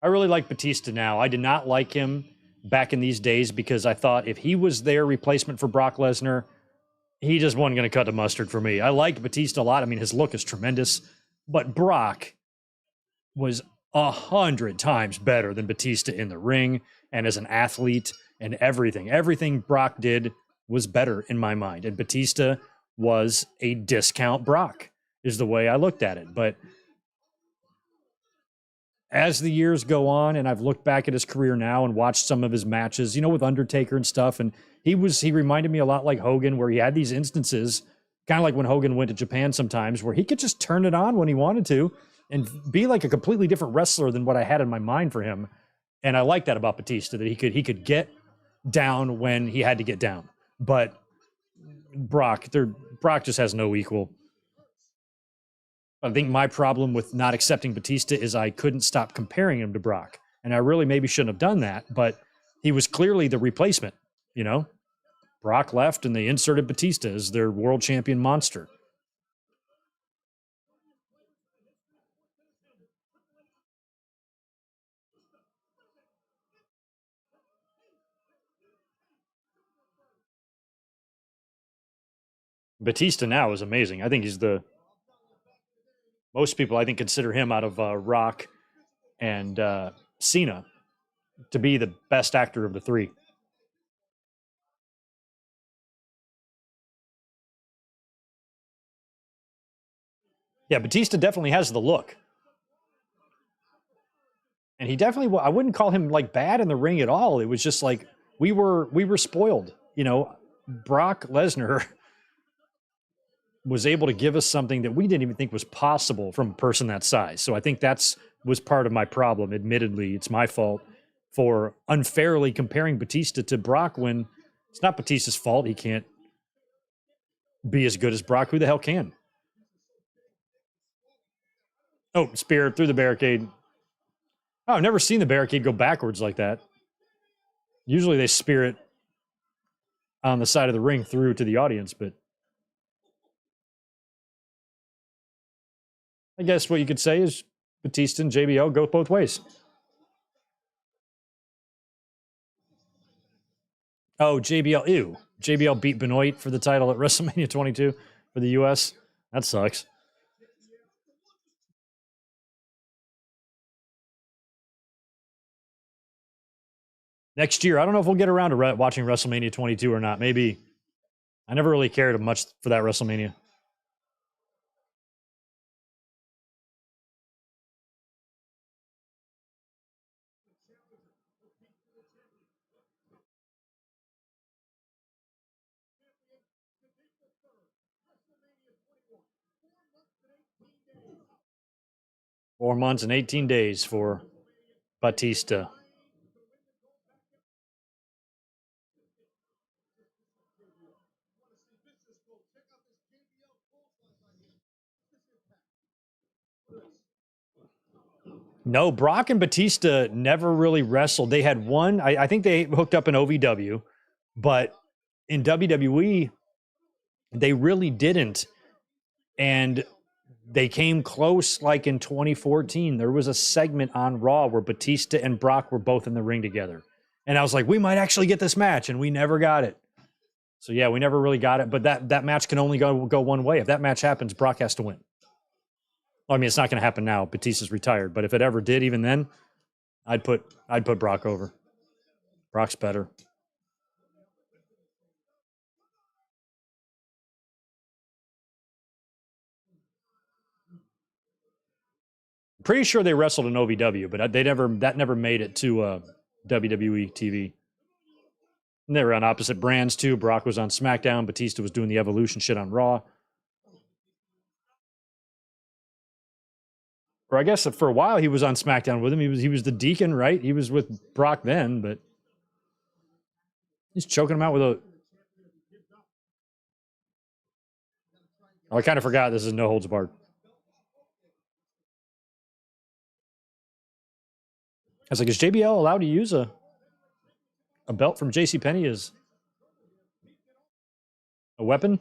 I really like Batista now. I did not like him back in these days because I thought if he was their replacement for Brock Lesnar, he just wasn't going to cut the mustard for me. I liked Batista a lot. I mean, his look is tremendous, but Brock was 100 times better than Batista in the ring and as an athlete and everything. Everything Brock did was better in my mind. And Batista was a discount Brock, is the way I looked at it. But as the years go on and I've looked back at his career now and watched some of his matches, you know, with Undertaker and stuff, and he reminded me a lot like Hogan, where he had these instances, kind of like when Hogan went to Japan sometimes, where he could just turn it on when he wanted to and be like a completely different wrestler than what I had in my mind for him. And I like that about Batista, that he could get down when he had to get down. But Brock just has no equal. I think my problem with not accepting Batista is I couldn't stop comparing him to Brock. And I really maybe shouldn't have done that, but he was clearly the replacement, you know? Brock left and they inserted Batista as their world champion monster. Batista now is amazing. I think he's most people I think consider him out of Rock and Cena to be the best actor of the three. Yeah, Batista definitely has the look. And he definitely, I wouldn't call him like bad in the ring at all. It was just like we were spoiled. You know, Brock Lesnar was able to give us something that we didn't even think was possible from a person that size. So I think that's was part of my problem. Admittedly, it's my fault for unfairly comparing Batista to Brock when it's not Batista's fault. He can't be as good as Brock. Who the hell can? Oh, spear through the barricade. Oh, I've never seen the barricade go backwards like that. Usually they spear it on the side of the ring through to the audience, but I guess what you could say is Batista and JBL go both ways. Oh, JBL, ew. JBL beat Benoit for the title at WrestleMania 22 for the US. That sucks. Next year, I don't know if we'll get around to watching WrestleMania 22 or not. Maybe. I never really cared much for that WrestleMania. Four months and 18 days for Batista. No, Brock and Batista never really wrestled. They had one, I think they hooked up in OVW, but in WWE, they really didn't. And they came close like in 2014. There was a segment on Raw where Batista and Brock were both in the ring together. And I was like, we might actually get this match, and we never got it. So yeah, we never really got it. But that match can only go one way. If that match happens, Brock has to win. Well, I mean, it's not going to happen now. Batista's retired, but if it ever did, even then, I'd put Brock over. Brock's better. Pretty sure they wrestled in OVW, but that never made it to WWE TV. And they were on opposite brands too. Brock was on SmackDown. Batista was doing the Evolution shit on Raw. Or I guess for a while he was on SmackDown with him. He was the Deacon, right? He was with Brock then, but he's choking him out with a. Oh, I kind of forgot this is no holds barred. I was like, is JBL allowed to use a belt from JCPenney as a weapon?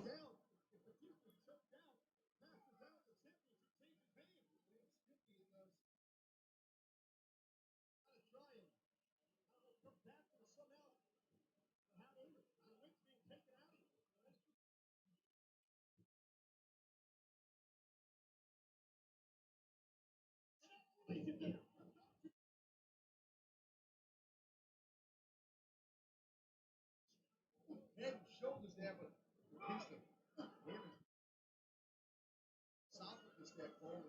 Head and shoulders there, but Batista softly step forward,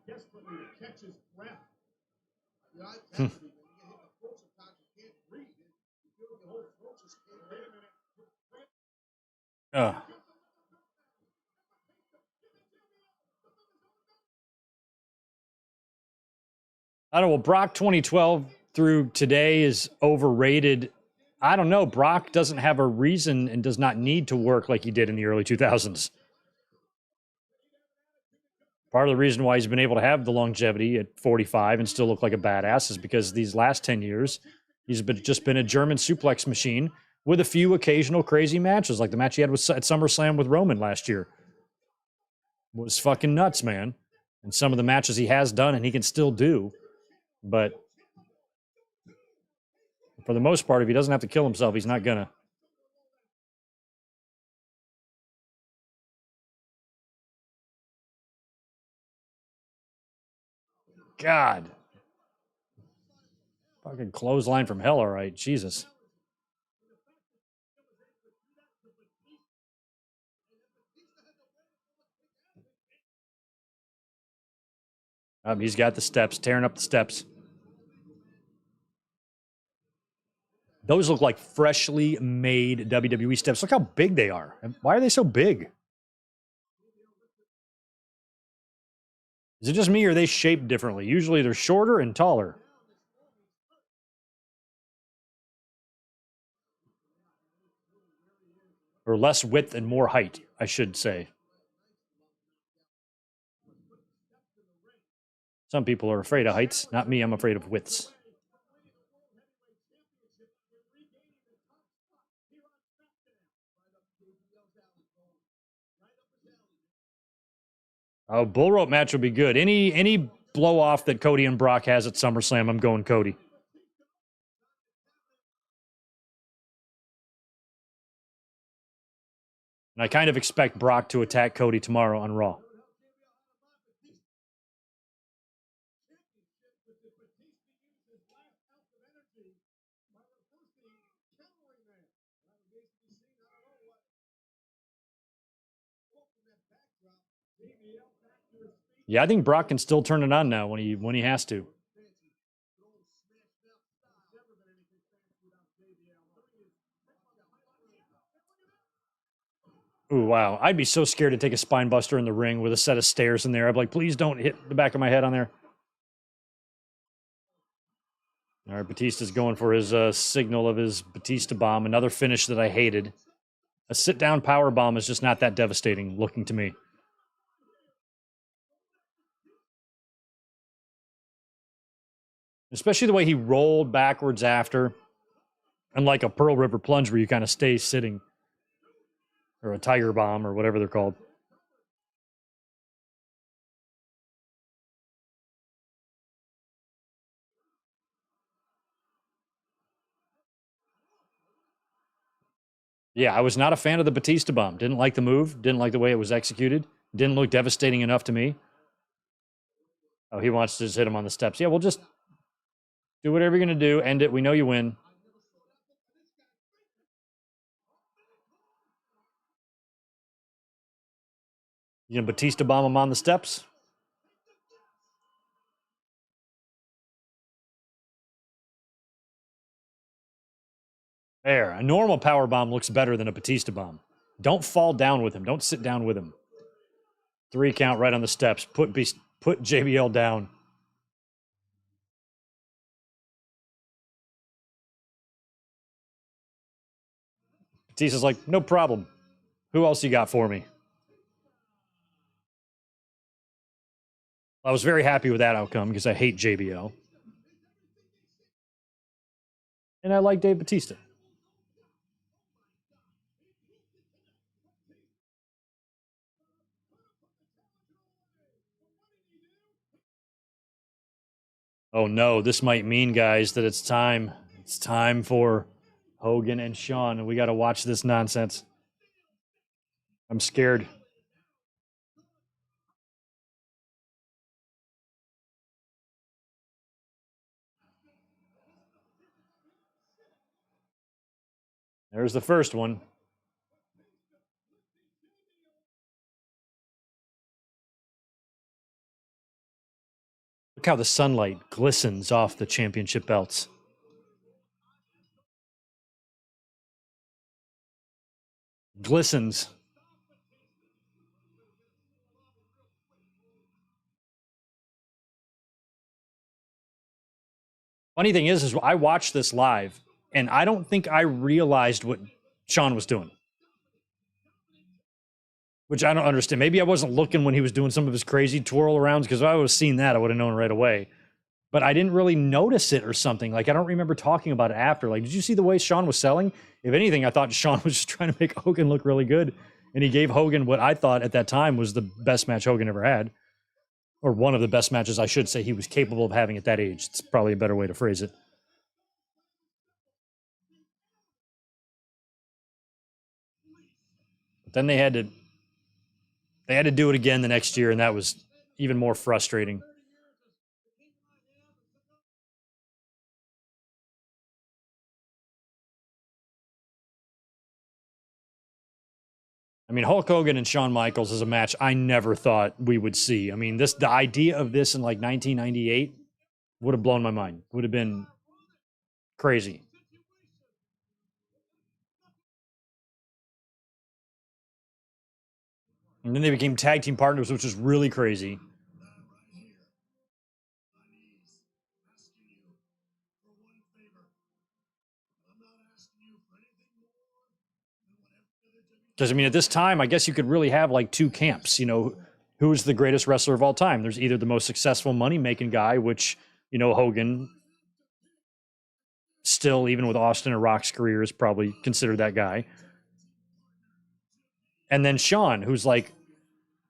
desperately to catch his breath. You know, it's happening when you get hit the throat. Sometimes you can't breathe. You feel your whole throat just can't. Wait a minute. I don't know. Well, Brock 2012 through today is overrated. I don't know. Brock doesn't have a reason and does not need to work like he did in the early 2000s. Part of the reason why he's been able to have the longevity at 45 and still look like a badass is because these last 10 years, he's just been a German suplex machine with a few occasional crazy matches, like the match he had at SummerSlam with Roman last year. It was fucking nuts, man. And some of the matches he has done and he can still do. But for the most part, if he doesn't have to kill himself, he's not gonna. God. Fucking clothesline from hell, all right. Jesus. He's got the steps, tearing up the steps. Those look like freshly made WWE steps. Look how big they are. Why are they so big? Is it just me or are they shaped differently? Usually they're shorter and taller. Or less width and more height, I should say. Some people are afraid of heights. Not me, I'm afraid of widths. Oh, bull rope match will be good. Any blow off that Cody and Brock has at SummerSlam, I'm going Cody. And I kind of expect Brock to attack Cody tomorrow on Raw. Yeah, I think Brock can still turn it on now when he has to. Ooh, wow. I'd be so scared to take a spine buster in the ring with a set of stairs in there. I'd be like, please don't hit the back of my head on there. All right, Batista's going for his signal of his Batista bomb. Another finish that I hated. A sit-down power bomb is just not that devastating looking to me. Especially the way he rolled backwards after. Unlike a Pearl River plunge where you kind of stay sitting. Or a tiger bomb or whatever they're called. Yeah, I was not a fan of the Batista bomb. Didn't like the move. Didn't like the way it was executed. Didn't look devastating enough to me. Oh, he wants to just hit him on the steps. Yeah, we'll just do whatever you're going to do. End it. We know you win. You going to Batista bomb him on the steps? There. A normal power bomb looks better than a Batista bomb. Don't fall down with him. Don't sit down with him. 3 count right on the steps. Put JBL down. Batista's like, no problem. Who else you got for me? I was very happy with that outcome because I hate JBL. And I like Dave Batista. Oh no, this might mean, guys, that it's time. It's time for Hogan and Shawn, and we got to watch this nonsense. I'm scared. There's the first one. Look how the sunlight glistens off the championship belts. Glistens. Funny thing is I watched this live, and I don't think I realized what Shawn was doing. Which I don't understand. Maybe I wasn't looking when he was doing some of his crazy twirl arounds, because if I would have seen that, I would have known right away. But I didn't really notice it or something. Like, I don't remember talking about it after. Like, did you see the way Shawn was selling? If anything, I thought Shawn was just trying to make Hogan look really good. And he gave Hogan what I thought at that time was the best match Hogan ever had. Or one of the best matches, I should say, he was capable of having at that age. It's probably a better way to phrase it. But then they had to do it again the next year, and that was even more frustrating. I mean, Hulk Hogan and Shawn Michaels is a match I never thought we would see. I mean, the idea of this in like 1998 would have blown my mind. Would have been crazy. And then they became tag team partners, which was really crazy. Because, I mean, at this time, I guess you could really have like two camps. You know, who's the greatest wrestler of all time? There's either the most successful money-making guy, which, you know, Hogan, still, even with Austin and Rock's career, is probably considered that guy. And then Shawn, who's like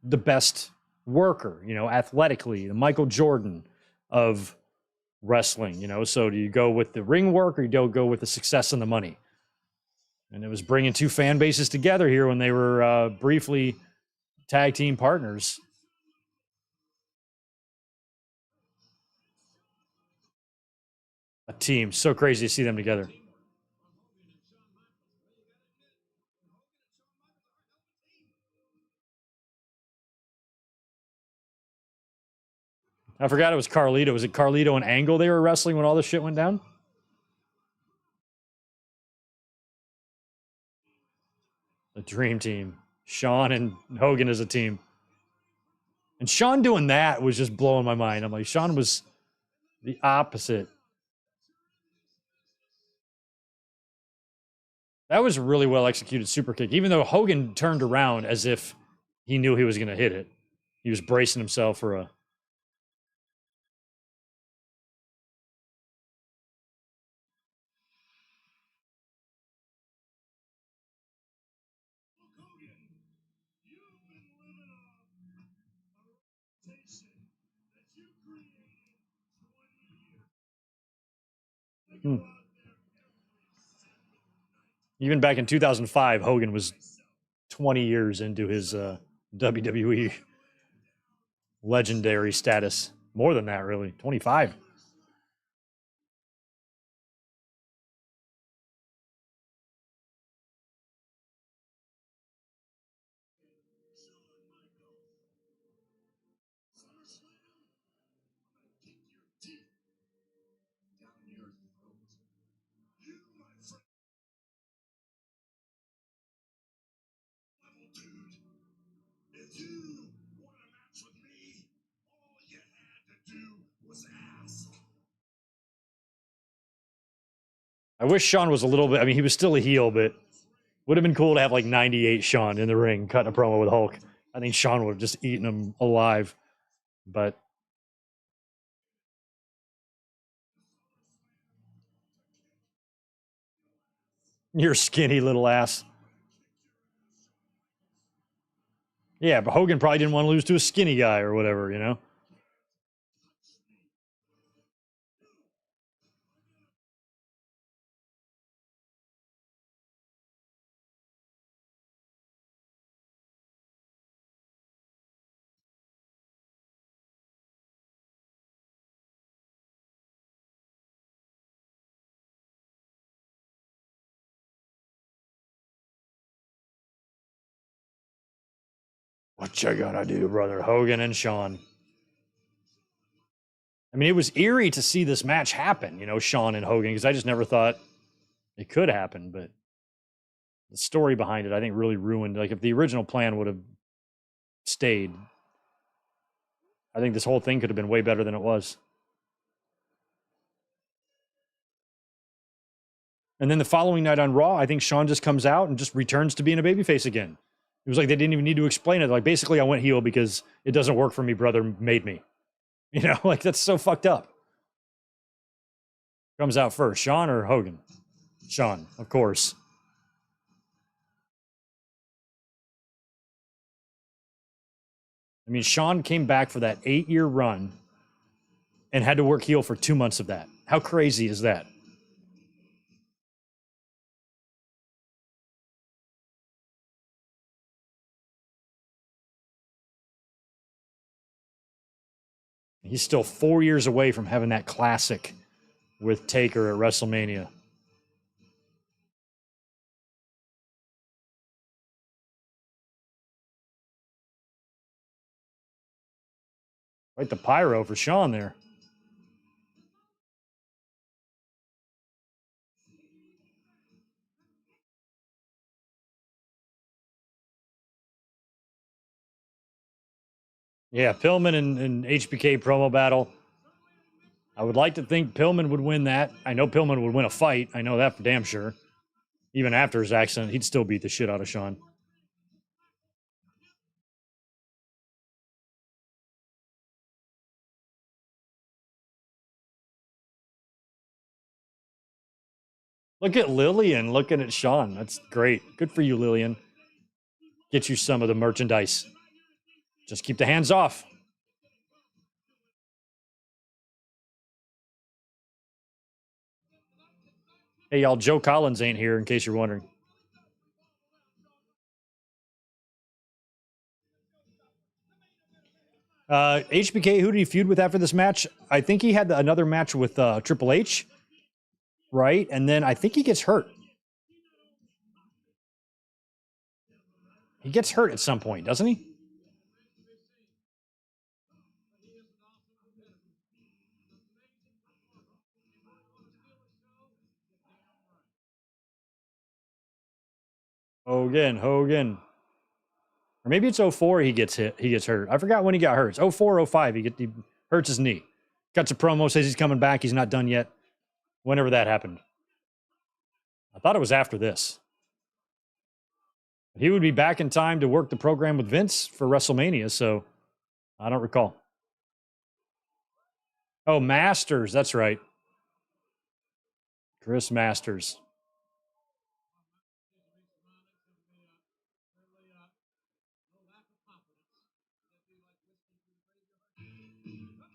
the best worker, you know, athletically, the Michael Jordan of wrestling, you know. So do you go with the ring work or you don't go with the success and the money? And it was bringing two fan bases together here when they were briefly tag team partners. A team. So crazy to see them together. I forgot it was Carlito. Was it Carlito and Angle they were wrestling when all this shit went down? The Dream Team. Shawn and Hogan as a team. And Shawn doing that was just blowing my mind. I'm like, Shawn was the opposite. That was a really well executed super kick, even though Hogan turned around as if he knew he was going to hit it. He was bracing himself for a. Even back in 2005, Hogan was 20 years into his WWE legendary status. More than that, really. 25. I wish Shawn was a little bit. I mean, he was still a heel, but would have been cool to have like 98 Shawn in the ring cutting a promo with Hulk. I think Shawn would have just eaten him alive. But your skinny little ass. Yeah, but Hogan probably didn't want to lose to a skinny guy or whatever, you know? What you gonna do, brother? Hogan and Shawn. I mean, it was eerie to see this match happen, you know, Shawn and Hogan, because I just never thought it could happen. But the story behind it, I think, really ruined. Like, if the original plan would have stayed, I think this whole thing could have been way better than it was. And then the following night on Raw, I think Shawn just comes out and just returns to being a babyface again. It was like they didn't even need to explain it. Like, basically, I went heel because it doesn't work for me, brother made me. You know, like, that's so fucked up. Comes out first, Shawn or Hogan? Shawn, of course. I mean, Shawn came back for that 8-year run and had to work heel for 2 months of that. How crazy is that? He's still 4 years away from having that classic with Taker at WrestleMania. Quite the pyro for Sean there. Yeah, Pillman and HBK promo battle. I would like to think Pillman would win that. I know Pillman would win a fight. I know that for damn sure. Even after his accident, he'd still beat the shit out of Sean. Look at Lillian looking at Sean. That's great. Good for you, Lillian. Get you some of the merchandise. Just keep the hands off. Hey, y'all, Joe Collins ain't here in case you're wondering. HBK, who did he feud with after this match? I think he had another match with Triple H, right? And then I think he gets hurt. He gets hurt at some point, doesn't he? Hogan. Or maybe it's 04 he gets hurt. I forgot when he got hurt. It's 04, 05, he hurts his knee. Cuts a promo, says he's coming back. He's not done yet. Whenever that happened. I thought it was after this. He would be back in time to work the program with Vince for WrestleMania, so I don't recall. Oh, Masters, that's right. Chris Masters.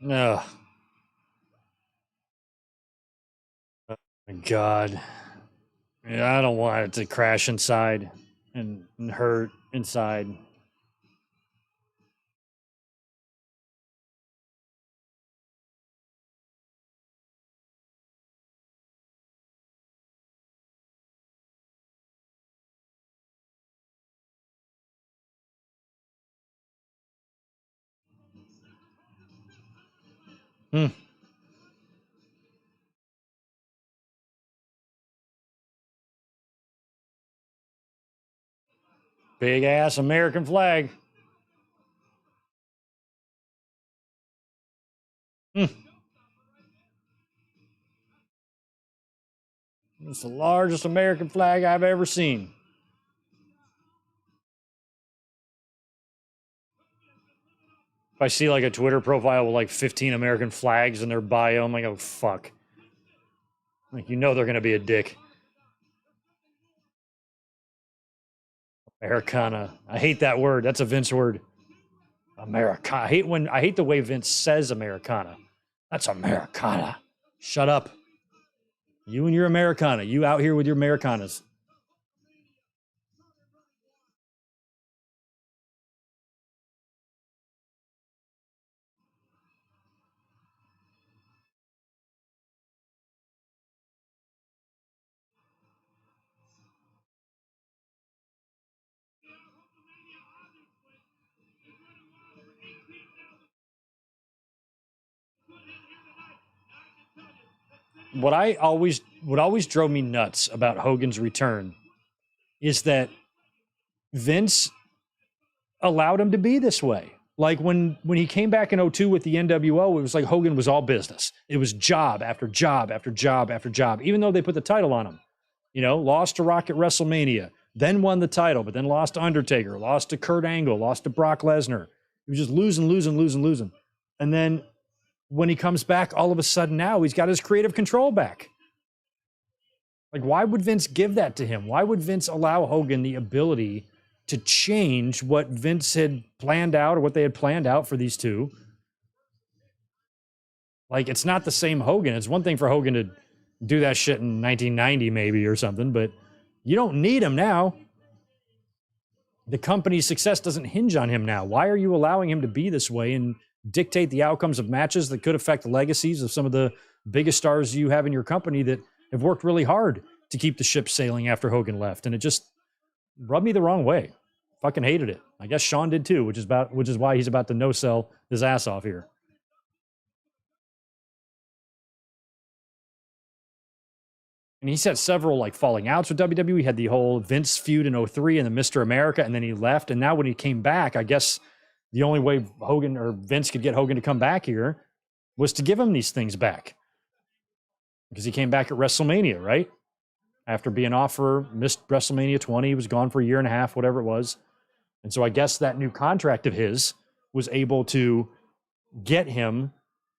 Ugh. Oh, my God. Yeah, I don't want it to crash inside and hurt inside. Hmm. Big ass American flag. Hmm. It's the largest American flag I've ever seen. If I see like a Twitter profile with like 15 American flags in their bio, I'm like, oh, fuck. Like, you know they're going to be a dick. Americana. I hate that word. That's a Vince word. Americana. I hate the way Vince says Americana. That's Americana. Shut up. You and your Americana. You out here with your Americanas. What always drove me nuts about Hogan's return is that Vince allowed him to be this way. Like when he came back in 02 with the NWO, it was like Hogan was all business. It was job after job after job after job, even though they put the title on him. You know, lost to Rock at WrestleMania, then won the title, but then lost to Undertaker, lost to Kurt Angle, lost to Brock Lesnar. He was just losing. And then when he comes back, all of a sudden now he's got his creative control back. Like, why would Vince give that to him? Why would Vince allow Hogan the ability to change what Vince had planned out or what they had planned out for these two? Like, it's not the same Hogan. It's one thing for Hogan to do that shit in 1990 maybe or something, but you don't need him now. The company's success doesn't hinge on him now. Why are you allowing him to be this way and dictate the outcomes of matches that could affect the legacies of some of the biggest stars you have in your company that have worked really hard to keep the ship sailing after Hogan left? And it just rubbed me the wrong way. Fucking hated it. I guess Sean did too, which is why he's about to no-sell his ass off here. And he's had several like falling outs with WWE. He had the whole Vince feud in 03 and the Mr. America, and then he left. And now when he came back, I guess the only way Hogan or Vince could get Hogan to come back here was to give him these things back. Because he came back at WrestleMania, right? After being off for missed WrestleMania 20, he was gone for a year and a half, whatever it was. And so I guess that new contract of his was able to get him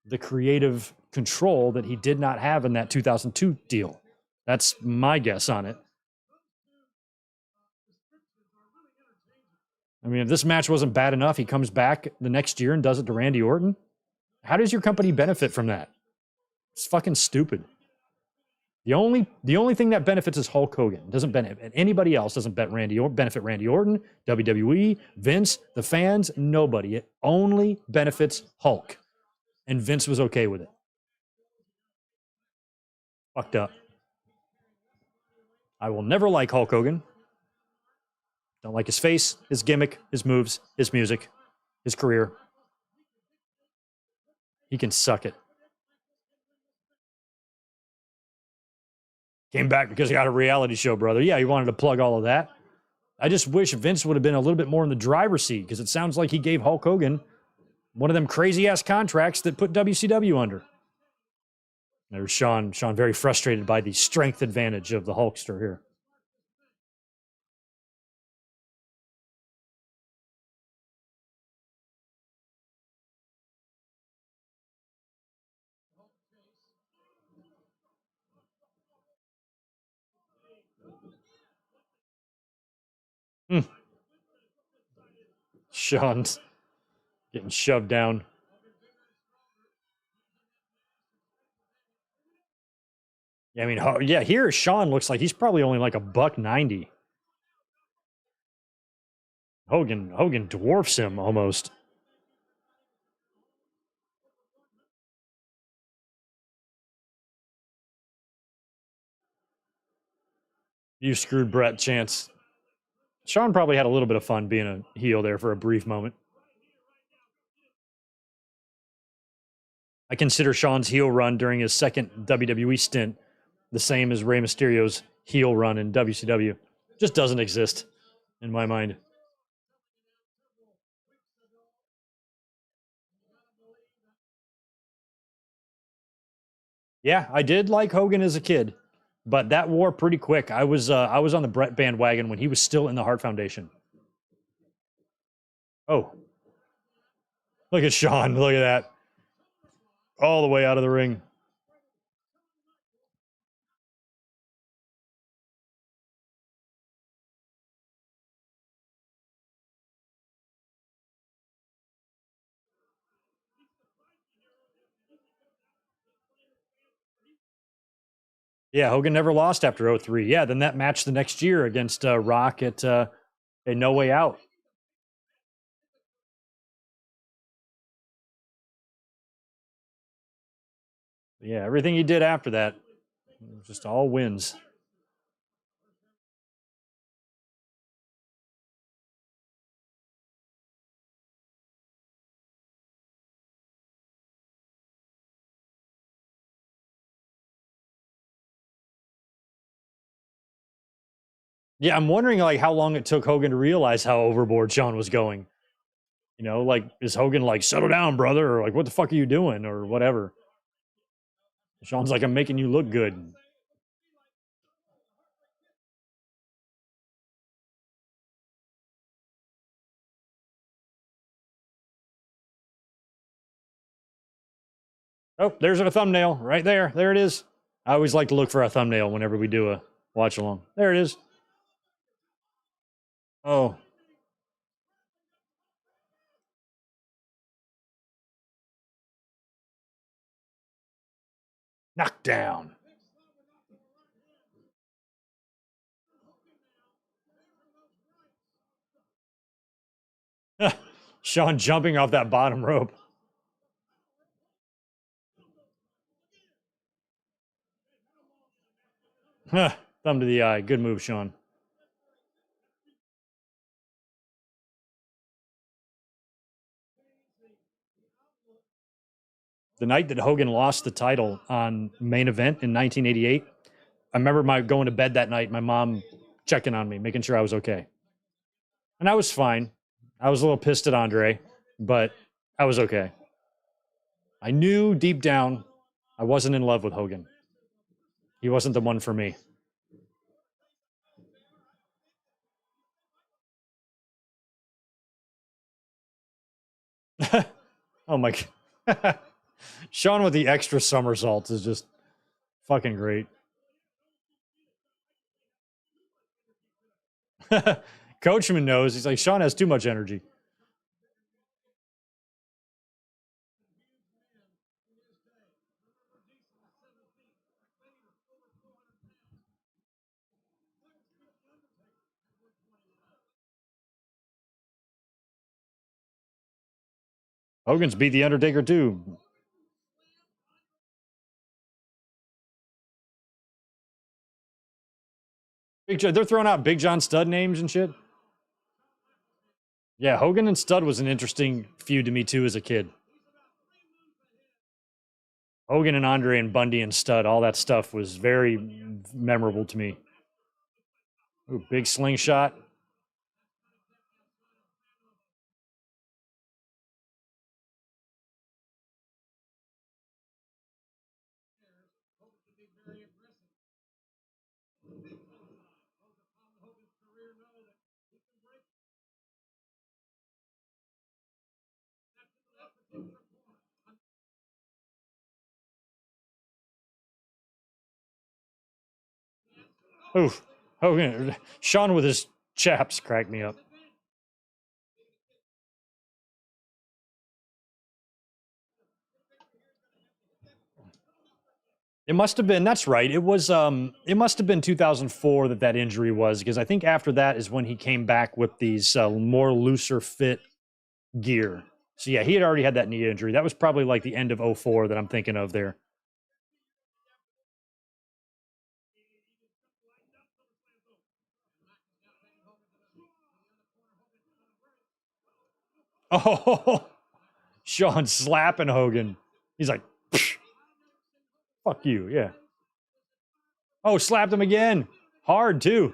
the creative control that he did not have in that 2002 deal. That's my guess on it. I mean, if this match wasn't bad enough, he comes back the next year and does it to Randy Orton. How does your company benefit from that? It's fucking stupid. The only thing that benefits is Hulk Hogan. It doesn't benefit anybody else. Doesn't benefit Randy Orton, WWE, Vince, the fans, nobody. It only benefits Hulk. And Vince was okay with it. Fucked up. I will never like Hulk Hogan. Don't like his face, his gimmick, his moves, his music, his career. He can suck it. Came back because he got a reality show, brother. Yeah, he wanted to plug all of that. I just wish Vince would have been a little bit more in the driver's seat because it sounds like he gave Hulk Hogan one of them crazy-ass contracts that put WCW under. There's Sean very frustrated by the strength advantage of the Hulkster here. Sean's getting shoved down. Yeah, I mean, yeah, here Sean looks like he's probably only like $190. Hogan dwarfs him almost. You screwed Brett, Chance. Sean probably had a little bit of fun being a heel there for a brief moment. I consider Sean's heel run during his second WWE stint the same as Rey Mysterio's heel run in WCW. Just doesn't exist in my mind. Yeah, I did like Hogan as a kid, but that wore pretty quick. I was on the Brett bandwagon when he was still in the Hart Foundation. Oh, look at Sean! Look at that, all the way out of the ring. Yeah, Hogan never lost after 03. Yeah, then that match the next year against Rock at No Way Out. Yeah, everything he did after that, just all wins. Yeah, I'm wondering like how long it took Hogan to realize how overboard Sean was going. You know, like is Hogan like settle down, brother, or like what the fuck are you doing, or whatever. Sean's like, I'm making you look good. Oh, there's a thumbnail right there. There it is. I always like to look for a thumbnail whenever we do a watch along. There it is. Oh. Knockdown. Sean jumping off that bottom rope. Thumb to the eye. Good move, Sean. The night that Hogan lost the title on Main Event in 1988, I remember my going to bed that night, my mom checking on me, making sure I was okay. And I was fine. I was a little pissed at Andre, but I was okay. I knew deep down I wasn't in love with Hogan. He wasn't the one for me. Oh my God. Sean with the extra somersaults is just fucking great. Coachman knows. He's like, Sean has too much energy. Hogan's beat The Undertaker too. They're throwing out Big John Studd names and shit. Yeah, Hogan and Studd was an interesting feud to me too as a kid. Hogan and Andre and Bundy and Studd, all that stuff was very memorable to me. Ooh, big slingshot. Ooh, Hogan, Sean with his chaps cracked me up. It must have been. That's right. It was. It must have been 2004 that injury was, because I think after that is when he came back with these more looser fit gear. So yeah, he had already had that knee injury. That was probably like the end of 04 that I'm thinking of there. Oh, Sean slapping Hogan. He's like, fuck you. Yeah. Oh, slapped him again. Hard too.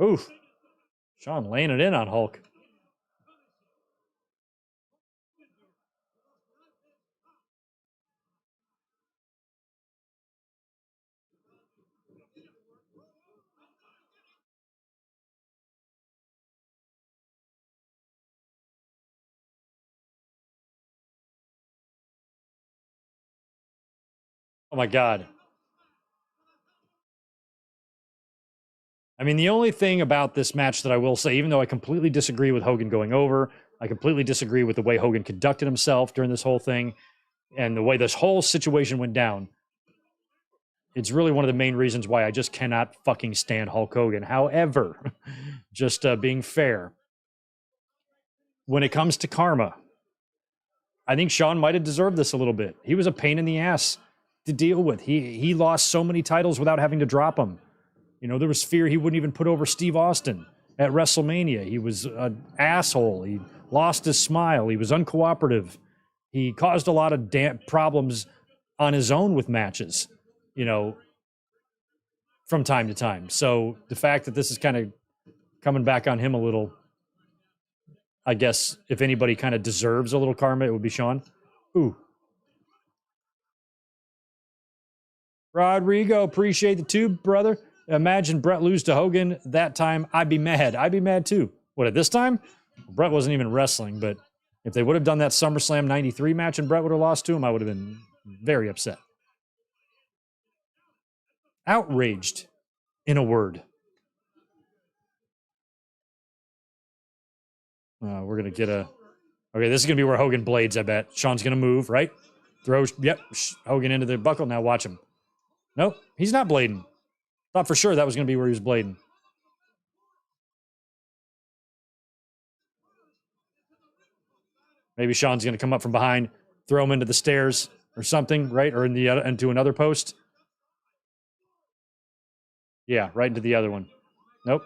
Oof. Sean laying it in on Hulk. Oh my God. I mean, the only thing about this match that I will say, even though I completely disagree with Hogan going over, I completely disagree with the way Hogan conducted himself during this whole thing and the way this whole situation went down. It's really one of the main reasons why I just cannot fucking stand Hulk Hogan. However, just being fair, when it comes to karma, I think Sean might have deserved this a little bit. He was a pain in the ass to deal with. He lost so many titles without having to drop them. You know, there was fear he wouldn't even put over Steve Austin at WrestleMania. He was an asshole. He lost his smile. He was uncooperative. He caused a lot of problems on his own with matches, you know, from time to time. So the fact that this is kind of coming back on him a little, I guess if anybody kind of deserves a little karma, it would be Sean. Ooh. Rodrigo, appreciate the tube, brother. Imagine Brett lose to Hogan that time. I'd be mad. I'd be mad too. What, at this time? Brett wasn't even wrestling, but if they would have done that SummerSlam 93 match and Brett would have lost to him, I would have been very upset. Outraged, in a word. We're going to get a... Okay, this is going to be where Hogan blades, I bet. Sean's going to move, right? Throws, yep, Hogan into the buckle. Now watch him. Nope, he's not blading. Thought for sure that was going to be where he was blading. Maybe Sean's going to come up from behind, throw him into the stairs or something, right? Or into another post. Yeah, right into the other one. Nope.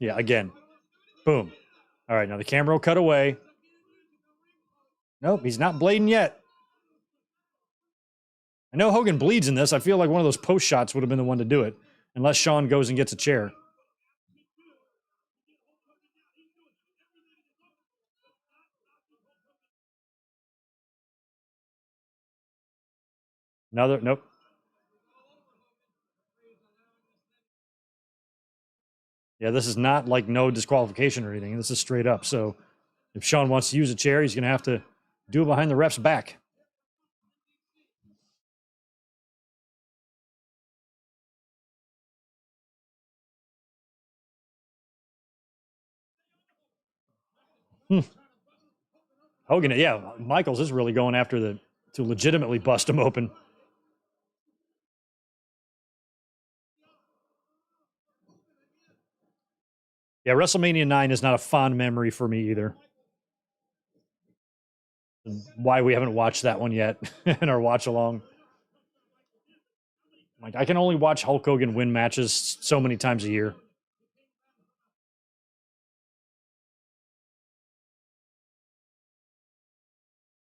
Yeah, again. Boom. All right, now the camera will cut away. Nope, he's not blading yet. I know Hogan bleeds in this. I feel like one of those post shots would have been the one to do it, unless Shawn goes and gets a chair. Another, nope. Yeah, this is not like no disqualification or anything. This is straight up. So if Shawn wants to use a chair, he's going to have to do it behind the ref's back. Hogan, yeah, Michaels is really going after to legitimately bust him open. Yeah, WrestleMania 9 is not a fond memory for me either. Why we haven't watched that one yet in our watch along. Like, I can only watch Hulk Hogan win matches so many times a year.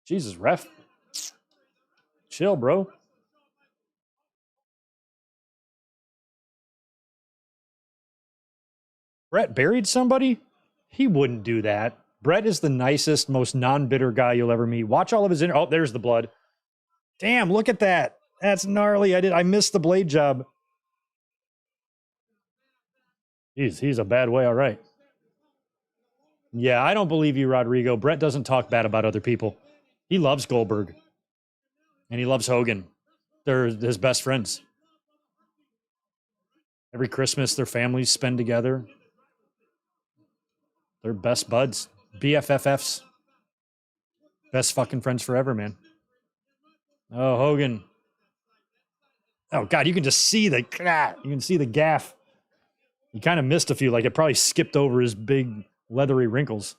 Jesus, ref. Chill, bro. Brett buried somebody? He wouldn't do that. Brett is the nicest, most non-bitter guy you'll ever meet. Watch all of his oh, there's the blood. Damn, look at that. That's gnarly. I missed the blade job. He's a bad way, all right. Yeah, I don't believe you, Rodrigo. Brett doesn't talk bad about other people. He loves Goldberg. And he loves Hogan. They're his best friends. Every Christmas, their families spend together. They're best buds. BFFs. Best fucking friends forever, man. Oh, Hogan. Oh, God, you can just see you can see the gaff. He kind of missed a few. Like, it probably skipped over his big leathery wrinkles.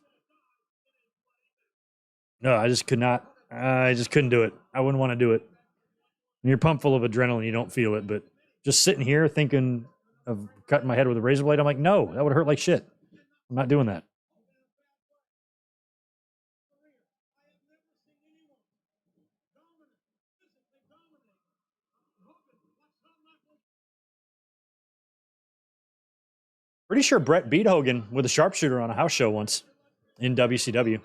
No, I just could not. I just couldn't do it. I wouldn't want to do it. When you're pumped full of adrenaline, you don't feel it. But just sitting here thinking of cutting my head with a razor blade, I'm like, no, that would hurt like shit. I'm not doing that. Pretty sure Brett beat Hogan with a sharpshooter on a house show once in WCW.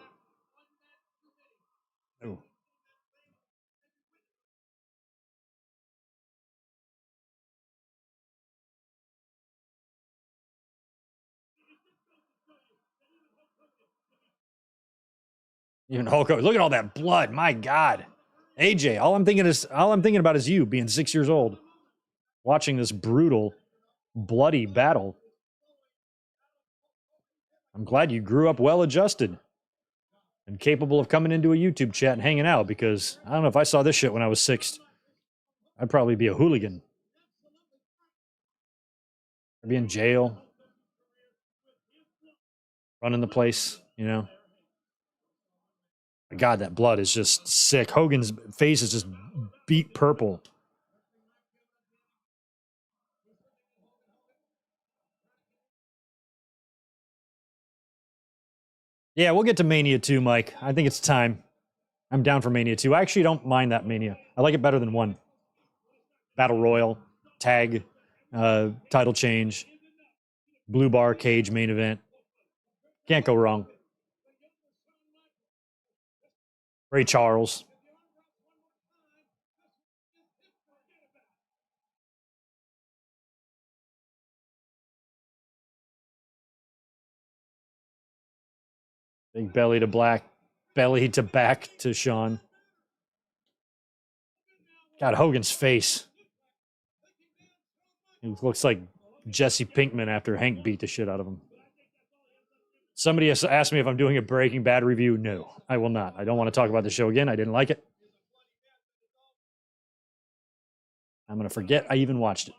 Oh. Even Hulk Hogan. Look at all that blood. My God. AJ, all I'm thinking about is you being 6 years old, watching this brutal, bloody battle. I'm glad you grew up well adjusted and capable of coming into a YouTube chat and hanging out, because I don't know if I saw this shit when I was 6, I'd probably be a hooligan. I'd be in jail, running the place, you know. God, that blood is just sick. Hogan's face is just beat purple. Yeah, we'll get to Mania 2, Mike. I think it's time. I'm down for Mania 2. I actually don't mind that Mania. I like it better than 1. Battle Royal, tag, title change, blue bar cage main event. Can't go wrong. Ray Charles. Big belly to black, belly to back to Shawn. God, Hogan's face. He looks like Jesse Pinkman after Hank beat the shit out of him. Somebody has asked me if I'm doing a Breaking Bad review. No, I will not. I don't want to talk about the show again. I didn't like it. I'm going to forget I even watched it.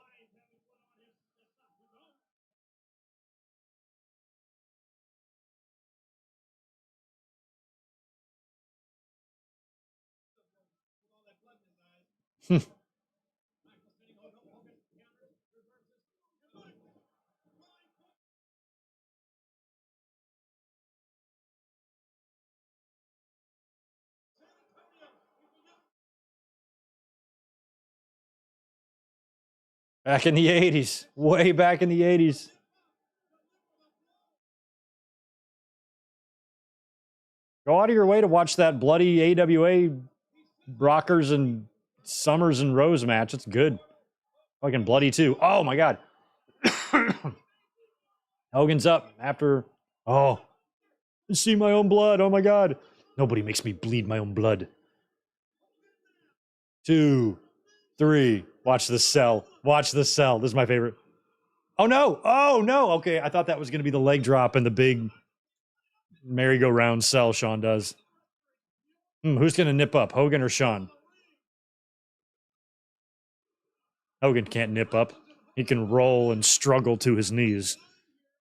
Back in the 80s. Way back in the 80s. Go out of your way to watch that bloody AWA Rockers and Summers and Rose match. It's good. Fucking bloody too. Oh my God. Hogan's up after. Oh, I see my own blood. Oh my God. Nobody makes me bleed my own blood. 2, 3. Watch the cell. Watch the cell. This is my favorite. Oh no. Oh no. Okay. I thought that was going to be the leg drop and the big merry-go-round cell Sean does. Who's going to nip up, Hogan or Sean? Hogan can't nip up. He can roll and struggle to his knees.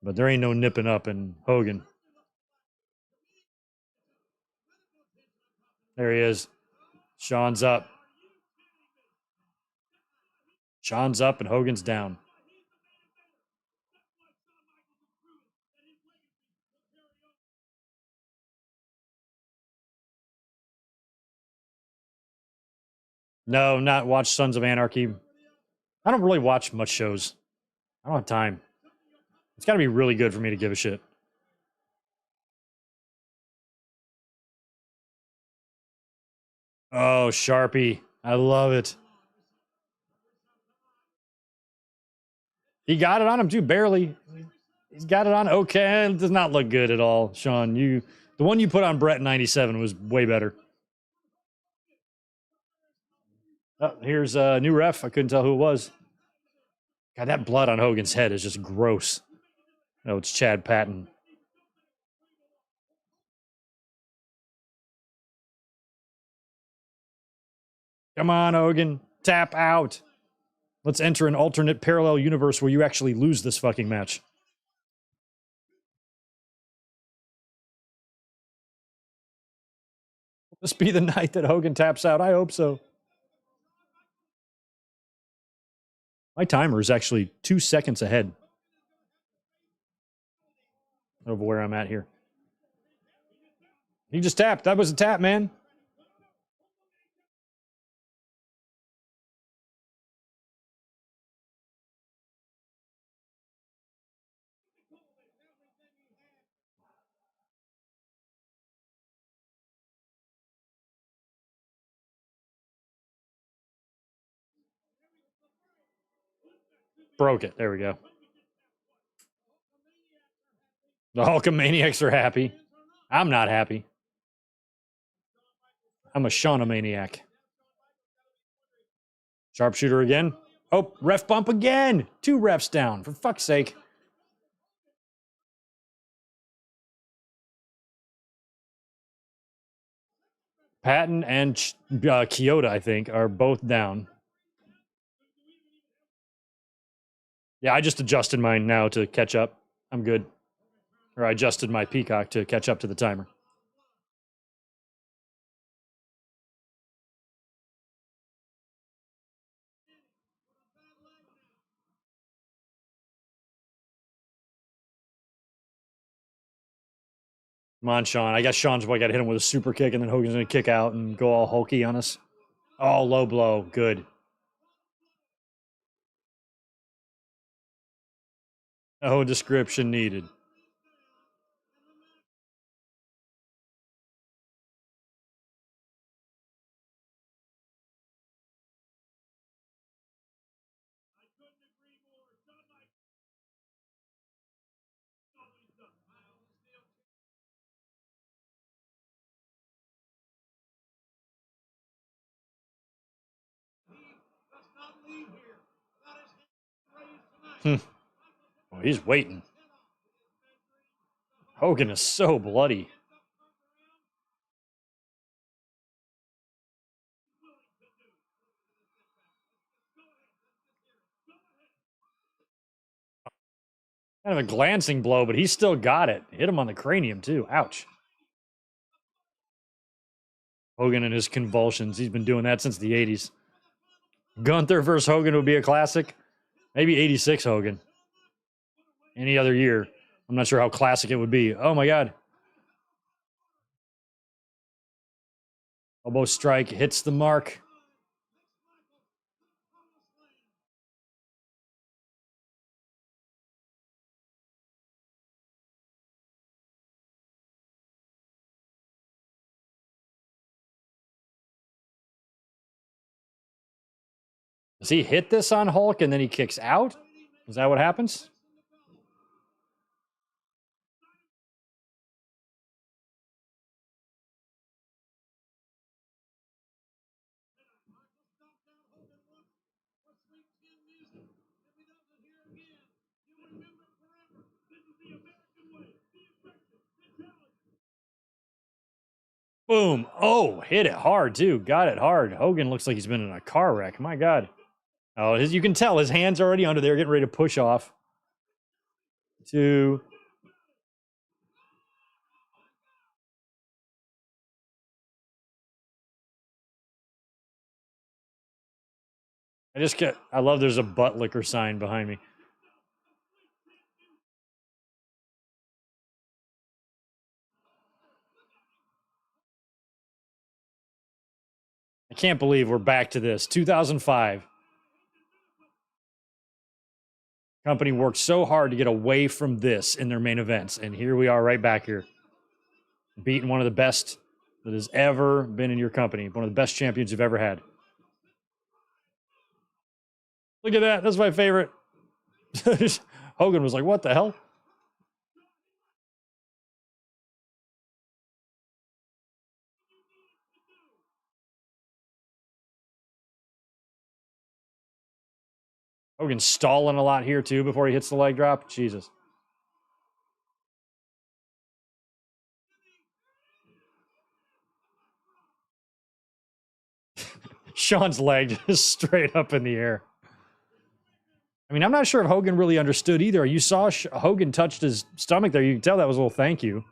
But there ain't no nipping up in Hogan. There he is. Sean's up. Sean's up and Hogan's down. No, not watch Sons of Anarchy. I don't really watch much shows. I don't have time. It's got to be really good for me to give a shit. Oh, Sharpie. I love it. He got it on him too, barely. He's got it on. Okay, it does not look good at all, Sean. The one you put on Brett in '97 was way better. Oh, here's a new ref. I couldn't tell who it was. God, that blood on Hogan's head is just gross. No, it's Chad Patton. Come on, Hogan. Tap out. Let's enter an alternate parallel universe where you actually lose this fucking match. Will this be the night that Hogan taps out? I hope so. My timer is actually 2 seconds ahead of where I'm at here. He just tapped. That was a tap, man. Broke it. There we go. The Hulkamaniacs are happy. I'm not happy. I'm a Shawnamaniac. Sharpshooter again. Oh, ref bump again. 2 refs down, for fuck's sake. Patton and Kyoto, I think, are both down. Yeah, I just adjusted mine now to catch up. I'm good. Or I adjusted my Peacock to catch up to the timer. Come on, Sean. I guess Sean's got to hit him with a super kick, and then Hogan's going to kick out and go all hulky on us. Oh, low blow. Good. No description needed. Well, he's waiting. Hogan is so bloody. Kind of a glancing blow, but he's still got it. Hit him on the cranium, too. Ouch. Hogan and his convulsions. He's been doing that since the 80s. Gunther versus Hogan would be a classic. Maybe 86 Hogan. Any other year. I'm not sure how classic it would be. Oh, my God. Elbow strike hits the mark. Does he hit this on Hulk and then he kicks out? Is that what happens? Boom. Oh, hit it hard, too. Got it hard. Hogan looks like he's been in a car wreck. My God. Oh, you can tell his hand's already under there, getting ready to push off. 2. I love there's a butt licker sign behind me. I can't believe we're back to this. 2005. Company worked so hard to get away from this in their main events, and here we are right back here. Beating one of the best that has ever been in your company. One of the best champions you've ever had. Look at that. That's my favorite. Hogan was like, what the hell? Hogan's stalling a lot here, too, before he hits the leg drop. Jesus. Shawn's leg just straight up in the air. I mean, I'm not sure if Hogan really understood either. You saw Hogan touched his stomach there. You can tell that was a little thank you.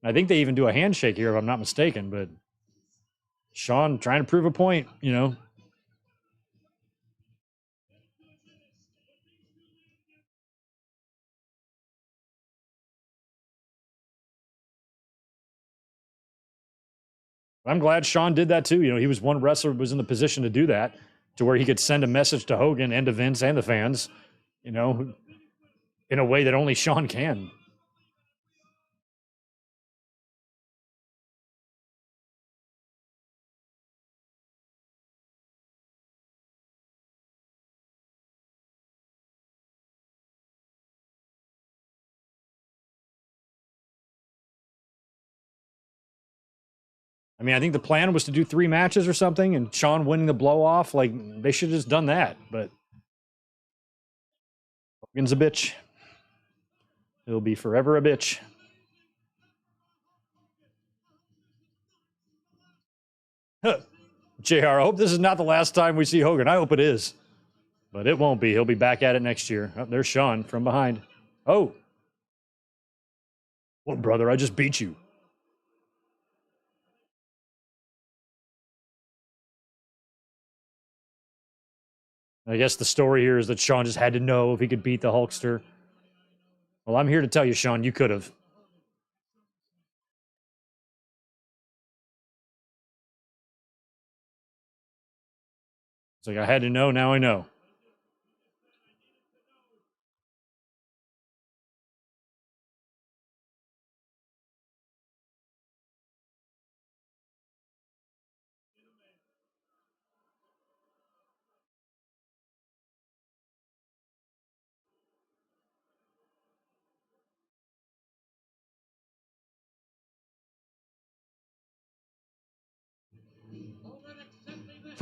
I think they even do a handshake here, if I'm not mistaken. But Shawn trying to prove a point, you know. I'm glad Shawn did that too. You know, he was one wrestler who was in the position to do that, to where he could send a message to Hogan and to Vince and the fans, you know, in a way that only Shawn can. I mean, I think the plan was to do 3 matches or something, and Shawn winning the blow off. Like, they should have just done that. But Hogan's a bitch. He'll be forever a bitch. JR, I hope this is not the last time we see Hogan. I hope it is. But it won't be. He'll be back at it next year. Oh, there's Shawn from behind. Oh. Well, brother, I just beat you. I guess the story here is that Shawn just had to know if he could beat the Hulkster. Well, I'm here to tell you, Shawn, you could have. It's like, I had to know, now I know.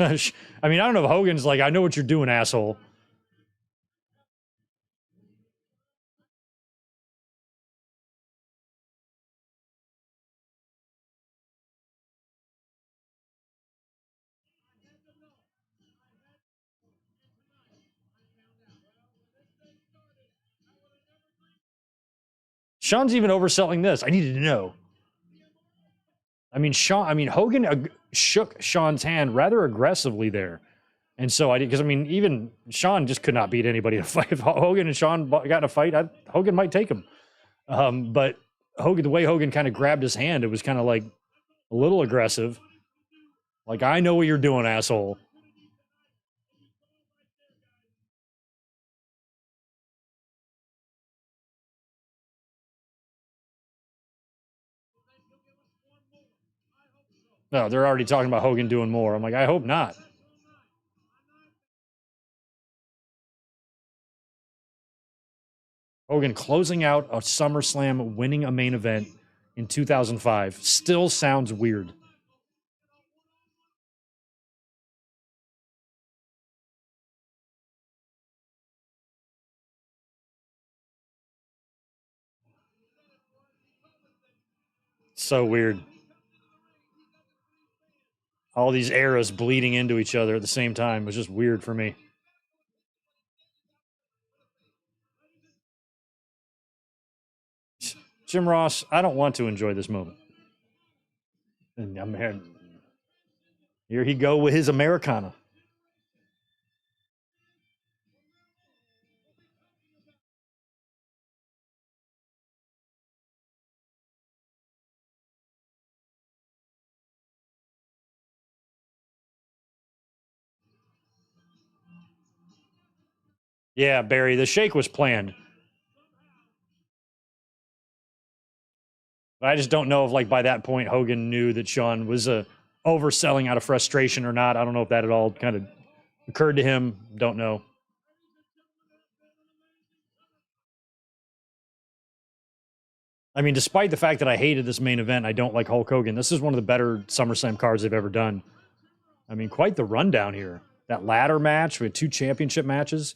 I mean, I don't know if Hogan's like, I know what you're doing, asshole. Shawn's even overselling this. I needed to know. I mean, Hogan shook Shawn's hand rather aggressively there. And so I did, because I mean, even Shawn just could not beat anybody in a fight. If Hogan and Shawn got in a fight, Hogan might take him. But Hogan, the way Hogan kind of grabbed his hand, it was kind of like a little aggressive. Like, I know what you're doing, asshole. No, they're already talking about Hogan doing more. I'm like, I hope not. Hogan closing out a SummerSlam, winning a main event in 2005. Still sounds weird. So weird. All these eras bleeding into each other at the same time was just weird for me. Jim Ross, I don't want to enjoy this moment. And I'm here he go with his Americana. Yeah, Barry, the shake was planned. I just don't know if, like, by that point, Hogan knew that Shawn was overselling out of frustration or not. I don't know if that at all kind of occurred to him. Don't know. I mean, despite the fact that I hated this main event, I don't like Hulk Hogan. This is one of the better SummerSlam cards they've ever done. I mean, quite the rundown here. That ladder match, we had 2 championship matches.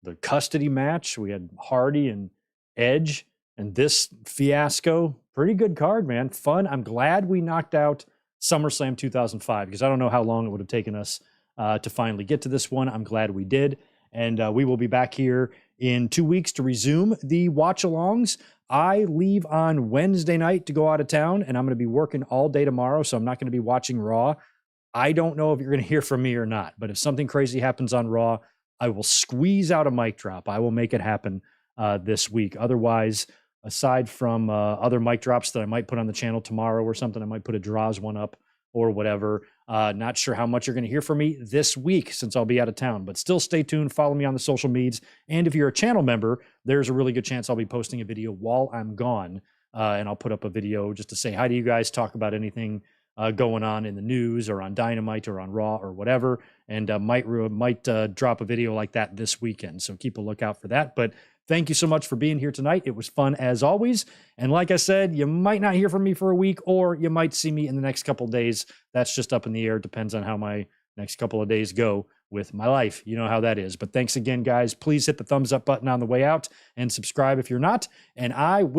The custody match, we had Hardy and Edge, and this fiasco. Pretty good card, man. Fun. I'm glad we knocked out SummerSlam 2005 because I don't know how long it would have taken us to finally get to this one. I'm glad we did. And we will be back here in 2 weeks to resume the watch-alongs. I leave on Wednesday night to go out of town, and I'm going to be working all day tomorrow, so I'm not going to be watching Raw. I don't know if you're going to hear from me or not, but if something crazy happens on Raw, I will squeeze out a mic drop. I will make it happen this week. Otherwise, aside from other mic drops that I might put on the channel tomorrow or something, I might put a Draws one up or whatever. Not sure how much you're going to hear from me this week since I'll be out of town, but still stay tuned. Follow me on the social medias. And if you're a channel member, there's a really good chance I'll be posting a video while I'm gone. And I'll put up a video just to say hi to you guys, talk about anything going on in the news or on Dynamite or on Raw or whatever, and might drop a video like that this weekend. So keep a lookout for that. But thank you so much for being here tonight. It was fun as always. And like I said, you might not hear from me for a week, or you might see me in the next couple of days. That's just up in the air. Depends on how my next couple of days go with my life. You know how that is. But thanks again, guys. Please hit the thumbs up button on the way out and subscribe if you're not. And I will